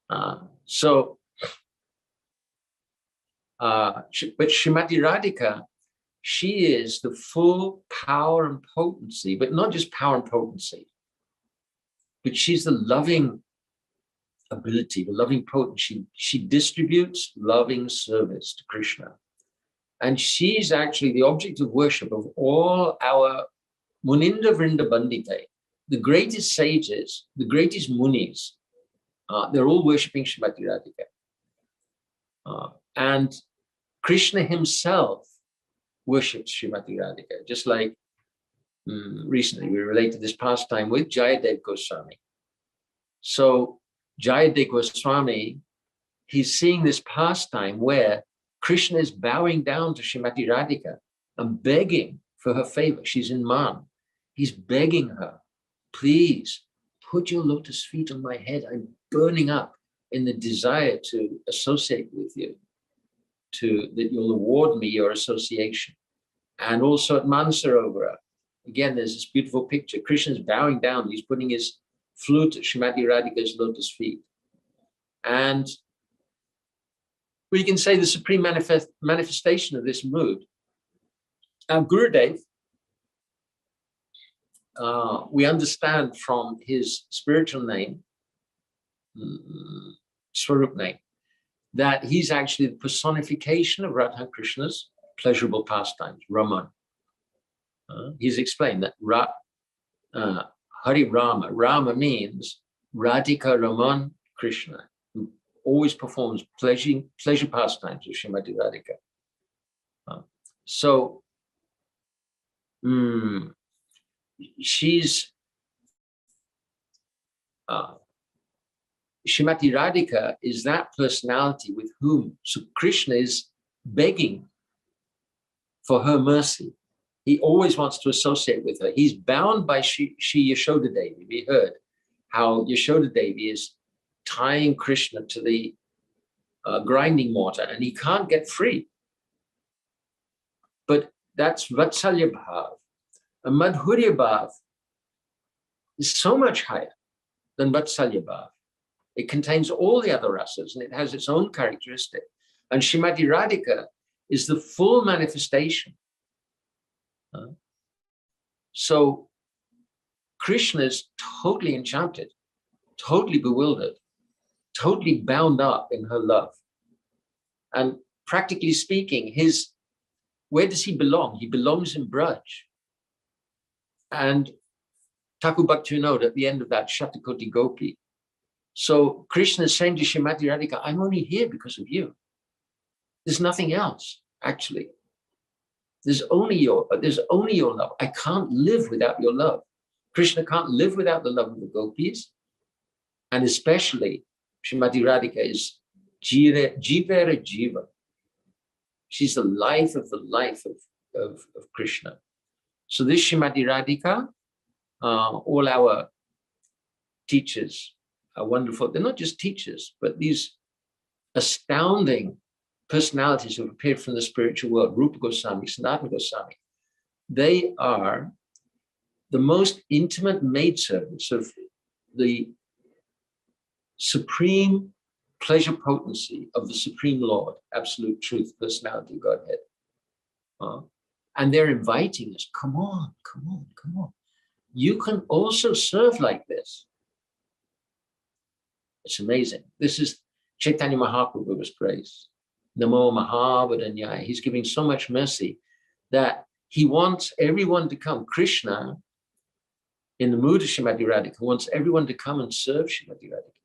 [SPEAKER 6] But Srimati Radhika, she is the full power and potency, but not just power and potency, but she's the loving ability, the loving potency. She distributes loving service to Krishna. And she's actually the object of worship of all our Muninda Vrinda Bandite, the greatest sages, the greatest munis. They're all worshipping Srimati Radhika. And Krishna himself worships Srimati Radhika, just like recently we related this pastime with Jayadev Goswami. So Jayadev Goswami, he's seeing this pastime where Krishna is bowing down to Srimati Radhika and begging for her favor. She's in Man. He's begging her, please put your lotus feet on my head. I'm burning up in the desire to associate with you, that you'll award me your association. And also at Mansarovara, again, there's this beautiful picture. Krishna's bowing down. He's putting his flute at Srimati Radhika's lotus feet. And we can say the supreme manifestation of this mood. Gurudev, we understand from his spiritual name, Swarup name, that he's actually the personification of Radha Krishna's pleasurable pastimes, Raman. He's explained that Hari Rama, Rama means Radhika Raman Krishna, who always performs pleasure pastimes with Srimati Radhika. So she's Srimati Radhika is that personality with whom Krishna is begging for her mercy. He always wants to associate with her. He's bound by Shri Yashoda Devi. We heard how Yashoda Devi is tying Krishna to the grinding mortar, and he can't get free. But that's Vatsalya Bhav. A Madhurya Bhav is so much higher than Vatsalya Bhav. It contains all the other rasas, and it has its own characteristic. And Srimati Radhika is the full manifestation. So Krishna is totally enchanted, totally bewildered, totally bound up in her love. And practically speaking, where does he belong? He belongs in Braj. And Thakur Bhaktivinoda at the end of that Shatakoti Gopi. So Krishna is saying to Srimati Radhika, I'm only here because of you. There's nothing else, actually. There's only your love. I can't live without your love. Krishna can't live without the love of the gopis. And especially Srimati Radhika is Jivera Jiva. She's the life of the life of Krishna. So this Srimati Radhika, all our teachers are wonderful. They're not just teachers, but these astounding personalities who have appeared from the spiritual world, Rupa Goswami, Sanatana Goswami. They are the most intimate maidservants of the supreme pleasure potency of the Supreme Lord, Absolute Truth, Personality, Godhead. And they're inviting us, come on, come on, come on. You can also serve like this. It's amazing. This is Chaitanya Mahaprabhu's grace. Namo Mahavadanyaya. He's giving so much mercy that he wants everyone to come. Krishna, in the mood of Srimati Radhika, wants everyone to come and serve Srimati Radhika,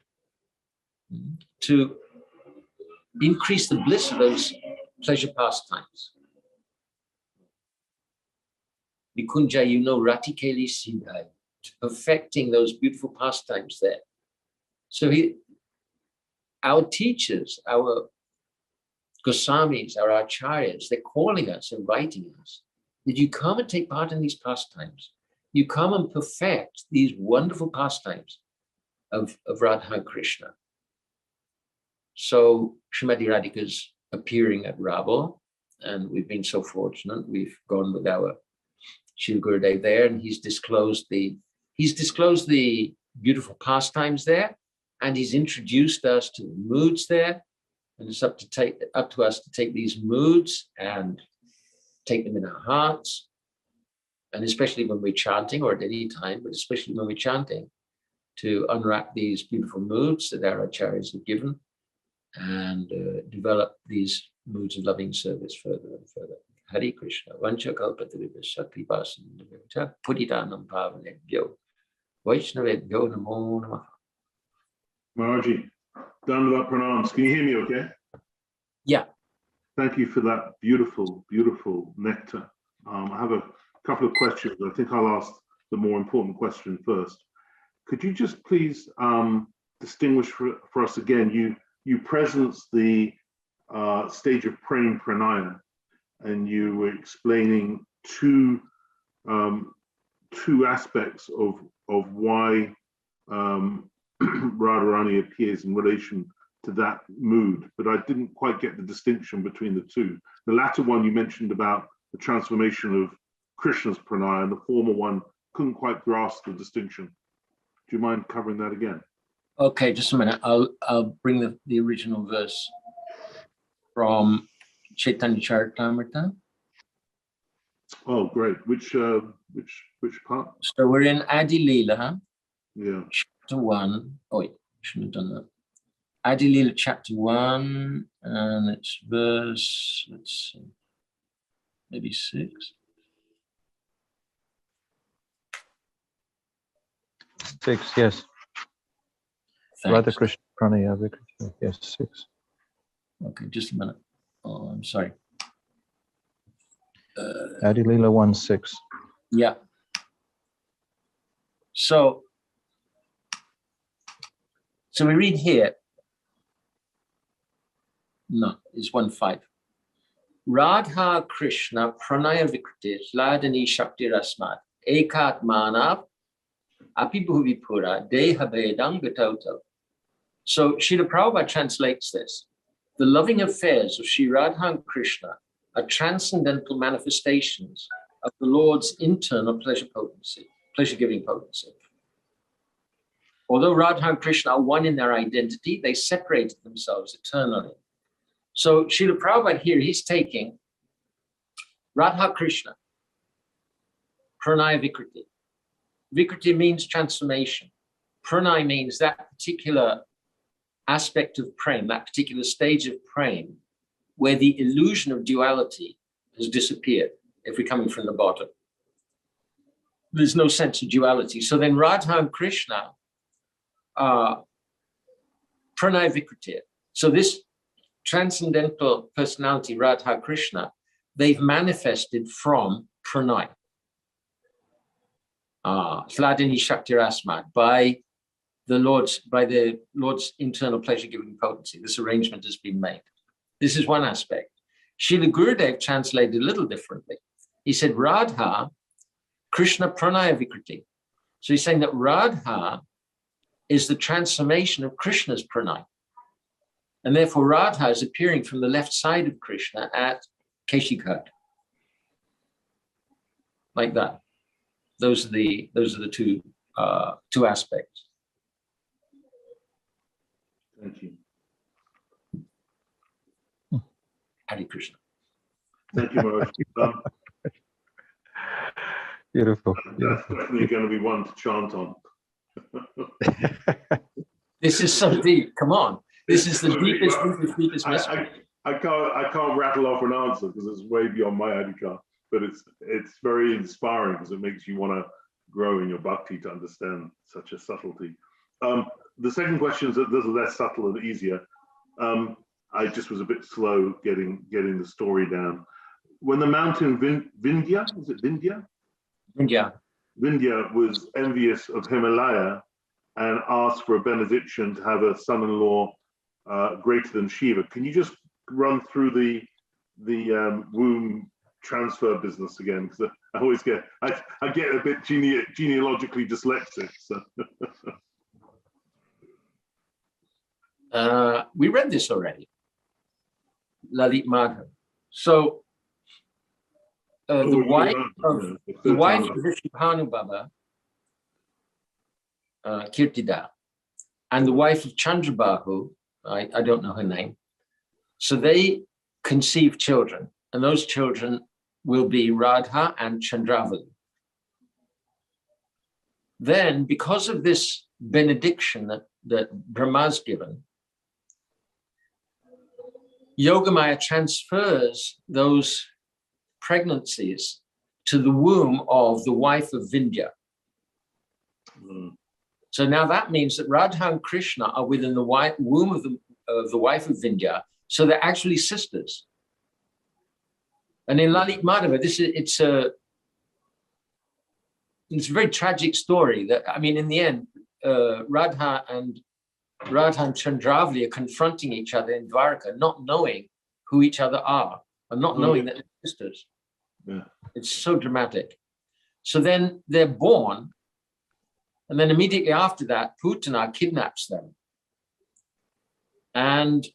[SPEAKER 6] to increase the bliss of those pleasure pastimes. Nikunja, Ratikeli Siddhai, perfecting those beautiful pastimes there. So our teachers, our Goswamis, our acharyas, they're calling us, inviting us. Did you come and take part in these pastimes? You come and perfect these wonderful pastimes of Radha and Krishna. So Srimati Radhika's appearing at Raval, and we've been so fortunate. We've gone with our Shri Gurudev there, and he's disclosed the beautiful pastimes there, and he's introduced us to the moods there. And it's up to us to take these moods and take them in our hearts. And especially when we're chanting, or at any time, but especially when we're chanting, to unwrap these beautiful moods that our acharyas have given and develop these moods of loving service further and further. Hare Krishna. Vancha kalpataribhasya kripasinandhavita putitanam pavanebhyo vaishnavebhyo namo namaha.
[SPEAKER 4] Maharaji, Dandava pranams. Can you hear me okay?
[SPEAKER 6] Yeah.
[SPEAKER 4] Thank you for that beautiful, beautiful nectar. I have a couple of questions. I think I'll ask the more important question first. Could you just please distinguish for us again, you presence the stage of praying pranaya, and you were explaining two aspects of why Radharani appears in relation to that mood, but I didn't quite get the distinction between the two. The latter one you mentioned about the transformation of Krishna's pranaya, and the former one couldn't quite grasp the distinction. Do you mind covering that again?
[SPEAKER 6] Okay, just a minute. I'll bring the original verse from Chaitanya Charitamrita.
[SPEAKER 4] Oh, great. Which part?
[SPEAKER 6] So we're in Adi Leela,
[SPEAKER 4] Yeah.
[SPEAKER 6] chapter 1. Oh, wait, shouldn't have done that. Adi Leela, chapter 1, and it's verse, let's see, maybe 6.
[SPEAKER 2] 6, yes. Radha Krishna Pranaya Vikriti. Yes, 6.
[SPEAKER 6] Okay, just a minute. Oh, I'm sorry.
[SPEAKER 2] Adi Leela 1:6.
[SPEAKER 6] Yeah. So we read here. No, it's 1:5. Radha Krishna Pranaya Vikriti Ladani Shakti Rasmat Ekat Manav Apibhuvi Pura Deha Vedam Gatauta. So Srila Prabhupada translates this. The loving affairs of Sri Radha and Krishna are transcendental manifestations of the Lord's internal pleasure potency, pleasure-giving potency. Although Radha and Krishna are one in their identity, they separated themselves eternally. So Srila Prabhupada here, he's taking Radha Krishna, Pranaya Vikriti. Vikriti means transformation. Pranaya means that particular aspect of prema, that particular stage of prema, where the illusion of duality has disappeared, if we're coming from the bottom. There's no sense of duality. So then Radha and Krishna are Pranaya Vikriti. So this transcendental personality, Radha Krishna, they've manifested from Pranaya. Hladini Shakti Rasmat, by the Lord's internal pleasure-giving potency. This arrangement has been made. This is one aspect. Srila Gurudev translated a little differently. He said, Radha, Krishna Pranaya Vikriti. So he's saying that Radha is the transformation of Krishna's pranaya. And therefore Radha is appearing from the left side of Krishna at Keshikhat. Like that. Those are the two aspects.
[SPEAKER 4] Thank you.
[SPEAKER 6] Hare Krishna.
[SPEAKER 4] Thank you, Maharaj.
[SPEAKER 2] Beautiful.
[SPEAKER 4] That's definitely going to be one to chant on.
[SPEAKER 6] This is so deep. Come on. This is the deepest mystery.
[SPEAKER 4] I can't rattle off an answer because it's way beyond my adhikar, but it's very inspiring because it makes you want to grow in your bhakti to understand such a subtlety. The second question is a little less subtle and easier. I just was a bit slow getting the story down. When the mountain Vindhya, is it Vindhya?
[SPEAKER 6] Vindhya.
[SPEAKER 4] Vindhya was envious of Himalaya and asked for a benediction to have a son-in-law greater than Shiva. Can you just run through the womb transfer business again? Because I always get I get a bit genealogically dyslexic. So.
[SPEAKER 6] We read this already. Lalit Madhav. So the wife of Vishnu Baba, Kirtida, and the wife of Chandrabahu, I don't know her name. So they conceive children, and those children will be Radha and Chandravali. Then, because of this benediction that Brahma's given, Yogamaya transfers those pregnancies to the womb of the wife of Vindhya. So now that means that Radha and Krishna are within the womb of the wife of Vindhya, So they're actually sisters. And in Lalit Madhava, it's a very tragic story that, I mean, in the end, Radha and Chandravali are confronting each other in Dwarka, not knowing who each other are and not knowing that they're sisters.
[SPEAKER 4] Yeah.
[SPEAKER 6] It's so dramatic. So then they're born, and then immediately after that, Putana kidnaps them. And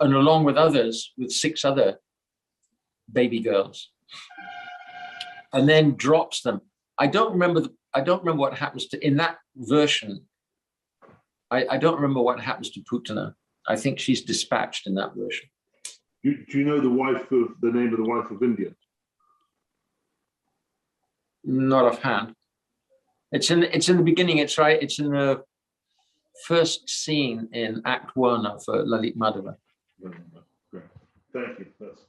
[SPEAKER 6] along with others, with 6 other baby girls, and then drops them. I don't remember what happens to, in that version, I don't remember what happens to Putana. I think she's dispatched in that version.
[SPEAKER 4] Do you know the name of the wife of India?
[SPEAKER 6] Not offhand. It's in the beginning. It's right. It's in the first scene in Act 1 of Lalit Madhava.
[SPEAKER 4] Great. Thank you. That's